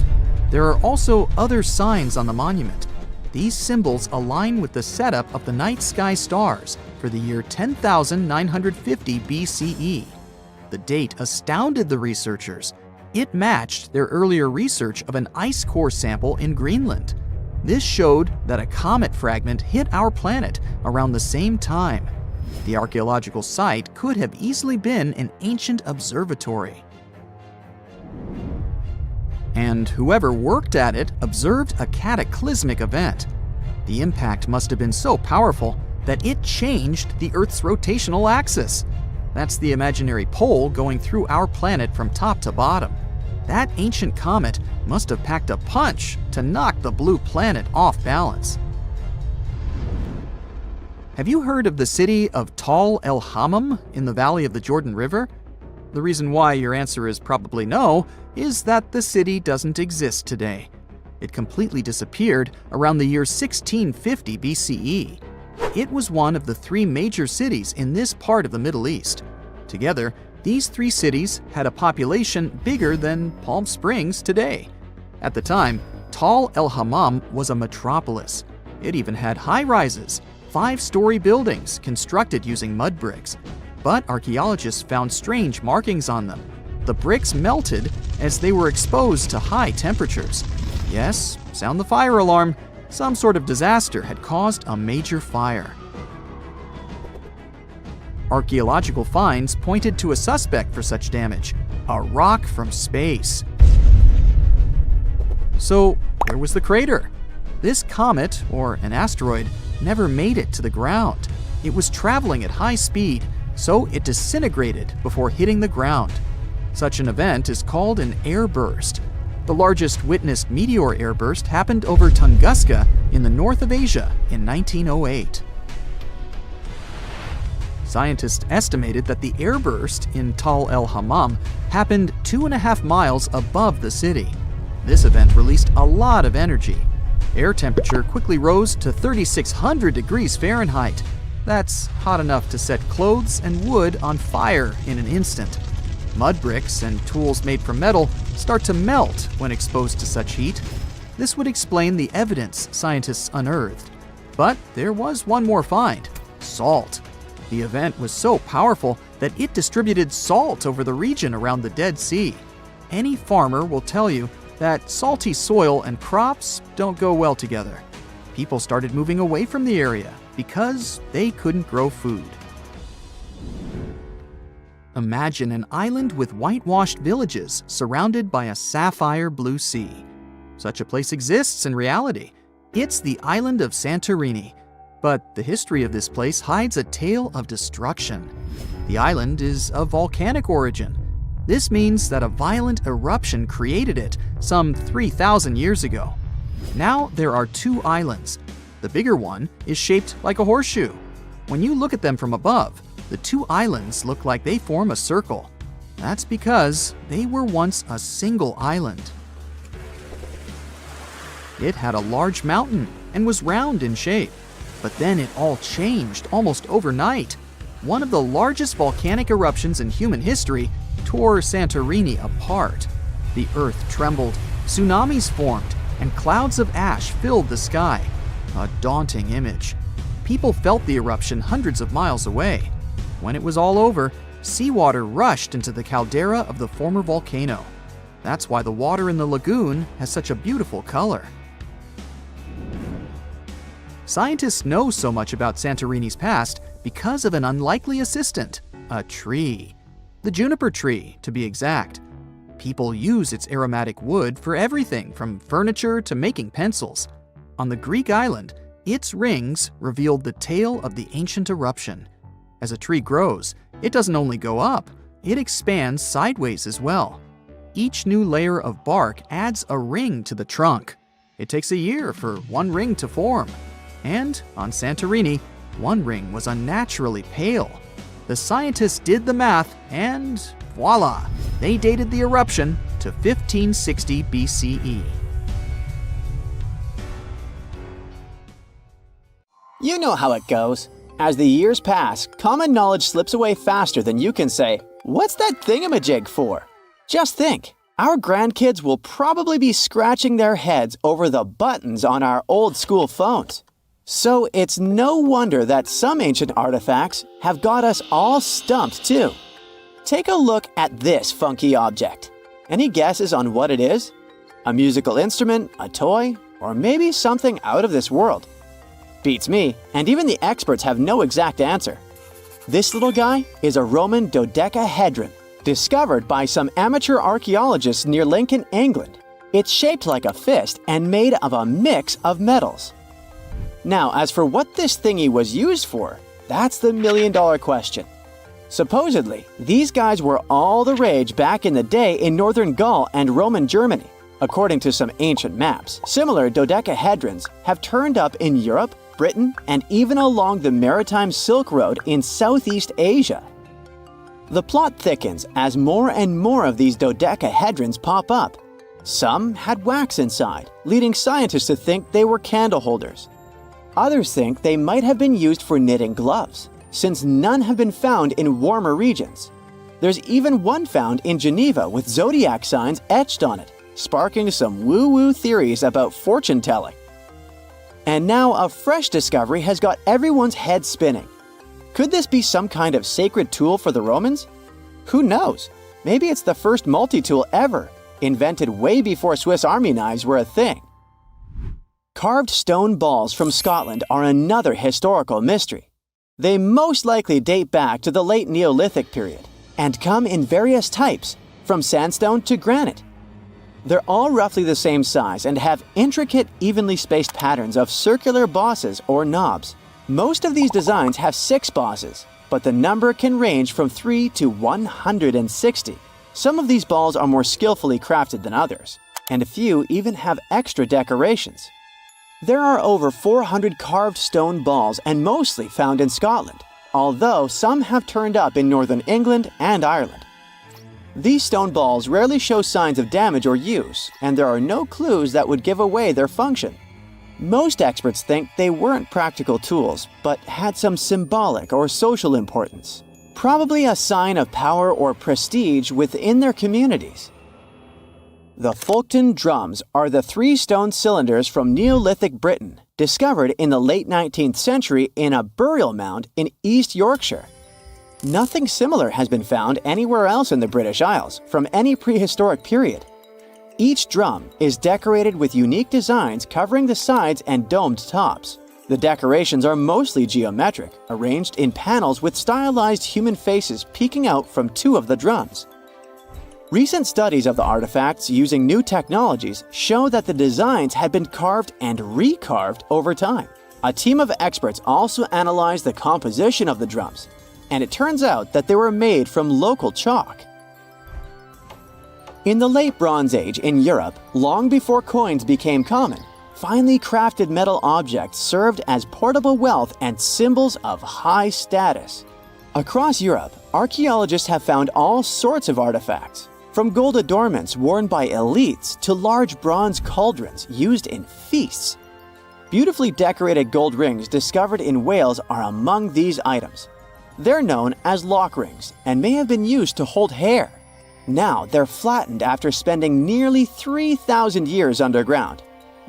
There are also other signs on the monument. These symbols align with the setup of the night sky stars for the year 10,950 BCE. The date astounded the researchers. It matched their earlier research of an ice core sample in Greenland. This showed that a comet fragment hit our planet around the same time. The archaeological site could have easily been an ancient observatory. And whoever worked at it observed a cataclysmic event. The impact must have been so powerful that it changed the Earth's rotational axis. That's the imaginary pole going through our planet from top to bottom. That ancient comet must have packed a punch to knock the blue planet off balance. Have you heard of the city of el-Hammam in the valley of the Jordan River? The reason why your answer is probably no is that the city doesn't exist today. It completely disappeared around the year 1650 BCE. It was one of the 3 major cities in this part of the Middle East. Together, these 3 cities had a population bigger than Palm Springs today. At the time, el-Hammam was a metropolis. It even had high-rises, 5-story buildings constructed using mud bricks. But archaeologists found strange markings on them. The bricks melted as they were exposed to high temperatures. Yes, sound the fire alarm. Some sort of disaster had caused a major fire. Archaeological finds pointed to a suspect for such damage: a rock from space. So, where was the crater? This comet, or an asteroid, never made it to the ground. It was traveling at high speed, so it disintegrated before hitting the ground. Such an event is called an airburst. The largest witnessed meteor airburst happened over Tunguska in the north of Asia in 1908. Scientists estimated that the airburst in el-Hammam happened 2.5 miles above the city. This event released a lot of energy. Air temperature quickly rose to 3,600 degrees Fahrenheit. That's hot enough to set clothes and wood on fire in an instant. Mud bricks and tools made from metal start to melt when exposed to such heat. This would explain the evidence scientists unearthed. But there was one more find: salt. The event was so powerful that it distributed salt over the region around the Dead Sea. Any farmer will tell you that salty soil and crops don't go well together. People started moving away from the area because they couldn't grow food. Imagine an island with whitewashed villages surrounded by a sapphire blue sea. Such a place exists in reality. It's the island of Santorini. But the history of this place hides a tale of destruction. The island is of volcanic origin. This means that a violent eruption created it some 3,000 years ago. Now there are 2 islands. The bigger one is shaped like a horseshoe. When you look at them from above, the 2 islands look like they form a circle. That's because they were once a single island. It had a large mountain and was round in shape. But then it all changed almost overnight. One of the largest volcanic eruptions in human history tore Santorini apart. The earth trembled, tsunamis formed, and clouds of ash filled the sky. A daunting image. People felt the eruption hundreds of miles away. When it was all over, seawater rushed into the caldera of the former volcano. That's why the water in the lagoon has such a beautiful color. Scientists know so much about Santorini's past because of an unlikely assistant: a tree. The juniper tree, to be exact. People use its aromatic wood for everything from furniture to making pencils. On the Greek island, its rings revealed the tale of the ancient eruption. As a tree grows, it doesn't only go up, it expands sideways as well. Each new layer of bark adds a ring to the trunk. It takes a year for one ring to form. And on Santorini, one ring was unnaturally pale. The scientists did the math and voila, they dated the eruption to 1560 BCE. You know how it goes. As the years pass, common knowledge slips away faster than you can say, "What's that thingamajig for?" Just think, our grandkids will probably be scratching their heads over the buttons on our old school phones. So it's no wonder that some ancient artifacts have got us all stumped too. Take a look at this funky object. Any guesses on what it is? A musical instrument, a toy, or maybe something out of this world? Beats me, and even the experts have no exact answer. This little guy is a Roman dodecahedron, discovered by some amateur archaeologists near Lincoln, England. It's shaped like a fist and made of a mix of metals. Now, as for what this thingy was used for, that's the million-dollar question. Supposedly, these guys were all the rage back in the day in northern Gaul and Roman Germany. According to some ancient maps, similar dodecahedrons have turned up in Europe, Britain, and even along the maritime Silk Road in Southeast Asia. The plot thickens as more and more of these dodecahedrons pop up. Some had wax inside, leading scientists to think they were candle holders. Others think they might have been used for knitting gloves, since none have been found in warmer regions. There's even one found in Geneva with zodiac signs etched on it, sparking some woo-woo theories about fortune-telling. And now a fresh discovery has got everyone's head spinning. Could this be some kind of sacred tool for the Romans? Who knows? Maybe it's the first multi-tool ever, invented way before Swiss Army knives were a thing. Carved stone balls from Scotland are another historical mystery. They most likely date back to the late Neolithic period and come in various types, from sandstone to granite. They're all roughly the same size and have intricate, evenly spaced patterns of circular bosses or knobs. Most of these designs have 6 bosses, but the number can range from 3 to 160. Some of these balls are more skillfully crafted than others, and a few even have extra decorations. There are over 400 carved stone balls and mostly found in Scotland, although some have turned up in northern England and Ireland. These stone balls rarely show signs of damage or use, and there are no clues that would give away their function. Most experts think they weren't practical tools, but had some symbolic or social importance, probably a sign of power or prestige within their communities. The Folkton drums are the 3 stone cylinders from Neolithic Britain, discovered in the late 19th century in a burial mound in East Yorkshire. Nothing similar has been found anywhere else in the British Isles from any prehistoric period. Each drum is decorated with unique designs covering the sides and domed tops. The decorations are mostly geometric, arranged in panels with stylized human faces peeking out from 2 of the drums. Recent studies of the artifacts using new technologies show that the designs had been carved and recarved over time. A team of experts also analyzed the composition of the drums, and it turns out that they were made from local chalk. In the late Bronze Age in Europe, long before coins became common, finely crafted metal objects served as portable wealth and symbols of high status. Across Europe, archaeologists have found all sorts of artifacts, from gold adornments worn by elites to large bronze cauldrons used in feasts. Beautifully decorated gold rings discovered in Wales are among these items. They're known as lock rings and may have been used to hold hair. Now they're flattened after spending nearly 3,000 years underground.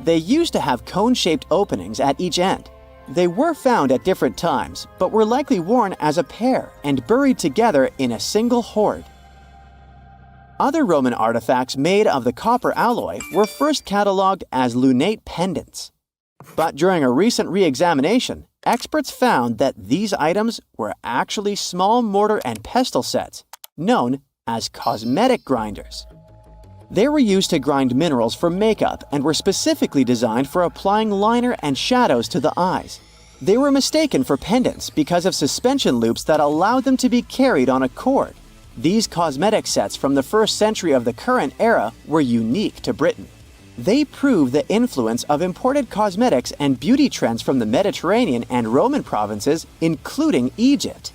They used to have cone-shaped openings at each end. They were found at different times, but were likely worn as a pair and buried together in a single hoard. Other Roman artifacts made of the copper alloy were first catalogued as lunate pendants. But during a recent re-examination, experts found that these items were actually small mortar and pestle sets, known as cosmetic grinders. They were used to grind minerals for makeup and were specifically designed for applying liner and shadows to the eyes. They were mistaken for pendants because of suspension loops that allowed them to be carried on a cord. These cosmetic sets from the 1st century of the current era were unique to Britain. They prove the influence of imported cosmetics and beauty trends from the Mediterranean and Roman provinces, including Egypt.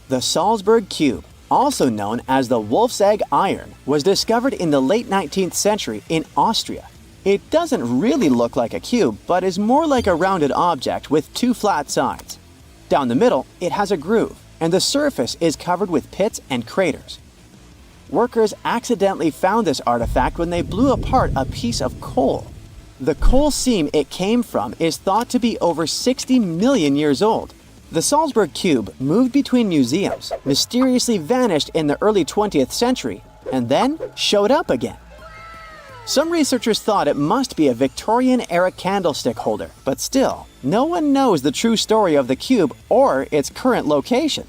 The Salzburg Cube, also known as the Wolf's Egg Iron, was discovered in the late 19th century in Austria. It doesn't really look like a cube, but is more like a rounded object with two flat sides. Down the middle, it has a groove, and the surface is covered with pits and craters. Workers accidentally found this artifact when they blew apart a piece of coal. The coal seam it came from is thought to be over 60 million years old. The Salzburg cube moved between museums, mysteriously vanished in the early 20th century, and then showed up again. Some researchers thought it must be a Victorian-era candlestick holder, but still, no one knows the true story of the cube or its current location.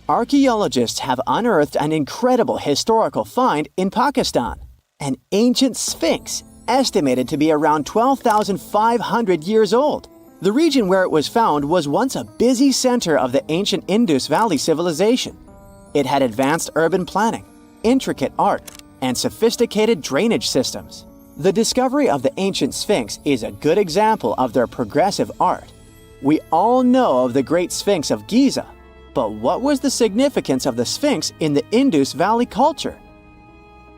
Archaeologists have unearthed an incredible historical find in Pakistan, an ancient sphinx estimated to be around 12,500 years old. The region where it was found was once a busy center of the ancient Indus Valley civilization. It had advanced urban planning, intricate art, and sophisticated drainage systems. The discovery of the ancient Sphinx is a good example of their progressive art. We all know of the Great Sphinx of Giza, but what was the significance of the Sphinx in the Indus Valley culture?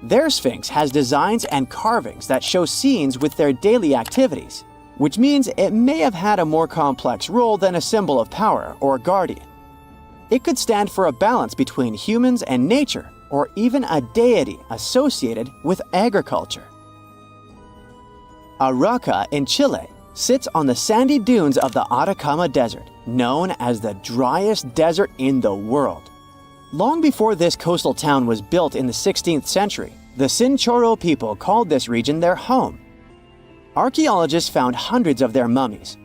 Their Sphinx has designs and carvings that show scenes with their daily activities, which means it may have had a more complex role than a symbol of power or guardian. It could stand for a balance between humans and nature, or even a deity associated with agriculture. Areca in Chile sits on the sandy dunes of the Atacama Desert, known as the driest desert in the world. Long before this coastal town was built in the 16th century, the Chinchorro people called this region their home. Archaeologists found hundreds of their mummies.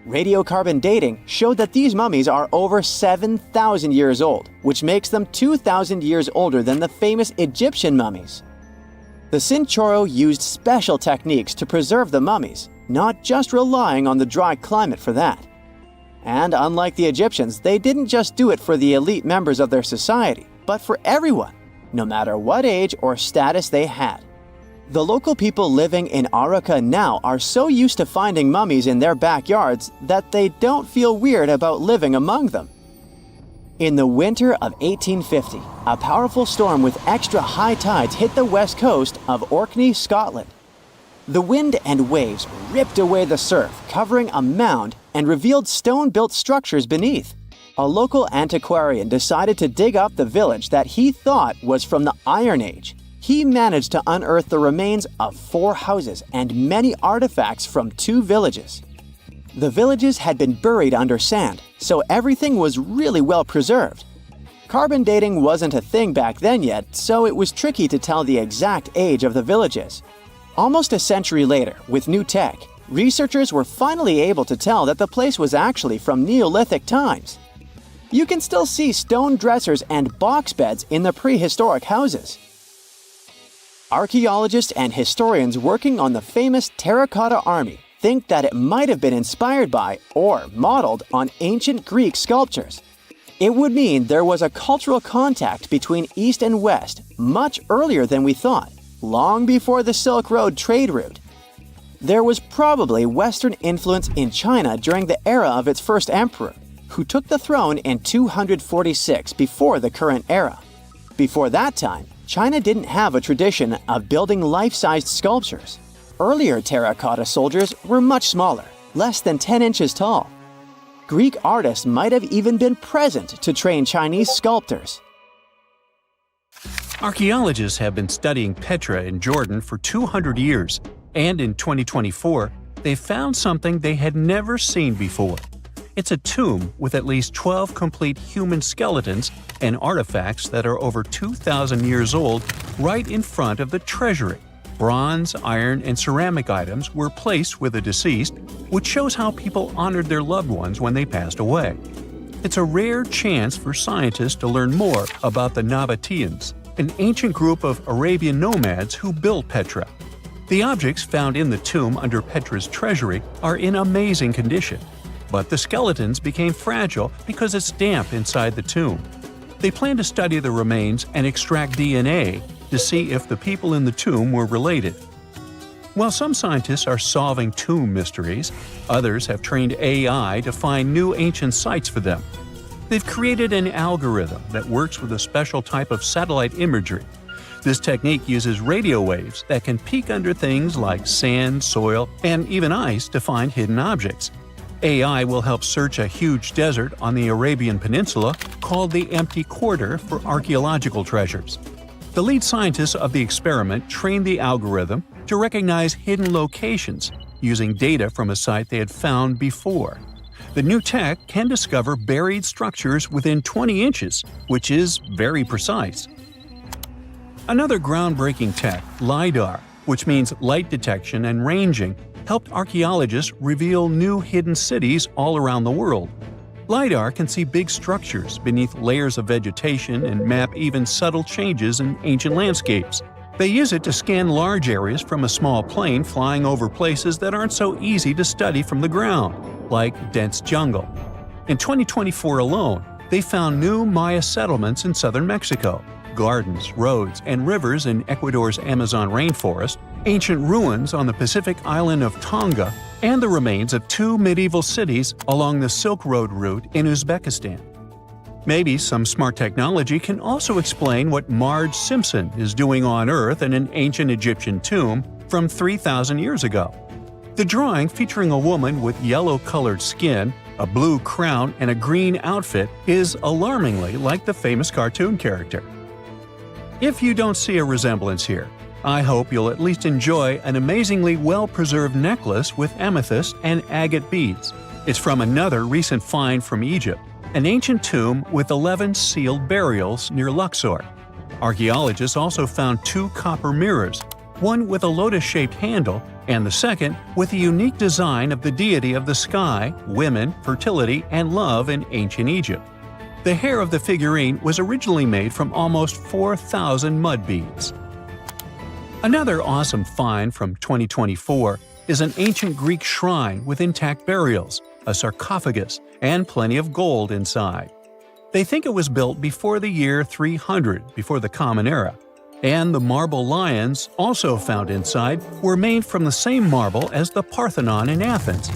Radiocarbon dating showed that these mummies are over 7,000 years old, which makes them 2,000 years older than the famous Egyptian mummies. The Chinchorro used special techniques to preserve the mummies, not just relying on the dry climate for that. And unlike the Egyptians, they didn't just do it for the elite members of their society, but for everyone, no matter what age or status they had. The local people living in Areca now are so used to finding mummies in their backyards that they don't feel weird about living among them. In the winter of 1850, a powerful storm with extra high tides hit the west coast of Orkney, Scotland. The wind and waves ripped away the surf, covering a mound, and revealed stone-built structures beneath. A local antiquarian decided to dig up the village that he thought was from the Iron Age. He managed to unearth the remains of 4 houses and many artifacts from 2 villages. The villages had been buried under sand, so everything was really well preserved. Carbon dating wasn't a thing back then yet, so it was tricky to tell the exact age of the villages. Almost a century later, with new tech, researchers were finally able to tell that the place was actually from Neolithic times. You can still see stone dressers and box beds in the prehistoric houses. Archaeologists and historians working on the famous terracotta army think that it might have been inspired by or modeled on ancient Greek sculptures. It would mean there was a cultural contact between East and West much earlier than we thought, long before the Silk Road trade route. There was probably Western influence in China during the era of its first emperor, who took the throne in 246 before the current era. Before that time, China didn't have a tradition of building life-sized sculptures. Earlier terracotta soldiers were much smaller, less than 10 inches tall. Greek artists might have even been present to train Chinese sculptors. Archaeologists have been studying Petra in Jordan for 200 years, and in 2024, they found something they had never seen before. It's a tomb with at least 12 complete human skeletons and artifacts that are over 2,000 years old right in front of the treasury. Bronze, iron, and ceramic items were placed with the deceased, which shows how people honored their loved ones when they passed away. It's a rare chance for scientists to learn more about the Nabateans, an ancient group of Arabian nomads who built Petra. The objects found in the tomb under Petra's treasury are in amazing condition, but the skeletons became fragile because it's damp inside the tomb. They plan to study the remains and extract DNA to see if the people in the tomb were related. While some scientists are solving tomb mysteries, others have trained AI to find new ancient sites for them. They've created an algorithm that works with a special type of satellite imagery. This technique uses radio waves that can peek under things like sand, soil, and even ice to find hidden objects. AI will help search a huge desert on the Arabian Peninsula called the Empty Quarter for archaeological treasures. The lead scientists of the experiment trained the algorithm to recognize hidden locations using data from a site they had found before. The new tech can discover buried structures within 20 inches, which is very precise. Another groundbreaking tech, LiDAR, which means light detection and ranging, helped archaeologists reveal new hidden cities all around the world. LiDAR can see big structures beneath layers of vegetation and map even subtle changes in ancient landscapes. They use it to scan large areas from a small plane flying over places that aren't so easy to study from the ground, like dense jungle. In 2024 alone, they found new Maya settlements in southern Mexico, gardens, roads, and rivers in Ecuador's Amazon rainforest, ancient ruins on the Pacific island of Tonga, and the remains of 2 medieval cities along the Silk Road route in Uzbekistan. Maybe some smart technology can also explain what Marge Simpson is doing on Earth in an ancient Egyptian tomb from 3,000 years ago. The drawing, featuring a woman with yellow-colored skin, a blue crown, and a green outfit, is alarmingly like the famous cartoon character. If you don't see a resemblance here, I hope you'll at least enjoy an amazingly well-preserved necklace with amethyst and agate beads. It's from another recent find from Egypt, an ancient tomb with 11 sealed burials near Luxor. Archaeologists also found 2 copper mirrors, one with a lotus-shaped handle and the second with a unique design of the deity of the sky, women, fertility, and love in ancient Egypt. The hair of the figurine was originally made from almost 4,000 mud beads. Another awesome find from 2024 is an ancient Greek shrine with intact burials, a sarcophagus, and plenty of gold inside. They think it was built before the year 300 before the Common Era, and the marble lions, also found inside, were made from the same marble as the Parthenon in Athens.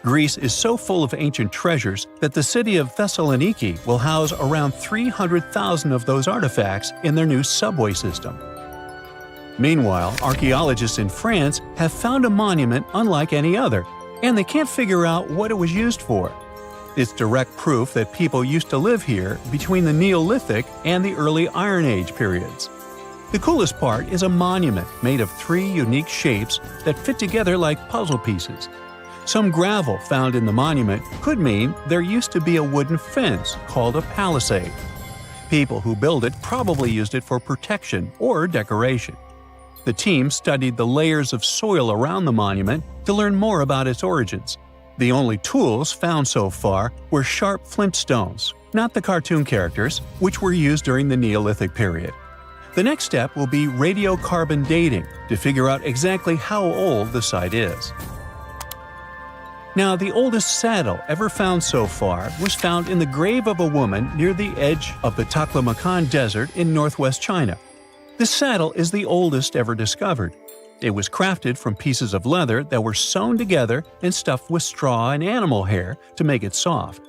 Greece is so full of ancient treasures that the city of Thessaloniki will house around 300,000 of those artifacts in their new subway system. Meanwhile, archaeologists in France have found a monument unlike any other, and they can't figure out what it was used for. It's direct proof that people used to live here between the Neolithic and the early Iron Age periods. The coolest part is a monument made of 3 unique shapes that fit together like puzzle pieces. Some gravel found in the monument could mean there used to be a wooden fence called a palisade. People who built it probably used it for protection or decoration. The team studied the layers of soil around the monument to learn more about its origins. The only tools found so far were sharp flint stones, not the cartoon characters, which were used during the Neolithic period. The next step will be radiocarbon dating to figure out exactly how old the site is. Now, the oldest saddle ever found so far was found in the grave of a woman near the edge of the Taklamakan Desert in northwest China. This saddle is the oldest ever discovered. It was crafted from pieces of leather that were sewn together and stuffed with straw and animal hair to make it soft.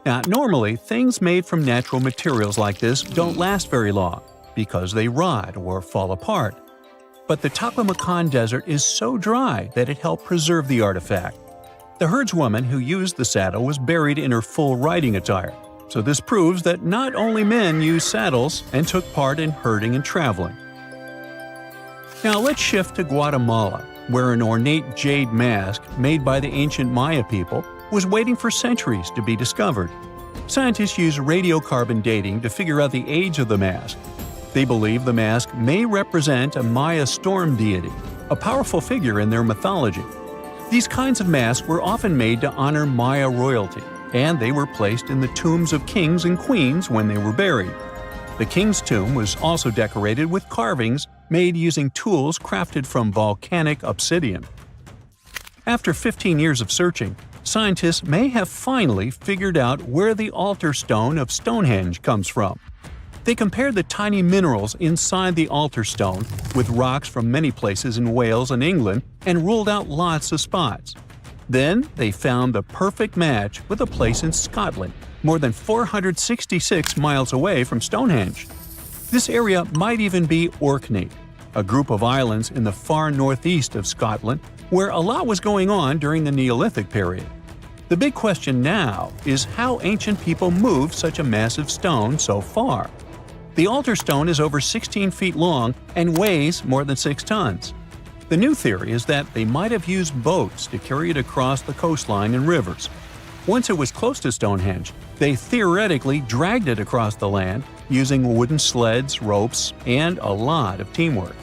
Now, normally, things made from natural materials like this don't last very long because they rot or fall apart. But the Taklamakan Desert is so dry that it helped preserve the artifact. The herdswoman who used the saddle was buried in her full riding attire, so this proves that not only men used saddles and took part in herding and traveling. Now let's shift to Guatemala, where an ornate jade mask made by the ancient Maya people was waiting for centuries to be discovered. Scientists use radiocarbon dating to figure out the age of the mask. They believe the mask may represent a Maya storm deity, a powerful figure in their mythology. These kinds of masks were often made to honor Maya royalty, and they were placed in the tombs of kings and queens when they were buried. The king's tomb was also decorated with carvings made using tools crafted from volcanic obsidian. After 15 years of searching, scientists may have finally figured out where the altar stone of Stonehenge comes from. They compared the tiny minerals inside the altar stone with rocks from many places in Wales and England and ruled out lots of spots. Then they found the perfect match with a place in Scotland, more than 466 miles away from Stonehenge. This area might even be Orkney, a group of islands in the far northeast of Scotland where a lot was going on during the Neolithic period. The big question now is how ancient people moved such a massive stone so far. The altar stone is over 16 feet long and weighs more than 6 tons. The new theory is that they might have used boats to carry it across the coastline and rivers. Once it was close to Stonehenge, they theoretically dragged it across the land using wooden sleds, ropes, and a lot of teamwork.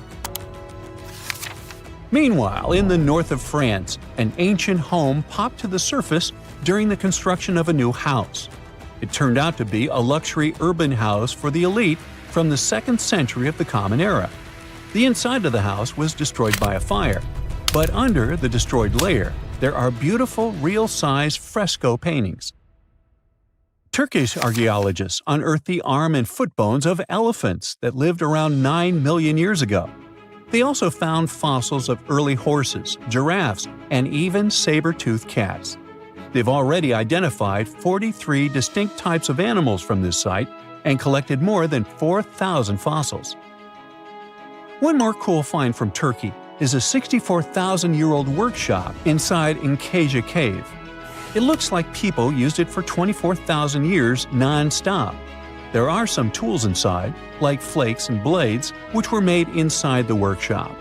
Meanwhile, in the north of France, an ancient home popped to the surface during the construction of a new house. It turned out to be a luxury urban house for the elite from the 2nd century of the Common Era. The inside of the house was destroyed by a fire, but under the destroyed layer, there are beautiful, real-size fresco paintings. Turkish archaeologists unearthed the arm and foot bones of elephants that lived around 9 million years ago. They also found fossils of early horses, giraffes, and even saber-toothed cats. They've already identified 43 distinct types of animals from this site and collected more than 4,000 fossils. One more cool find from Turkey is a 64,000-year-old workshop inside Enkaja Cave. It looks like people used it for 24,000 years non-stop. There are some tools inside, like flakes and blades, which were made inside the workshop.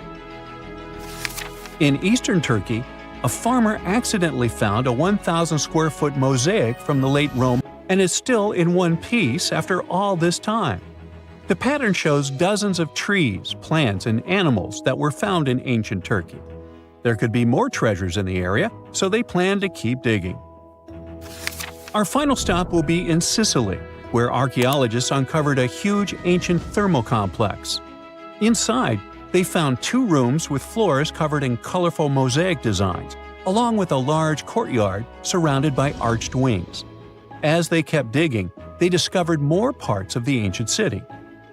In eastern Turkey, a farmer accidentally found a 1,000-square-foot mosaic from the late Rome and is still in one piece after all this time. The pattern shows dozens of trees, plants, and animals that were found in ancient Turkey. There could be more treasures in the area, so they plan to keep digging. Our final stop will be in Sicily, where archaeologists uncovered a huge ancient thermal complex. Inside, they found 2 rooms with floors covered in colorful mosaic designs, along with a large courtyard surrounded by arched wings. As they kept digging, they discovered more parts of the ancient city.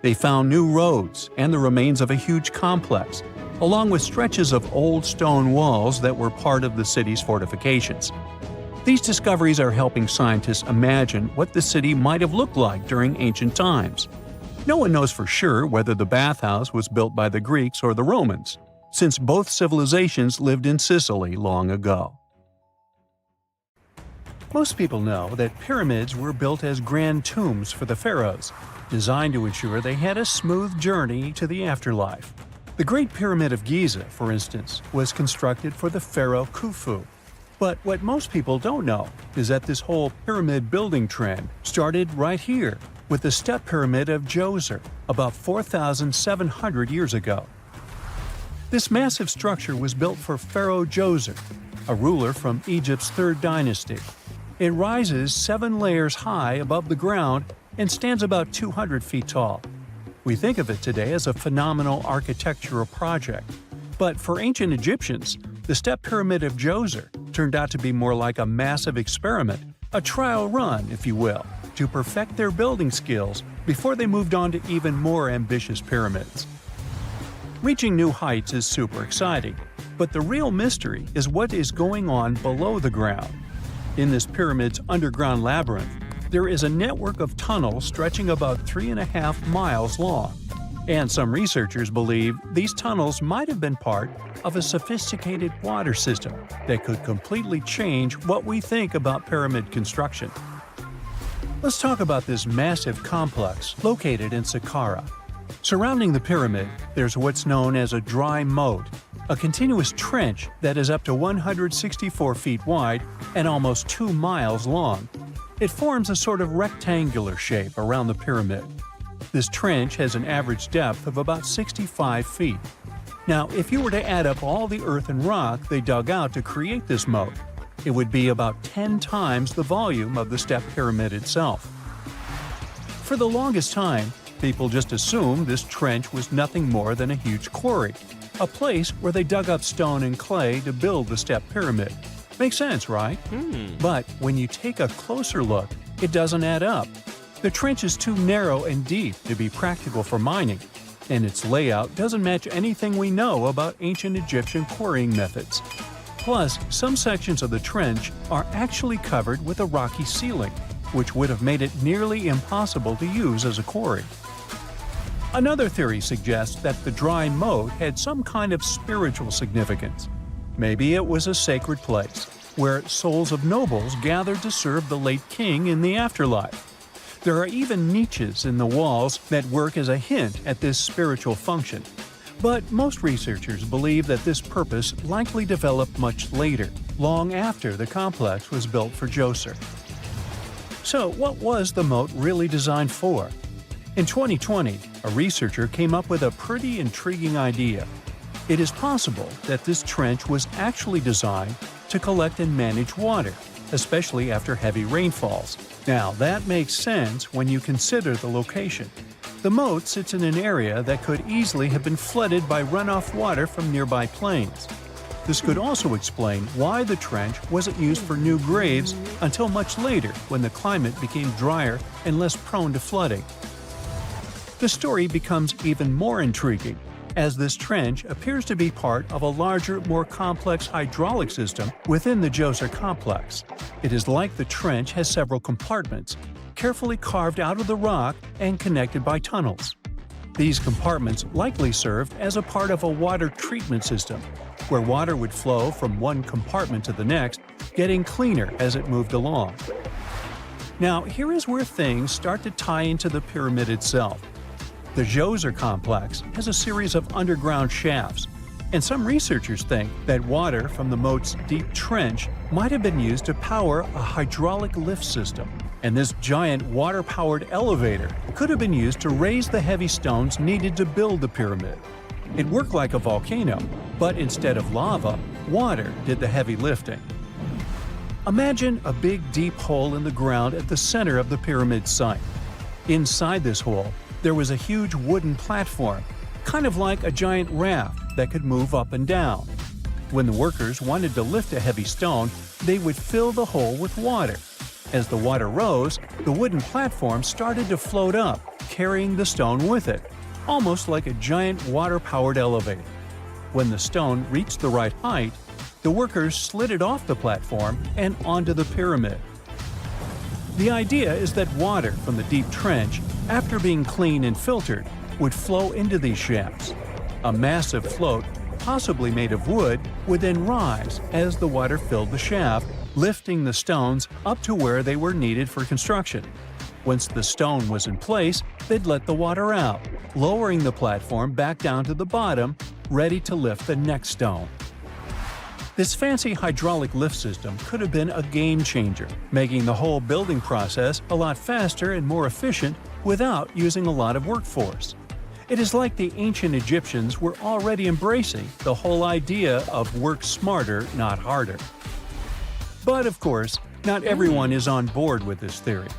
They found new roads and the remains of a huge complex, along with stretches of old stone walls that were part of the city's fortifications. These discoveries are helping scientists imagine what the city might have looked like during ancient times. No one knows for sure whether the bathhouse was built by the Greeks or the Romans, since both civilizations lived in Sicily long ago. Most people know that pyramids were built as grand tombs for the pharaohs, designed to ensure they had a smooth journey to the afterlife. The Great Pyramid of Giza, for instance, was constructed for the pharaoh Khufu. But what most people don't know is that this whole pyramid building trend started right here with the step pyramid of Djoser about 4,700 years ago. This massive structure was built for Pharaoh Djoser, a ruler from Egypt's 3rd dynasty. It rises 7 layers high above the ground and stands about 200 feet tall. We think of it today as a phenomenal architectural project, but for ancient Egyptians, the step pyramid of Djoser turned out to be more like a massive experiment, a trial run, if you will, to perfect their building skills before they moved on to even more ambitious pyramids. Reaching new heights is super exciting, but the real mystery is what is going on below the ground. In this pyramid's underground labyrinth, there is a network of tunnels stretching about 3.5 miles long, and some researchers believe these tunnels might have been part of a sophisticated water system that could completely change what we think about pyramid construction. Let's talk about this massive complex located in Saqqara. Surrounding the pyramid, there's what's known as a dry moat, a continuous trench that is up to 164 feet wide and almost 2 miles long. It forms a sort of rectangular shape around the pyramid. This trench has an average depth of about 65 feet. Now, if you were to add up all the earth and rock they dug out to create this moat, it would be about 10 times the volume of the step pyramid itself. For the longest time, people just assumed this trench was nothing more than a huge quarry, a place where they dug up stone and clay to build the step pyramid. Makes sense, right? But when you take a closer look, it doesn't add up. The trench is too narrow and deep to be practical for mining, and its layout doesn't match anything we know about ancient Egyptian quarrying methods. Plus, some sections of the trench are actually covered with a rocky ceiling, which would have made it nearly impossible to use as a quarry. Another theory suggests that the dry moat had some kind of spiritual significance. Maybe it was a sacred place, where souls of nobles gathered to serve the late king in the afterlife. There are even niches in the walls that work as a hint at this spiritual function. But most researchers believe that this purpose likely developed much later, long after the complex was built for Djoser. So what was the moat really designed for? In 2020, a researcher came up with a pretty intriguing idea. It is possible that this trench was actually designed to collect and manage water, especially after heavy rainfalls. Now, that makes sense when you consider the location. The moat sits in an area that could easily have been flooded by runoff water from nearby plains. This could also explain why the trench wasn't used for new graves until much later when the climate became drier and less prone to flooding. The story becomes even more intriguing, as this trench appears to be part of a larger, more complex hydraulic system within the Djoser complex. It is like the trench has several compartments, carefully carved out of the rock and connected by tunnels. These compartments likely served as a part of a water treatment system, where water would flow from one compartment to the next, getting cleaner as it moved along. Now, here is where things start to tie into the pyramid itself. The Djoser complex has a series of underground shafts, and some researchers think that water from the moat's deep trench might have been used to power a hydraulic lift system, and this giant water-powered elevator could have been used to raise the heavy stones needed to build the pyramid. It worked like a volcano, but instead of lava, water did the heavy lifting. Imagine a big deep hole in the ground at the center of the pyramid site. Inside this hole, there was a huge wooden platform, kind of like a giant raft that could move up and down. When the workers wanted to lift a heavy stone, they would fill the hole with water. As the water rose, the wooden platform started to float up, carrying the stone with it, almost like a giant water-powered elevator. When the stone reached the right height, the workers slid it off the platform and onto the pyramid. The idea is that water from the deep trench, after being cleaned and filtered, would flow into these shafts. A massive float, possibly made of wood, would then rise as the water filled the shaft, lifting the stones up to where they were needed for construction. Once the stone was in place, they'd let the water out, lowering the platform back down to the bottom, ready to lift the next stone. This fancy hydraulic lift system could have been a game changer, making the whole building process a lot faster and more efficient without using a lot of workforce. It is like the ancient Egyptians were already embracing the whole idea of work smarter, not harder. But of course, not everyone is on board with this theory.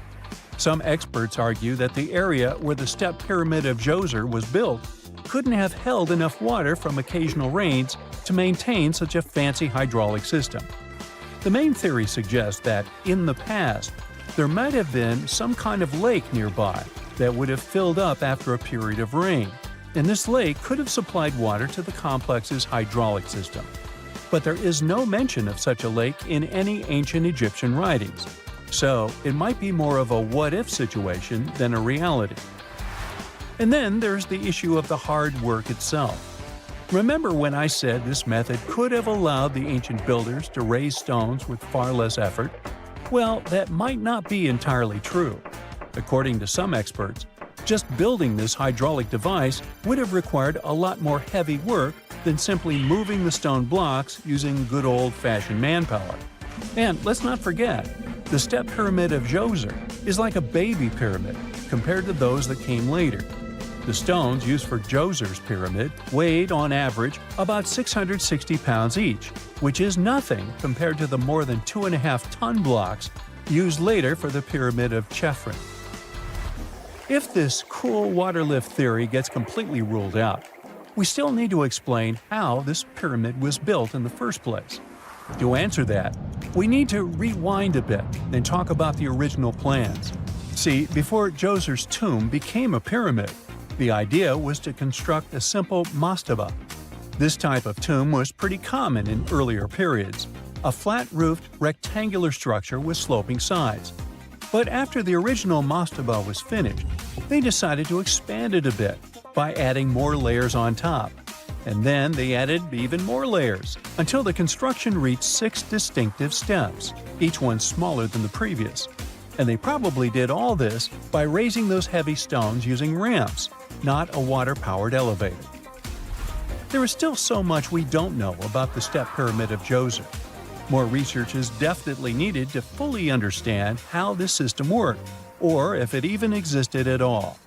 Some experts argue that the area where the step pyramid of Djoser was built couldn't have held enough water from occasional rains to maintain such a fancy hydraulic system. The main theory suggests that, in the past, there might have been some kind of lake nearby that would have filled up after a period of rain, and this lake could have supplied water to the complex's hydraulic system. But there is no mention of such a lake in any ancient Egyptian writings, so it might be more of a what-if situation than a reality. And then there's the issue of the hard work itself. Remember when I said this method could have allowed the ancient builders to raise stones with far less effort? Well, that might not be entirely true. According to some experts, just building this hydraulic device would have required a lot more heavy work than simply moving the stone blocks using good old-fashioned manpower. And let's not forget, the step pyramid of Djoser is like a baby pyramid compared to those that came later. The stones used for Djoser's pyramid weighed, on average, about 660 pounds each, which is nothing compared to the more than 2.5-ton blocks used later for the pyramid of Chephren. If this cool water lift theory gets completely ruled out, we still need to explain how this pyramid was built in the first place. To answer that, we need to rewind a bit and talk about the original plans. See, before Djoser's tomb became a pyramid, the idea was to construct a simple mastaba. This type of tomb was pretty common in earlier periods, a flat-roofed, rectangular structure with sloping sides. But after the original mastaba was finished, they decided to expand it a bit, by adding more layers on top. And then they added even more layers, until the construction reached 6 distinctive steps, each one smaller than the previous. And they probably did all this by raising those heavy stones using ramps, not a water-powered elevator. There is still so much we don't know about the Step Pyramid of Djoser. More research is definitely needed to fully understand how this system worked, or if it even existed at all.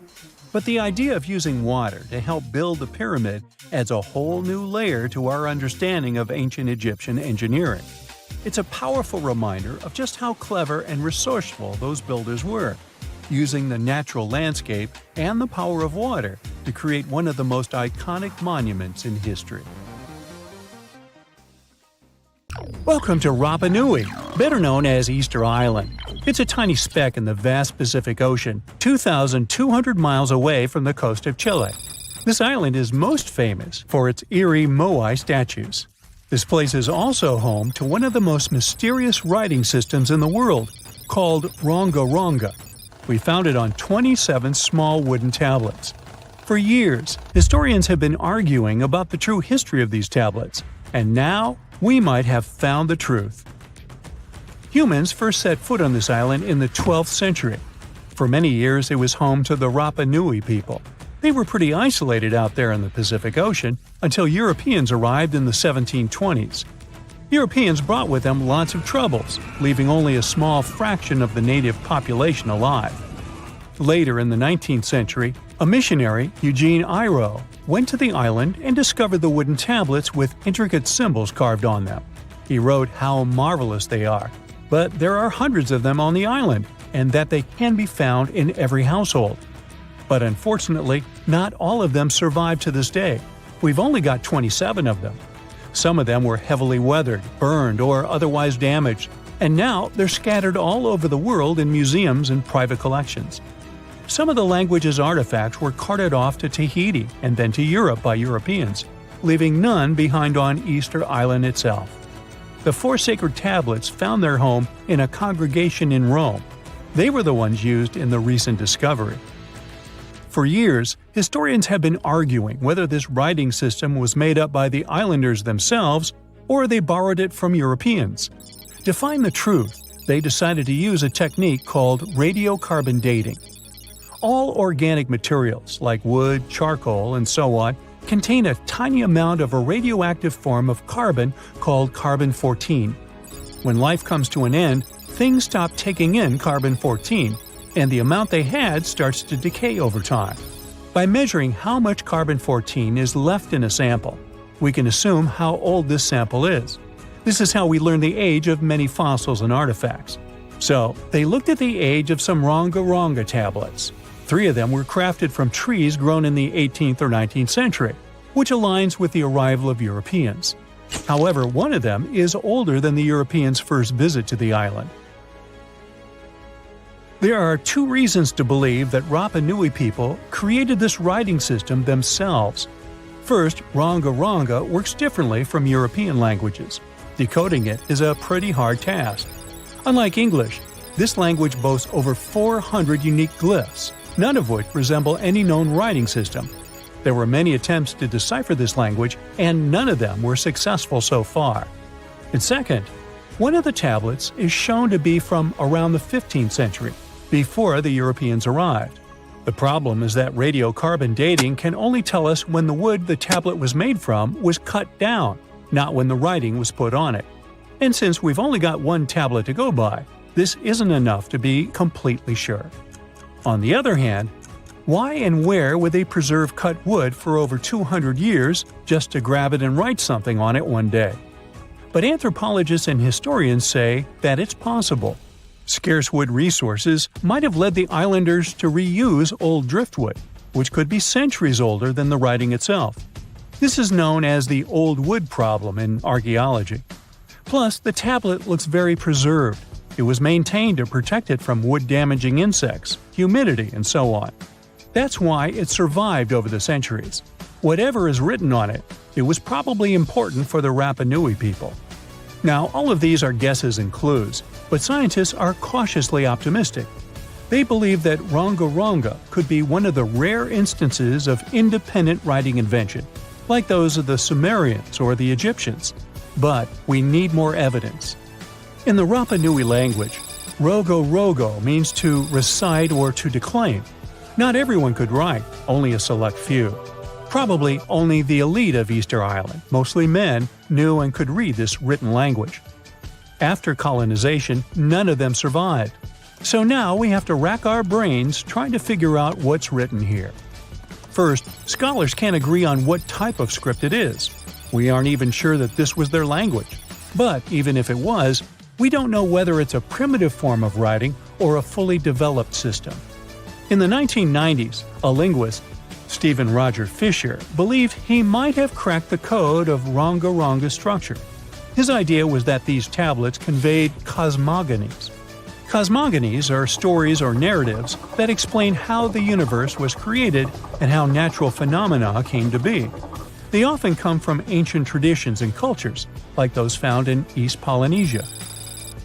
But the idea of using water to help build the pyramid adds a whole new layer to our understanding of ancient Egyptian engineering. It's a powerful reminder of just how clever and resourceful those builders were, using the natural landscape and the power of water to create one of the most iconic monuments in history. Welcome to Rapa Nui, better known as Easter Island. It's a tiny speck in the vast Pacific Ocean, 2,200 miles away from the coast of Chile. This island is most famous for its eerie moai statues. This place is also home to one of the most mysterious writing systems in the world, called Rongorongo. We found it on 27 small wooden tablets. For years, historians have been arguing about the true history of these tablets, and now we might have found the truth. Humans first set foot on this island in the 12th century. For many years, it was home to the Rapa Nui people. They were pretty isolated out there in the Pacific Ocean until Europeans arrived in the 1720s. Europeans brought with them lots of troubles, leaving only a small fraction of the native population alive. Later in the 19th century, a missionary, Eugene Iro, went to the island and discovered the wooden tablets with intricate symbols carved on them. He wrote how marvelous they are, but there are hundreds of them on the island, and that they can be found in every household. But unfortunately, not all of them survive to this day. We've only got 27 of them. Some of them were heavily weathered, burned, or otherwise damaged, and now they're scattered all over the world in museums and private collections. Some of the language's artifacts were carted off to Tahiti and then to Europe by Europeans, leaving none behind on Easter Island itself. The 4 sacred tablets found their home in a congregation in Rome. They were the ones used in the recent discovery. For years, historians have been arguing whether this writing system was made up by the islanders themselves or they borrowed it from Europeans. To find the truth, they decided to use a technique called radiocarbon dating. All organic materials, like wood, charcoal, and so on, contain a tiny amount of a radioactive form of carbon called carbon-14. When life comes to an end, things stop taking in carbon-14, and the amount they had starts to decay over time. By measuring how much carbon-14 is left in a sample, we can assume how old this sample is. This is how we learn the age of many fossils and artifacts. So, they looked at the age of some Rongorongo tablets. 3 of them were crafted from trees grown in the 18th or 19th century, which aligns with the arrival of Europeans. However, one of them is older than the Europeans' first visit to the island. There are 2 reasons to believe that Rapa Nui people created this writing system themselves. First, Rongorongo works differently from European languages. Decoding it is a pretty hard task. Unlike English, this language boasts over 400 unique glyphs, none of which resemble any known writing system. There were many attempts to decipher this language, and none of them were successful so far. And second, one of the tablets is shown to be from around the 15th century, before the Europeans arrived. The problem is that radiocarbon dating can only tell us when the wood the tablet was made from was cut down, not when the writing was put on it. And since we've only got one tablet to go by, this isn't enough to be completely sure. On the other hand, why and where would they preserve cut wood for over 200 years just to grab it and write something on it one day? But anthropologists and historians say that it's possible. Scarce wood resources might have led the islanders to reuse old driftwood, which could be centuries older than the writing itself. This is known as the old wood problem in archaeology. Plus, the tablet looks very preserved. It was maintained to protect it from wood-damaging insects, humidity, and so on. That's why it survived over the centuries. Whatever is written on it, it was probably important for the Rapa Nui people. Now, all of these are guesses and clues, but scientists are cautiously optimistic. They believe that Rongorongo could be one of the rare instances of independent writing invention, like those of the Sumerians or the Egyptians. But we need more evidence. In the Rapa Nui language, Rogo means to recite or to declaim. Not everyone could write, only a select few. Probably only the elite of Easter Island, mostly men, knew and could read this written language. After colonization, none of them survived. So now we have to rack our brains trying to figure out what's written here. First, scholars can't agree on what type of script it is. We aren't even sure that this was their language. But even if it was, we don't know whether it's a primitive form of writing or a fully developed system. In the 1990s, a linguist, Stephen Roger Fisher, believed he might have cracked the code of Rongorongo's structure. His idea was that these tablets conveyed cosmogonies. Cosmogonies are stories or narratives that explain how the universe was created and how natural phenomena came to be. They often come from ancient traditions and cultures, like those found in East Polynesia.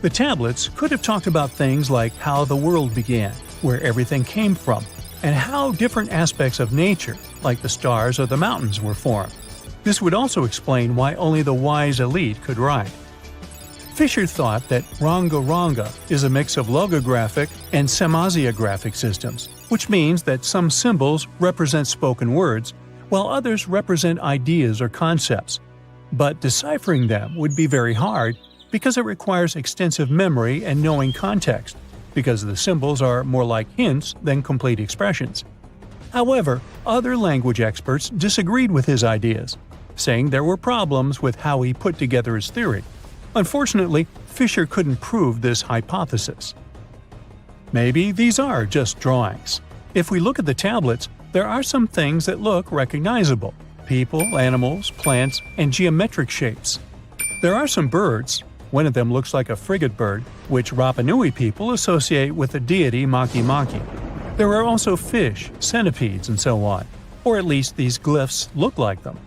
The tablets could have talked about things like how the world began, where everything came from, and how different aspects of nature, like the stars or the mountains, were formed. This would also explain why only the wise elite could write. Fisher thought that Rongorongo is a mix of logographic and semasiographic systems, which means that some symbols represent spoken words, while others represent ideas or concepts. But deciphering them would be very hard because it requires extensive memory and knowing context, because the symbols are more like hints than complete expressions. However, other language experts disagreed with his ideas, saying there were problems with how he put together his theory. Unfortunately, Fisher couldn't prove this hypothesis. Maybe these are just drawings. If we look at the tablets, there are some things that look recognizable: people, animals, plants, and geometric shapes. There are some birds. One of them looks like a frigate bird, which Rapa Nui people associate with the deity Maki Maki. There are also fish, centipedes, and so on, or at least these glyphs look like them.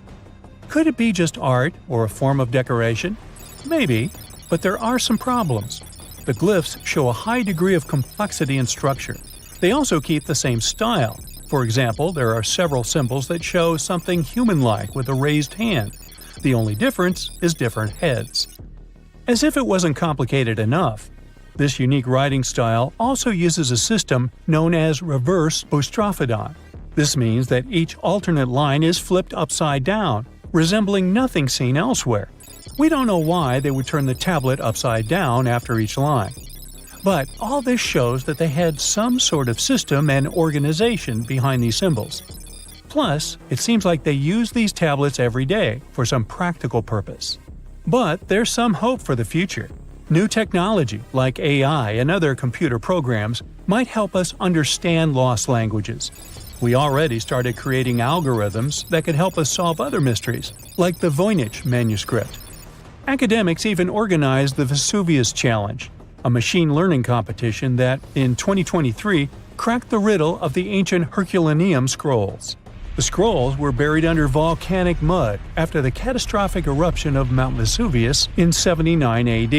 Could it be just art or a form of decoration? Maybe, but there are some problems. The glyphs show a high degree of complexity and structure. They also keep the same style. For example, there are several symbols that show something human-like with a raised hand. The only difference is different heads. As if it wasn't complicated enough, this unique writing style also uses a system known as reverse boustrophodon. This means that each alternate line is flipped upside down, resembling nothing seen elsewhere. We don't know why they would turn the tablet upside down after each line. But all this shows that they had some sort of system and organization behind these symbols. Plus, it seems like they use these tablets every day for some practical purpose. But there's some hope for the future. New technology, like AI and other computer programs, might help us understand lost languages. We already started creating algorithms that could help us solve other mysteries, like the Voynich manuscript. Academics even organized the Vesuvius Challenge, a machine learning competition that, in 2023, cracked the riddle of the ancient Herculaneum scrolls. The scrolls were buried under volcanic mud after the catastrophic eruption of Mount Vesuvius in 79 AD.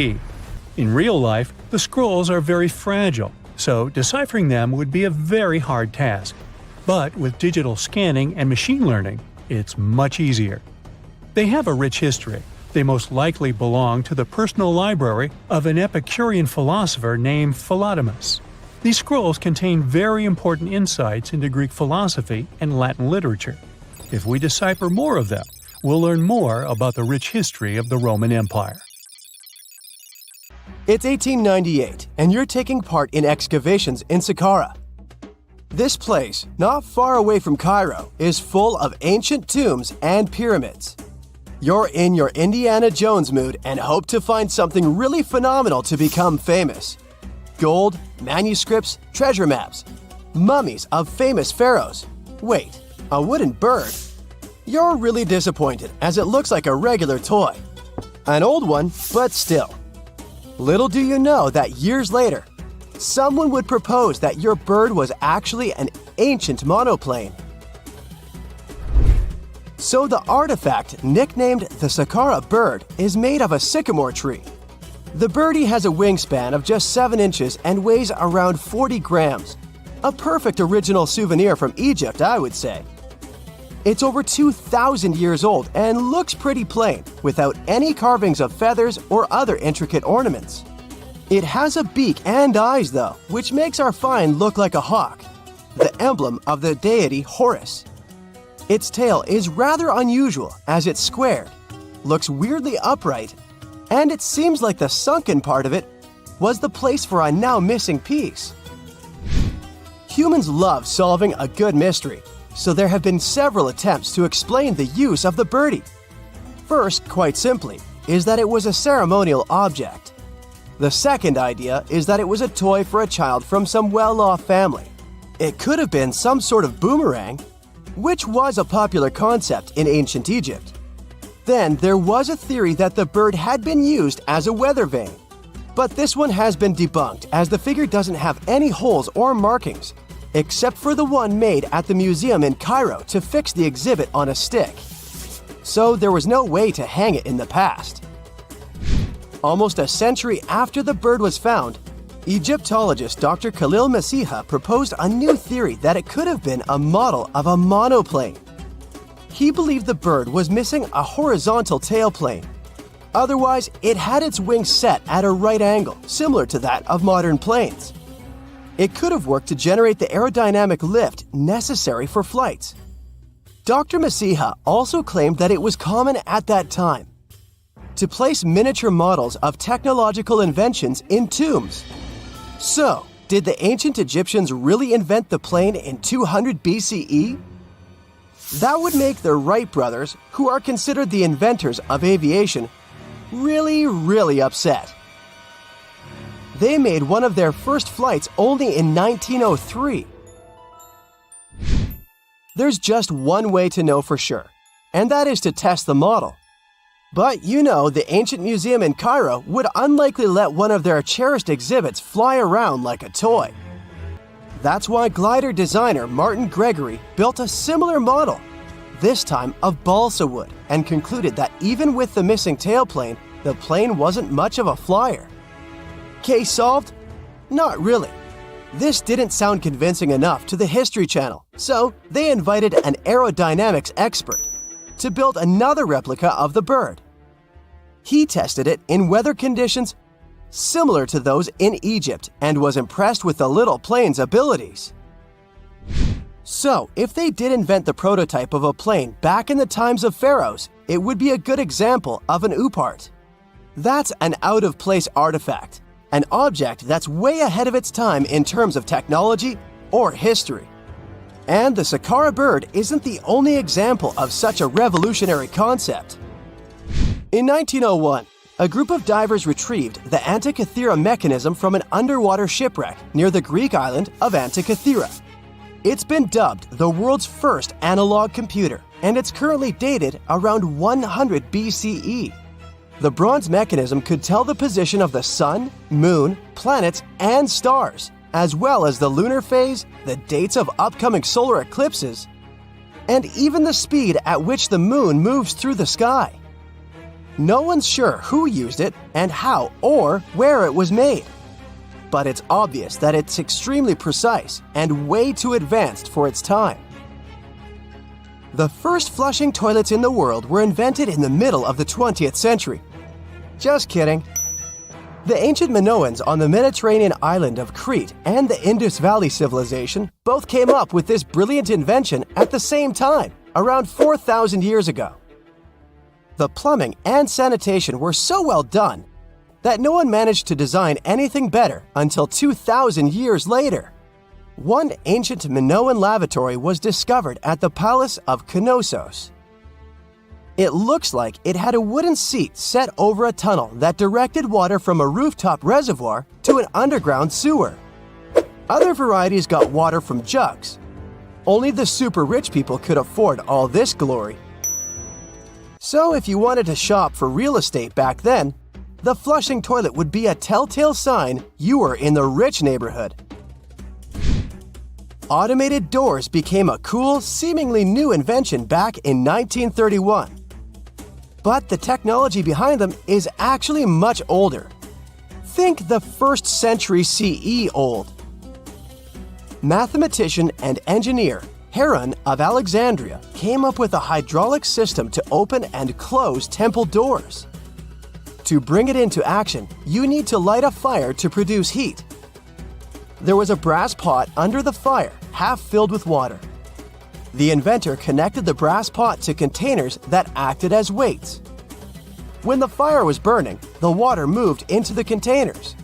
In real life, the scrolls are very fragile, so deciphering them would be a very hard task. But with digital scanning and machine learning, it's much easier. They have a rich history. They most likely belong to the personal library of an Epicurean philosopher named Philodemus. These scrolls contain very important insights into Greek philosophy and Latin literature. If we decipher more of them, we'll learn more about the rich history of the Roman Empire. It's 1898, and you're taking part in excavations in Saqqara. This place, not far away from Cairo, is full of ancient tombs and pyramids. You're in your Indiana Jones mood and hope to find something really phenomenal to become famous. Gold, manuscripts, treasure maps, mummies of famous pharaohs. Wait, a wooden bird? You're really disappointed as it looks like a regular toy. An old one, but still. Little do you know that years later, someone would propose that your bird was actually an ancient monoplane. So the artifact, nicknamed the Saqqara bird, is made of a sycamore tree. The birdie has a wingspan of just 7 inches and weighs around 40 grams. A perfect original souvenir from Egypt, I would say. It's over 2,000 years old and looks pretty plain, without any carvings of feathers or other intricate ornaments. It has a beak and eyes, though, which makes our find look like a hawk, the emblem of the deity Horus. Its tail is rather unusual as it's squared, looks weirdly upright, and it seems like the sunken part of it was the place for a now missing piece. Humans love solving a good mystery, so there have been several attempts to explain the use of the birdie. First, quite simply, is that it was a ceremonial object. The second idea is that it was a toy for a child from some well-off family. It could have been some sort of boomerang, which was a popular concept in ancient Egypt. Then there was a theory that the bird had been used as a weather vane. But this one has been debunked as the figure doesn't have any holes or markings, except for the one made at the museum in Cairo to fix the exhibit on a stick. So there was no way to hang it in the past. Almost a century after the bird was found, Egyptologist Dr. Khalil Masiha proposed a new theory that it could have been a model of a monoplane. He believed the bird was missing a horizontal tailplane. Otherwise, it had its wings set at a right angle, similar to that of modern planes. It could have worked to generate the aerodynamic lift necessary for flights. Dr. Masiha also claimed that it was common at that time to place miniature models of technological inventions in tombs. So, did the ancient Egyptians really invent the plane in 200 BCE? That would make the Wright brothers, who are considered the inventors of aviation, really upset. They made one of their first flights only in 1903. There's just one way to know for sure, and that is to test the model. But you know, the ancient museum in Cairo would unlikely let one of their cherished exhibits fly around like a toy. That's why glider designer Martin Gregory built a similar model, this time of balsa wood, and concluded that even with the missing tailplane, the plane wasn't much of a flyer. Case solved? Not really. This didn't sound convincing enough to the History Channel, so they invited an aerodynamics expert to build another replica of the bird. He tested it in weather conditions similar to those in Egypt and was impressed with the little plane's abilities. So, if they did invent the prototype of a plane back in the times of pharaohs, it would be a good example of an oopart. That's an out-of-place artifact, an object that's way ahead of its time in terms of technology or history. And the Saqqara bird isn't the only example of such a revolutionary concept. In 1901, a group of divers retrieved the Antikythera mechanism from an underwater shipwreck near the Greek island of Antikythera. It's been dubbed the world's first analog computer, and it's currently dated around 100 BCE. The bronze mechanism could tell the position of the sun, moon, planets, and stars, as well as the lunar phase, the dates of upcoming solar eclipses, and even the speed at which the moon moves through the sky. No one's sure who used it and how or where it was made, but it's obvious that it's extremely precise and way too advanced for its time. The first flushing toilets in the world were invented in the middle of the 20th century. Just kidding. The ancient Minoans on the Mediterranean island of Crete and the Indus Valley civilization both came up with this brilliant invention at the same time, around 4,000 years ago. The plumbing and sanitation were so well done that no one managed to design anything better until 2,000 years later. One ancient Minoan lavatory was discovered at the Palace of Knossos. It looks like it had a wooden seat set over a tunnel that directed water from a rooftop reservoir to an underground sewer. Other varieties got water from jugs. Only the super rich people could afford all this glory. So if you wanted to shop for real estate back then, the flushing toilet would be a telltale sign you were in the rich neighborhood. Automated doors became a cool, seemingly new invention back in 1931. But the technology behind them is actually much older. Think the 1st century CE old. Mathematician and engineer Harappan of Alexandria came up with a hydraulic system to open and close temple doors. To bring it into action, you need to light a fire to produce heat. There was a brass pot under the fire, half filled with water. The inventor connected the brass pot to containers that acted as weights. When the fire was burning, the water moved into the containers.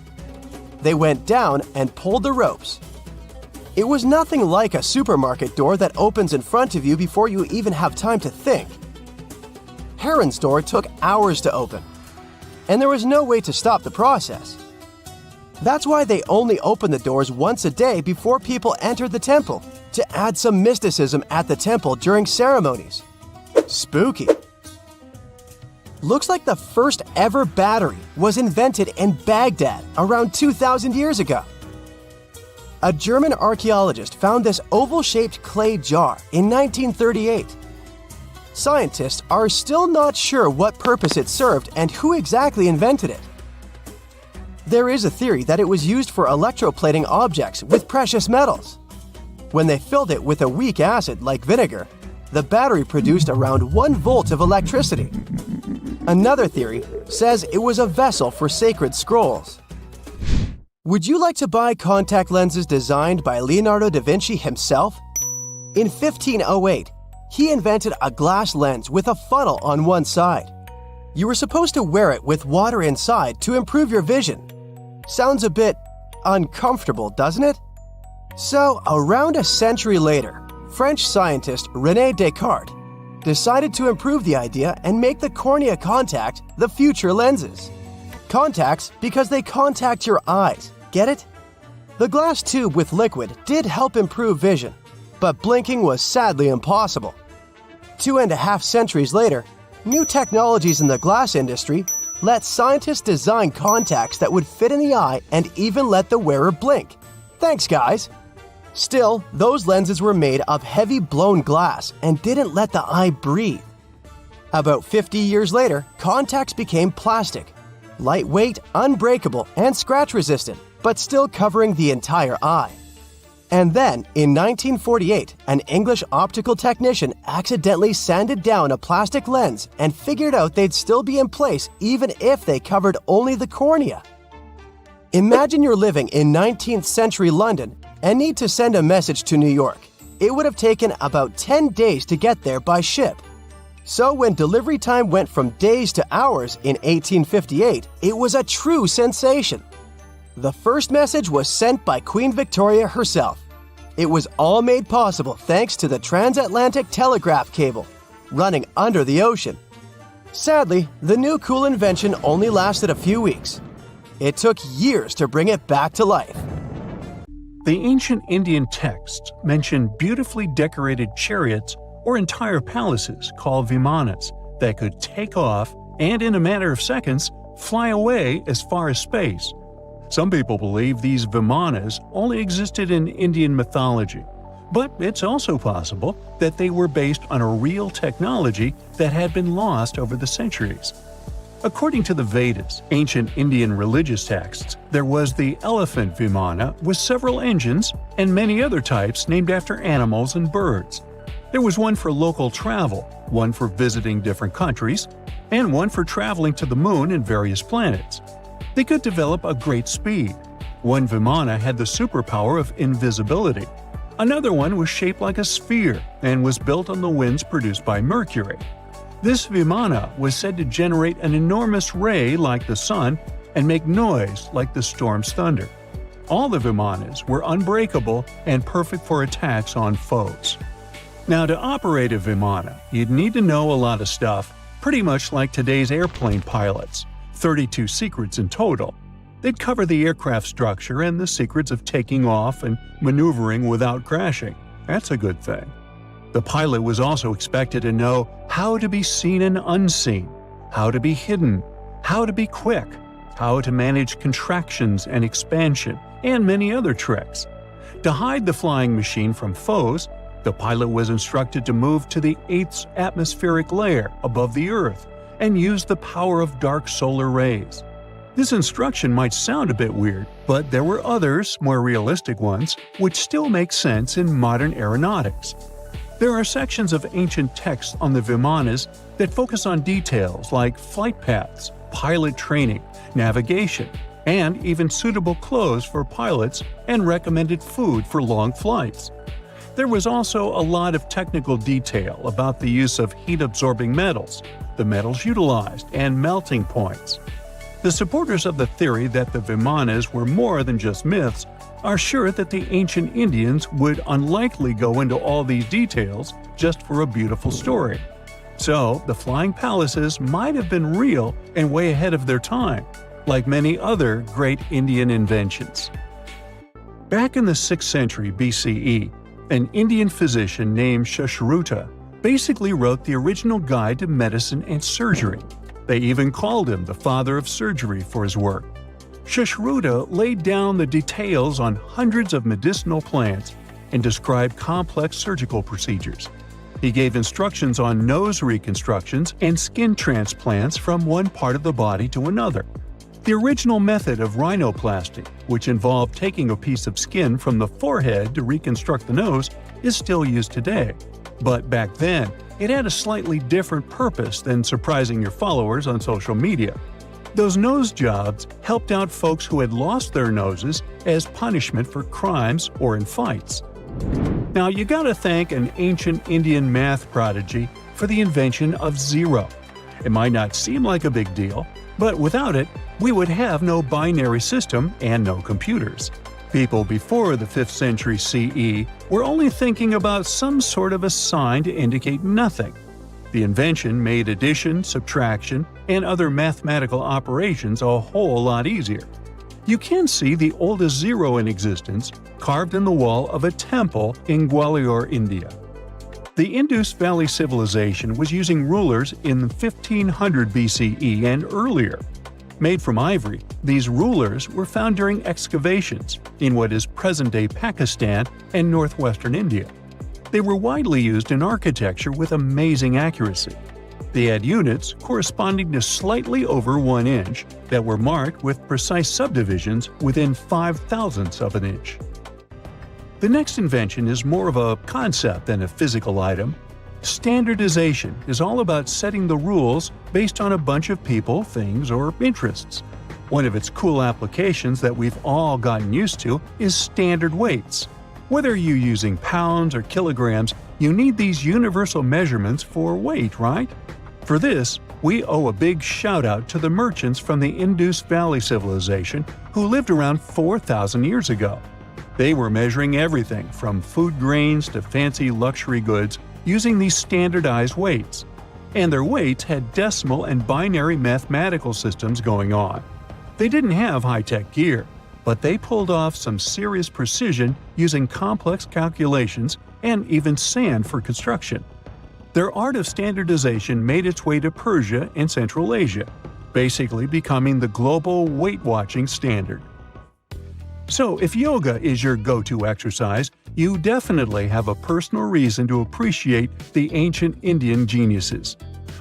They went down and pulled the ropes. It was nothing like a supermarket door that opens in front of you before you even have time to think. Harappan's door took hours to open, and there was no way to stop the process. That's why they only opened the doors once a day before people entered the temple, to add some mysticism at the temple during ceremonies. Spooky. Looks like the first ever battery was invented in Baghdad around 2,000 years ago. A German archaeologist found this oval-shaped clay jar in 1938. Scientists are still not sure what purpose it served and who exactly invented it. There is a theory that it was used for electroplating objects with precious metals. When they filled it with a weak acid like vinegar, the battery produced around 1 volt of electricity. Another theory says it was a vessel for sacred scrolls. Would you like to buy contact lenses designed by Leonardo da Vinci himself? In 1508, he invented a glass lens with a funnel on one side. You were supposed to wear it with water inside to improve your vision. Sounds a bit uncomfortable, doesn't it? So, around a century later, French scientist René Descartes decided to improve the idea and make the cornea contact the future lenses. Contacts because they contact your eyes, get it? The glass tube with liquid did help improve vision, but blinking was sadly impossible. 2.5 centuries later, new technologies in the glass industry let scientists design contacts that would fit in the eye and even let the wearer blink. Thanks, guys! Still, those lenses were made of heavy blown glass and didn't let the eye breathe. About 50 years later, contacts became plastic. Lightweight, unbreakable, and scratch-resistant, but still covering the entire eye. And then, in 1948, an English optical technician accidentally sanded down a plastic lens and figured out they'd still be in place even if they covered only the cornea. Imagine you're living in 19th century London and need to send a message to New York. It would have taken about 10 days to get there by ship. So when delivery time went from days to hours in 1858, it was a true sensation. The first message was sent by Queen Victoria herself. It was all made possible thanks to the transatlantic telegraph cable, running under the ocean. Sadly, the new cool invention only lasted a few weeks. It took years to bring it back to life. The ancient Indian texts mention beautifully decorated chariots or entire palaces called vimanas that could take off and, in a matter of seconds, fly away as far as space. Some people believe these vimanas only existed in Indian mythology, but it's also possible that they were based on a real technology that had been lost over the centuries. According to the Vedas, ancient Indian religious texts, there was the elephant vimana with several engines and many other types named after animals and birds. There was one for local travel, one for visiting different countries, and one for traveling to the moon and various planets. They could develop a great speed. One vimana had the superpower of invisibility. Another one was shaped like a sphere and was built on the winds produced by Mercury. This vimana was said to generate an enormous ray like the sun and make noise like the storm's thunder. All the vimanas were unbreakable and perfect for attacks on foes. Now, to operate a vimana, you'd need to know a lot of stuff, pretty much like today's airplane pilots. 32 secrets in total. They'd cover the aircraft structure and the secrets of taking off and maneuvering without crashing. That's a good thing. The pilot was also expected to know how to be seen and unseen, how to be hidden, how to be quick, how to manage contractions and expansion, and many other tricks. To hide the flying machine from foes, the pilot was instructed to move to the 8th atmospheric layer above the Earth and use the power of dark solar rays. This instruction might sound a bit weird, but there were others, more realistic ones, which still make sense in modern aeronautics. There are sections of ancient texts on the Vimanas that focus on details like flight paths, pilot training, navigation, and even suitable clothes for pilots and recommended food for long flights. There was also a lot of technical detail about the use of heat-absorbing metals, the metals utilized, and melting points. The supporters of the theory that the Vimanas were more than just myths are sure that the ancient Indians would unlikely go into all these details just for a beautiful story. So, the flying palaces might have been real and way ahead of their time, like many other great Indian inventions. Back in the 6th century BCE, an Indian physician named Sushruta basically wrote the original guide to medicine and surgery. They even called him the father of surgery for his work. Sushruta laid down the details on hundreds of medicinal plants and described complex surgical procedures. He gave instructions on nose reconstructions and skin transplants from one part of the body to another. The original method of rhinoplasty, which involved taking a piece of skin from the forehead to reconstruct the nose, is still used today. But back then, it had a slightly different purpose than surprising your followers on social media. Those nose jobs helped out folks who had lost their noses as punishment for crimes or in fights. Now you gotta thank an ancient Indian math prodigy for the invention of zero. It might not seem like a big deal, but without it, we would have no binary system and no computers. People before the 5th century CE were only thinking about some sort of a sign to indicate nothing. The invention made addition, subtraction, and other mathematical operations a whole lot easier. You can see the oldest zero in existence carved in the wall of a temple in Gwalior, India. The Indus Valley Civilization was using rulers in 1500 BCE and earlier. Made from ivory, these rulers were found during excavations in what is present-day Pakistan and northwestern India. They were widely used in architecture with amazing accuracy. They had units corresponding to slightly over 1 inch that were marked with precise subdivisions within 5/1000ths of an inch. The next invention is more of a concept than a physical item. Standardization is all about setting the rules based on a bunch of people, things, or interests. One of its cool applications that we've all gotten used to is standard weights. Whether you're using pounds or kilograms, you need these universal measurements for weight, right? For this, we owe a big shout-out to the merchants from the Indus Valley Civilization who lived around 4,000 years ago. They were measuring everything from food grains to fancy luxury goods using these standardized weights. And their weights had decimal and binary mathematical systems going on. They didn't have high-tech gear, but they pulled off some serious precision using complex calculations and even sand for construction. Their art of standardization made its way to Persia and Central Asia, basically becoming the global weight-watching standard. So if yoga is your go-to exercise, you definitely have a personal reason to appreciate the ancient Indian geniuses.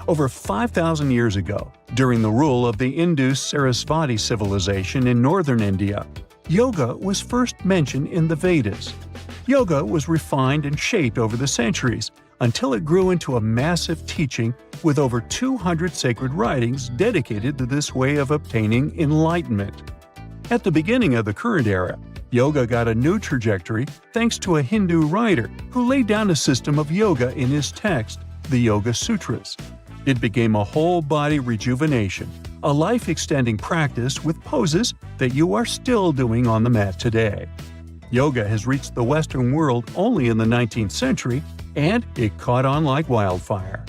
Over 5,000 years ago, during the rule of the Indus-Sarasvati civilization in northern India, yoga was first mentioned in the Vedas. Yoga was refined and shaped over the centuries until it grew into a massive teaching with over 200 sacred writings dedicated to this way of obtaining enlightenment. At the beginning of the current era, yoga got a new trajectory thanks to a Hindu writer who laid down a system of yoga in his text, the Yoga Sutras. It became a whole-body rejuvenation, a life-extending practice with poses that you are still doing on the mat today. Yoga has reached the Western world only in the 19th century, and it caught on like wildfire.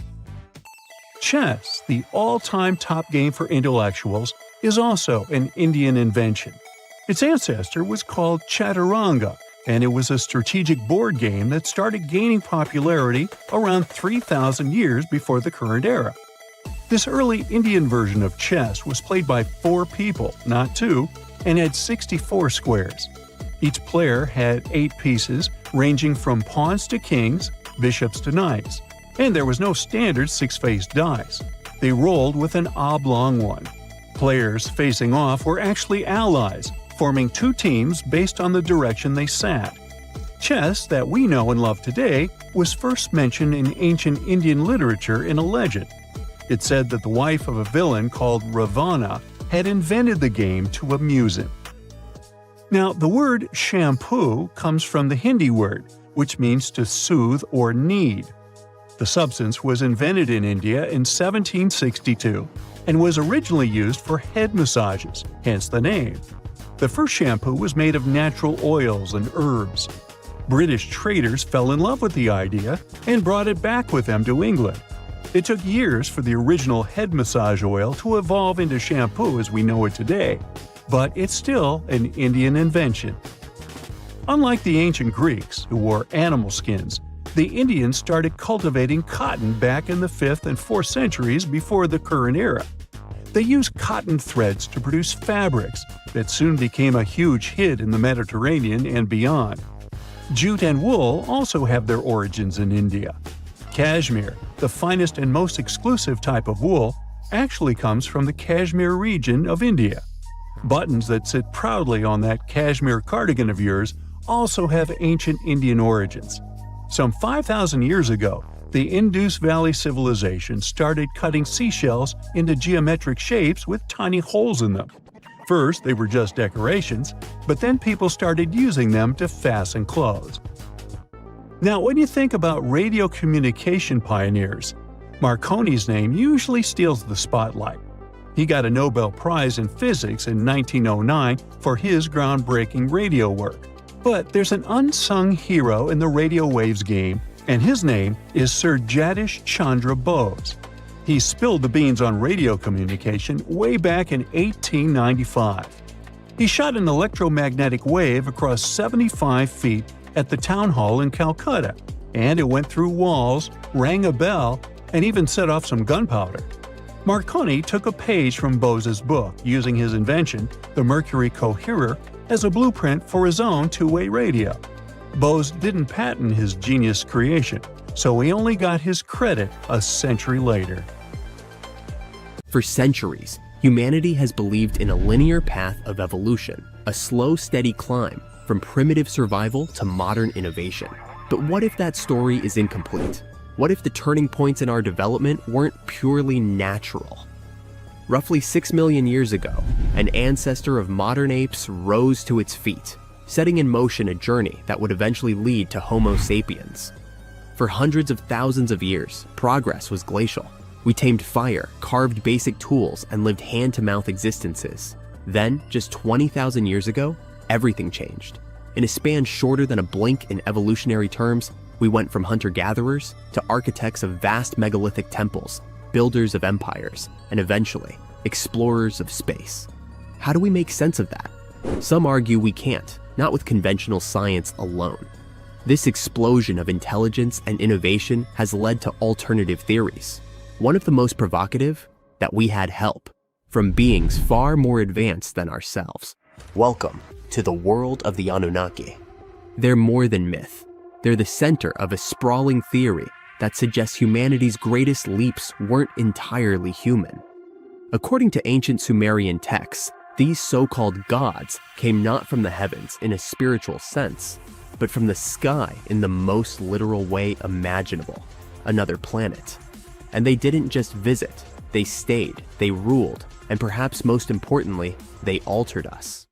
Chess, the all-time top game for intellectuals, is also an Indian invention. Its ancestor was called Chaturanga, and it was a strategic board game that started gaining popularity around 3,000 years before the current era. This early Indian version of chess was played by 4 people, not 2, and had 64 squares. Each player had 8 pieces, ranging from pawns to kings, bishops to knights, and there was no standard 6-faced dice. They rolled with an oblong one. Players facing off were actually allies, forming two teams based on the direction they sat. Chess, that we know and love today, was first mentioned in ancient Indian literature in a legend. It said that the wife of a villain called Ravana had invented the game to amuse him. Now, the word shampoo comes from the Hindi word, which means to soothe or knead. The substance was invented in India in 1762 and was originally used for head massages, hence the name. The first shampoo was made of natural oils and herbs. British traders fell in love with the idea and brought it back with them to England. It took years for the original head massage oil to evolve into shampoo as we know it today, but it's still an Indian invention. Unlike the ancient Greeks, who wore animal skins, the Indians started cultivating cotton back in the 5th and 4th centuries before the current era. They used cotton threads to produce fabrics that soon became a huge hit in the Mediterranean and beyond. Jute and wool also have their origins in India. Cashmere, the finest and most exclusive type of wool, actually comes from the Kashmir region of India. Buttons that sit proudly on that cashmere cardigan of yours also have ancient Indian origins. Some 5,000 years ago, the Indus Valley civilization started cutting seashells into geometric shapes with tiny holes in them. First, they were just decorations, but then people started using them to fasten clothes. Now, when you think about radio communication pioneers, Marconi's name usually steals the spotlight. He got a Nobel Prize in Physics in 1909 for his groundbreaking radio work. But there's an unsung hero in the radio waves game, and his name is Sir Jagdish Chandra Bose. He spilled the beans on radio communication way back in 1895. He shot an electromagnetic wave across 75 feet at the town hall in Calcutta, and it went through walls, rang a bell, and even set off some gunpowder. Marconi took a page from Bose's book, using his invention, the Mercury Coherer, as a blueprint for his own two-way radio. Bose didn't patent his genius creation, so he only got his credit a century later. For centuries, humanity has believed in a linear path of evolution, a slow, steady climb from primitive survival to modern innovation. But what if that story is incomplete? What if the turning points in our development weren't purely natural? Roughly 6 million years ago, an ancestor of modern apes rose to its feet, setting in motion a journey that would eventually lead to Homo sapiens. For hundreds of thousands of years, progress was glacial. We tamed fire, carved basic tools, and lived hand-to-mouth existences. Then, just 20,000 years ago, everything changed. In a span shorter than a blink in evolutionary terms, we went from hunter-gatherers to architects of vast megalithic temples, builders of empires, and eventually, explorers of space. How do we make sense of that? Some argue we can't, not with conventional science alone. This explosion of intelligence and innovation has led to alternative theories. One of the most provocative, that we had help from beings far more advanced than ourselves. Welcome to the world of the Anunnaki. They're more than myth. They're the center of a sprawling theory that suggests humanity's greatest leaps weren't entirely human. According to ancient Sumerian texts, these so-called gods came not from the heavens in a spiritual sense, but from the sky in the most literal way imaginable, another planet. And they didn't just visit, they stayed, they ruled, and perhaps most importantly, they altered us.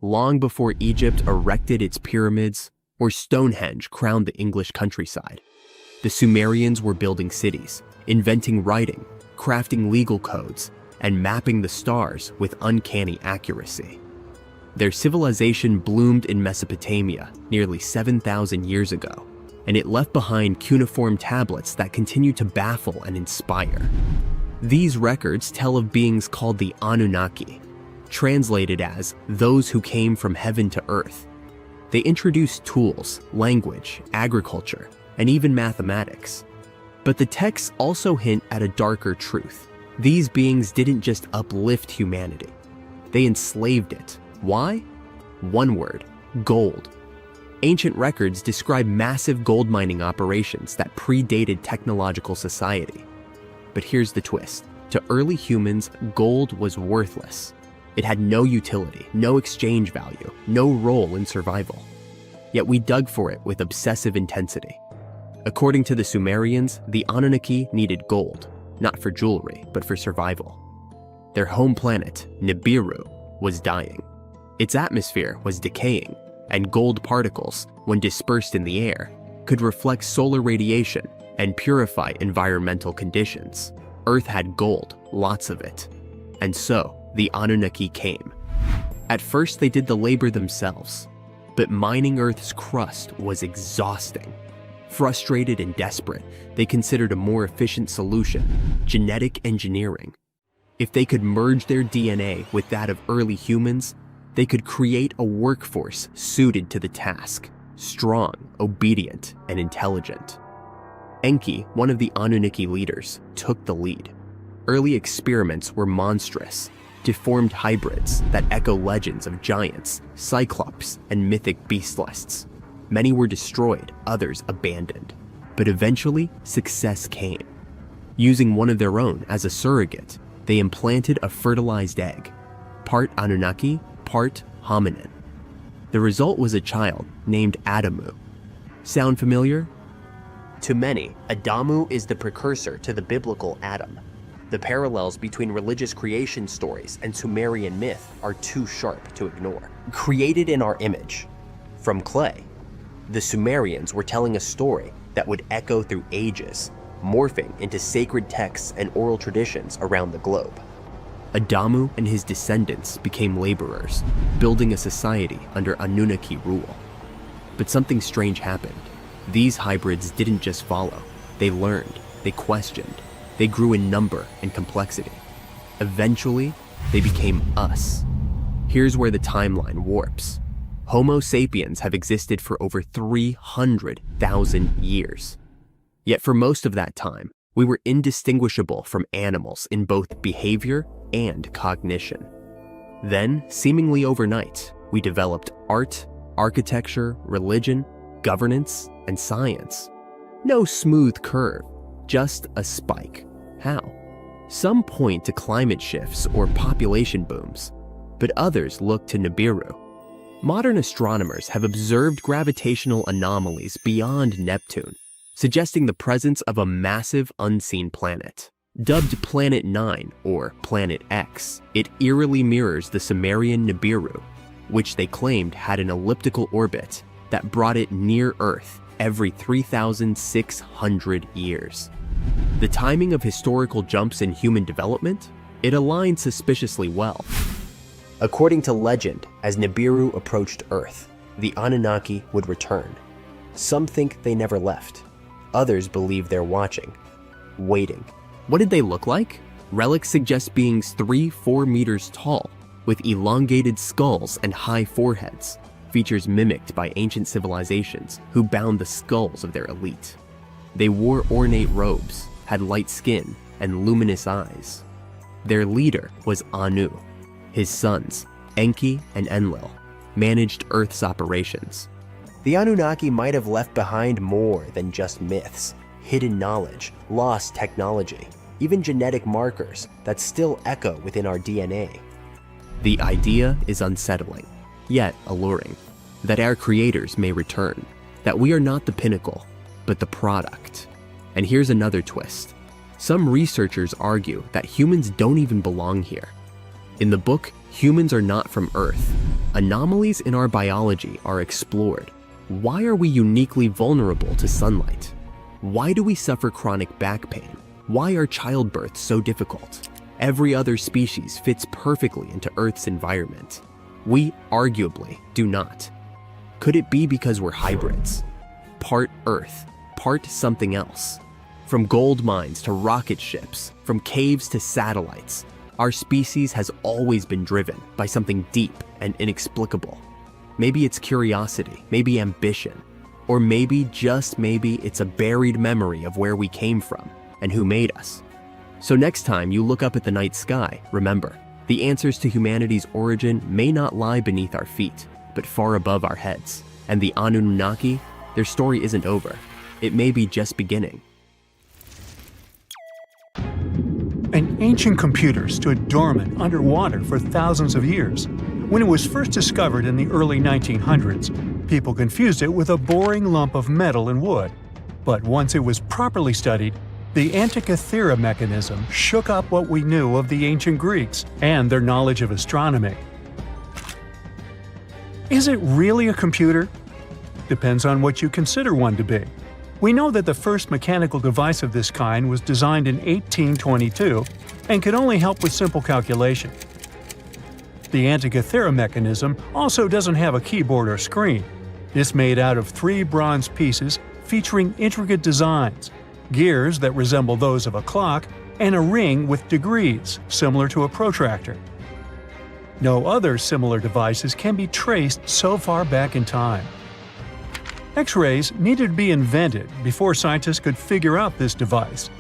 Long before Egypt erected its pyramids, or Stonehenge crowned the English countryside, the Sumerians were building cities, inventing writing, crafting legal codes, and mapping the stars with uncanny accuracy. Their civilization bloomed in Mesopotamia nearly 7,000 years ago, and it left behind cuneiform tablets that continue to baffle and inspire. These records tell of beings called the Anunnaki, translated as those who came from heaven to earth. They introduced tools, language, agriculture, and even mathematics. But the texts also hint at a darker truth. These beings didn't just uplift humanity. They enslaved it. Why? One word: gold. Ancient records describe massive gold mining operations that predated technological society. But here's the twist. to early humans, gold was worthless. It had no utility, no exchange value, no role in survival. Yet we dug for it with obsessive intensity. According to the Sumerians, the Anunnaki needed gold, not for jewelry, but for survival. Their home planet, Nibiru, was dying. Its atmosphere was decaying, and gold particles, when dispersed in the air, could reflect solar radiation and purify environmental conditions. Earth had gold, lots of it. And so, the Anunnaki came. At first, they did the labor themselves, but mining Earth's crust was exhausting. Frustrated and desperate, they considered a more efficient solution: genetic engineering. If they could merge their DNA with that of early humans, they could create a workforce suited to the task, strong, obedient, and intelligent. Enki, one of the Anunnaki leaders, took the lead. Early experiments were monstrous, deformed hybrids that echo legends of giants, cyclops, and mythic beastlists. Many were destroyed, others abandoned. But eventually, success came. Using one of their own as a surrogate, they implanted a fertilized egg, part Anunnaki, part hominin. The result was a child named Adamu. Sound familiar? To many, Adamu is the precursor to the biblical Adam. The parallels between religious creation stories and Sumerian myth are too sharp to ignore. Created in our image, from clay, the Sumerians were telling a story that would echo through ages, morphing into sacred texts and oral traditions around the globe. Adamu and his descendants became laborers, building a society under Anunnaki rule. But something strange happened. These hybrids didn't just follow. They learned, they questioned, they grew in number and complexity. Eventually, they became us. Here's where the timeline warps. Homo sapiens have existed for over 300,000 years. Yet for most of that time, we were indistinguishable from animals in both behavior and cognition. Then, seemingly overnight, we developed art, architecture, religion, governance, and science. No smooth curve, just a spike. How? Some point to climate shifts or population booms, but others look to Nibiru. Modern astronomers have observed gravitational anomalies beyond Neptune, suggesting the presence of a massive unseen planet. Dubbed Planet 9 or Planet X, it eerily mirrors the Sumerian Nibiru, which they claimed had an elliptical orbit that brought it near Earth every 3,600 years. The timing of historical jumps in human development? It aligned suspiciously well. According to legend, as Nibiru approached Earth, the Anunnaki would return. Some think they never left. Others believe they're watching, waiting. What did they look like? Relics suggest beings 3-4 meters tall, with elongated skulls and high foreheads, features mimicked by ancient civilizations who bound the skulls of their elite. They wore ornate robes, had light skin, and luminous eyes. Their leader was Anu. His sons, Enki and Enlil, managed Earth's operations. The Anunnaki might have left behind more than just myths, hidden knowledge, lost technology, even genetic markers that still echo within our DNA. The idea is unsettling, yet alluring, that our creators may return, that we are not the pinnacle, but the product. And here's another twist. Some researchers argue that humans don't even belong here. In the book, Humans Are Not From Earth, anomalies in our biology are explored. Why are we uniquely vulnerable to sunlight? Why do we suffer chronic back pain? Why are childbirths so difficult? Every other species fits perfectly into Earth's environment. We arguably do not. Could it be because we're hybrids? Part Earth, part something else. From gold mines to rocket ships, from caves to satellites, our species has always been driven by something deep and inexplicable. Maybe it's curiosity, maybe ambition, or maybe, just maybe, it's a buried memory of where we came from and who made us. So next time you look up at the night sky, remember, the answers to humanity's origin may not lie beneath our feet, but far above our heads. And the Anunnaki, their story isn't over. It may be just beginning. An ancient computer stood dormant underwater for thousands of years. When it was first discovered in the early 1900s, people confused it with a boring lump of metal and wood. But once it was properly studied, the Antikythera mechanism shook up what we knew of the ancient Greeks and their knowledge of astronomy. Is it really a computer? Depends on what you consider one to be. We know that the first mechanical device of this kind was designed in 1822 and could only help with simple calculation. The Antikythera mechanism also doesn't have a keyboard or screen. It's made out of 3 bronze pieces featuring intricate designs, gears that resemble those of a clock, and a ring with degrees, similar to a protractor. No other similar devices can be traced so far back in time. X-rays needed to be invented before scientists could figure out this device.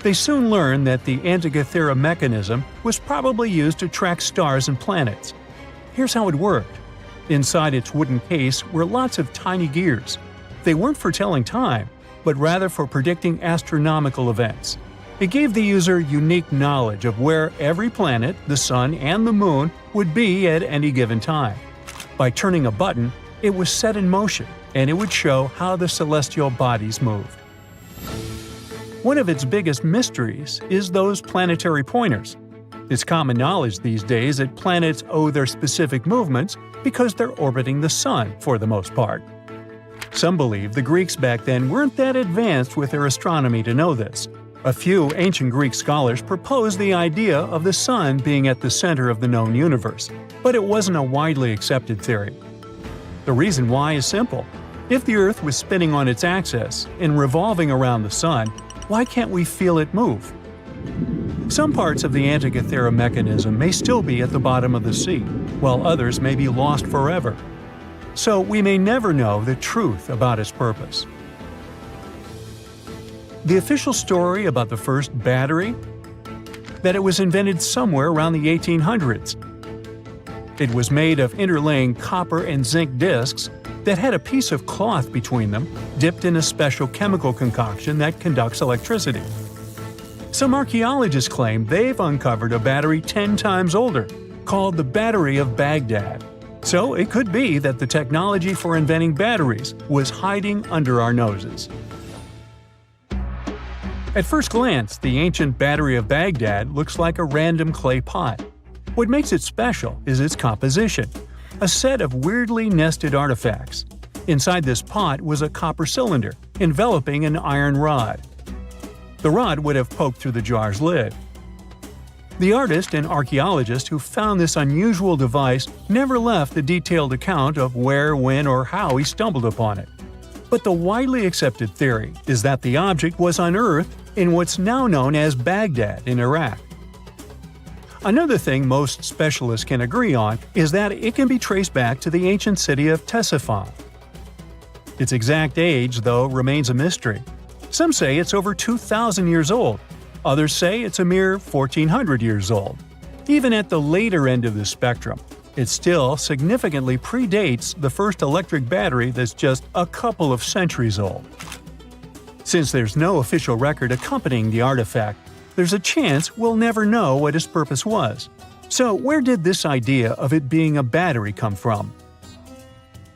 They soon learned that the Antikythera mechanism was probably used to track stars and planets. Here's how it worked. Inside its wooden case were lots of tiny gears. They weren't for telling time, but rather for predicting astronomical events. It gave the user unique knowledge of where every planet, the sun, and the moon would be at any given time. By turning a button, it was set in motion, and it would show how the celestial bodies moved. One of its biggest mysteries is those planetary pointers. It's common knowledge these days that planets owe their specific movements because they're orbiting the sun for the most part. Some believe the Greeks back then weren't that advanced with their astronomy to know this. A few ancient Greek scholars proposed the idea of the sun being at the center of the known universe, but it wasn't a widely accepted theory. The reason why is simple. If the Earth was spinning on its axis and revolving around the sun, why can't we feel it move? Some parts of the Antikythera mechanism may still be at the bottom of the sea, while others may be lost forever. So we may never know the truth about its purpose. The official story about the first battery? That it was invented somewhere around the 1800s. It was made of interlaying copper and zinc discs that had a piece of cloth between them, dipped in a special chemical concoction that conducts electricity. Some archaeologists claim they've uncovered a battery 10 times older, called the Battery of Baghdad. So it could be that the technology for inventing batteries was hiding under our noses. At first glance, the ancient Battery of Baghdad looks like a random clay pot. What makes it special is its composition, a set of weirdly nested artifacts. Inside this pot was a copper cylinder, enveloping an iron rod. The rod would have poked through the jar's lid. The artist and archaeologist who found this unusual device never left a detailed account of where, when, or how he stumbled upon it. But the widely accepted theory is that the object was unearthed in what's now known as Baghdad in Iraq. Another thing most specialists can agree on is that it can be traced back to the ancient city of Ctesiphon. Its exact age, though, remains a mystery. Some say it's over 2,000 years old. Others say it's a mere 1,400 years old. Even at the later end of the spectrum, it still significantly predates the first electric battery that's just a couple of centuries old. Since there's no official record accompanying the artifact, there's a chance we'll never know what its purpose was. So where did this idea of it being a battery come from?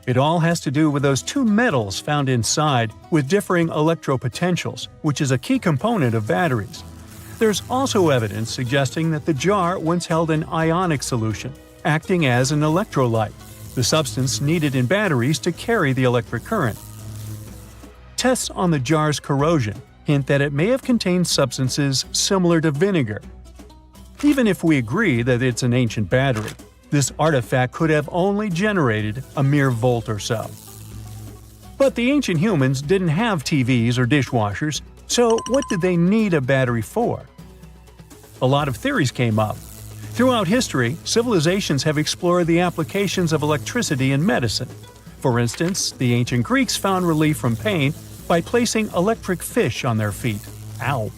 It all has to do with those two metals found inside with differing electropotentials, which is a key component of batteries. There's also evidence suggesting that the jar once held an ionic solution, acting as an electrolyte, the substance needed in batteries to carry the electric current. Tests on the jar's corrosion hint that it may have contained substances similar to vinegar. Even if we agree that it's an ancient battery, this artifact could have only generated a mere volt or so. But the ancient humans didn't have TVs or dishwashers, so what did they need a battery for? A lot of theories came up. Throughout history, civilizations have explored the applications of electricity in medicine. For instance, the ancient Greeks found relief from pain by placing electric fish on their feet. Ow!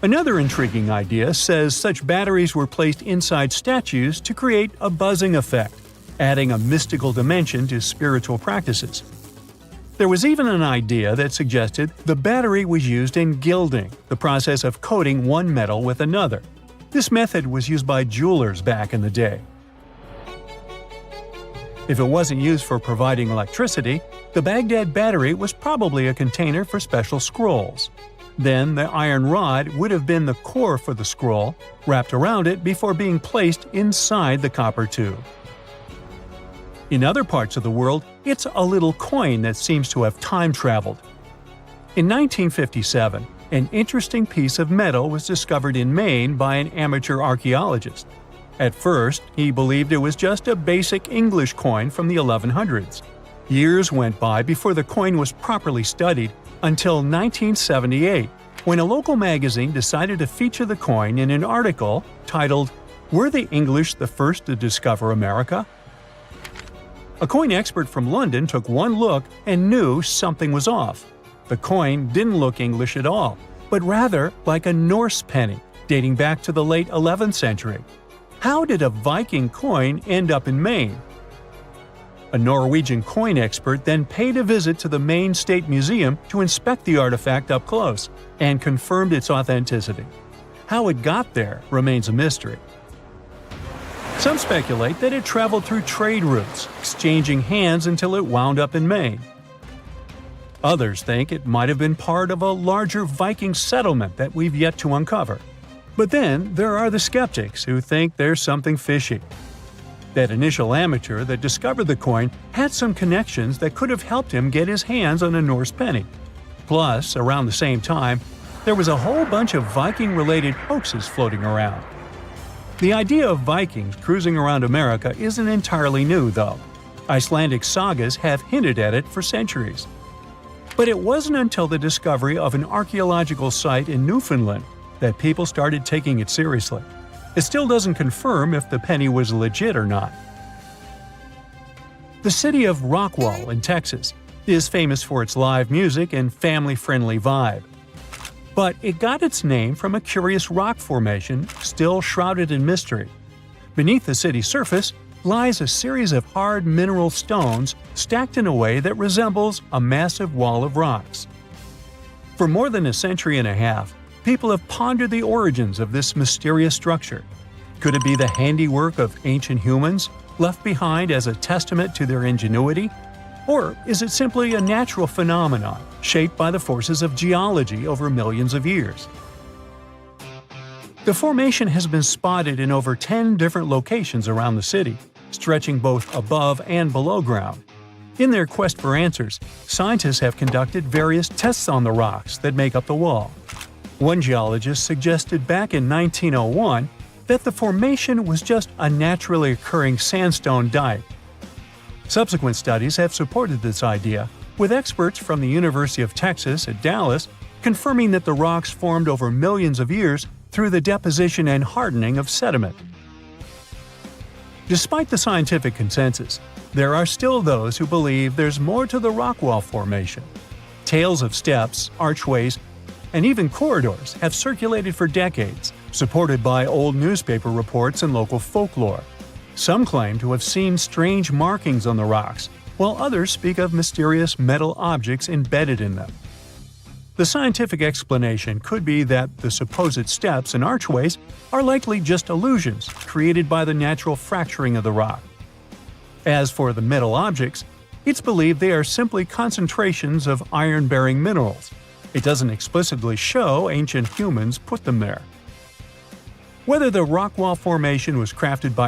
Another intriguing idea says such batteries were placed inside statues to create a buzzing effect, adding a mystical dimension to spiritual practices. There was even an idea that suggested the battery was used in gilding, the process of coating one metal with another. This method was used by jewelers back in the day. If it wasn't used for providing electricity, the Baghdad battery was probably a container for special scrolls. Then the iron rod would have been the core for the scroll, wrapped around it before being placed inside the copper tube. In other parts of the world, it's a little coin that seems to have time-traveled. In 1957, an interesting piece of metal was discovered in Maine by an amateur archaeologist. At first, he believed it was just a basic English coin from the 1100s. Years went by before the coin was properly studied until 1978, when a local magazine decided to feature the coin in an article titled, "Were the English the First to Discover America?" A coin expert from London took one look and knew something was off. The coin didn't look English at all, but rather like a Norse penny, dating back to the late 11th century. How did a Viking coin end up in Maine? A Norwegian coin expert then paid a visit to the Maine State Museum to inspect the artifact up close and confirmed its authenticity. How it got there remains a mystery. Some speculate that it traveled through trade routes, exchanging hands until it wound up in Maine. Others think it might have been part of a larger Viking settlement that we've yet to uncover. But then there are the skeptics who think there's something fishy. That initial amateur that discovered the coin had some connections that could have helped him get his hands on a Norse penny. Plus, around the same time, there was a whole bunch of Viking-related hoaxes floating around. The idea of Vikings cruising around America isn't entirely new, though. Icelandic sagas have hinted at it for centuries. But it wasn't until the discovery of an archaeological site in Newfoundland that people started taking it seriously. It still doesn't confirm if the penny was legit or not. The city of Rockwall in Texas is famous for its live music and family-friendly vibe. But it got its name from a curious rock formation still shrouded in mystery. Beneath the city's surface lies a series of hard mineral stones stacked in a way that resembles a massive wall of rocks. For more than a century and a half, people have pondered the origins of this mysterious structure. Could it be the handiwork of ancient humans, left behind as a testament to their ingenuity? Or is it simply a natural phenomenon, shaped by the forces of geology over millions of years? The formation has been spotted in over 10 different locations around the city, stretching both above and below ground. In their quest for answers, scientists have conducted various tests on the rocks that make up the wall. One geologist suggested back in 1901 that the formation was just a naturally occurring sandstone dike. Subsequent studies have supported this idea, with experts from the University of Texas at Dallas confirming that the rocks formed over millions of years through the deposition and hardening of sediment. Despite the scientific consensus, there are still those who believe there's more to the Rockwall formation. Tales of steps, archways, and even corridors have circulated for decades, supported by old newspaper reports and local folklore. Some claim to have seen strange markings on the rocks, while others speak of mysterious metal objects embedded in them. The scientific explanation could be that the supposed steps and archways are likely just illusions created by the natural fracturing of the rock. As for the metal objects, it's believed they are simply concentrations of iron-bearing minerals. It doesn't explicitly show ancient humans put them there. Whether the Rockwall formation was crafted by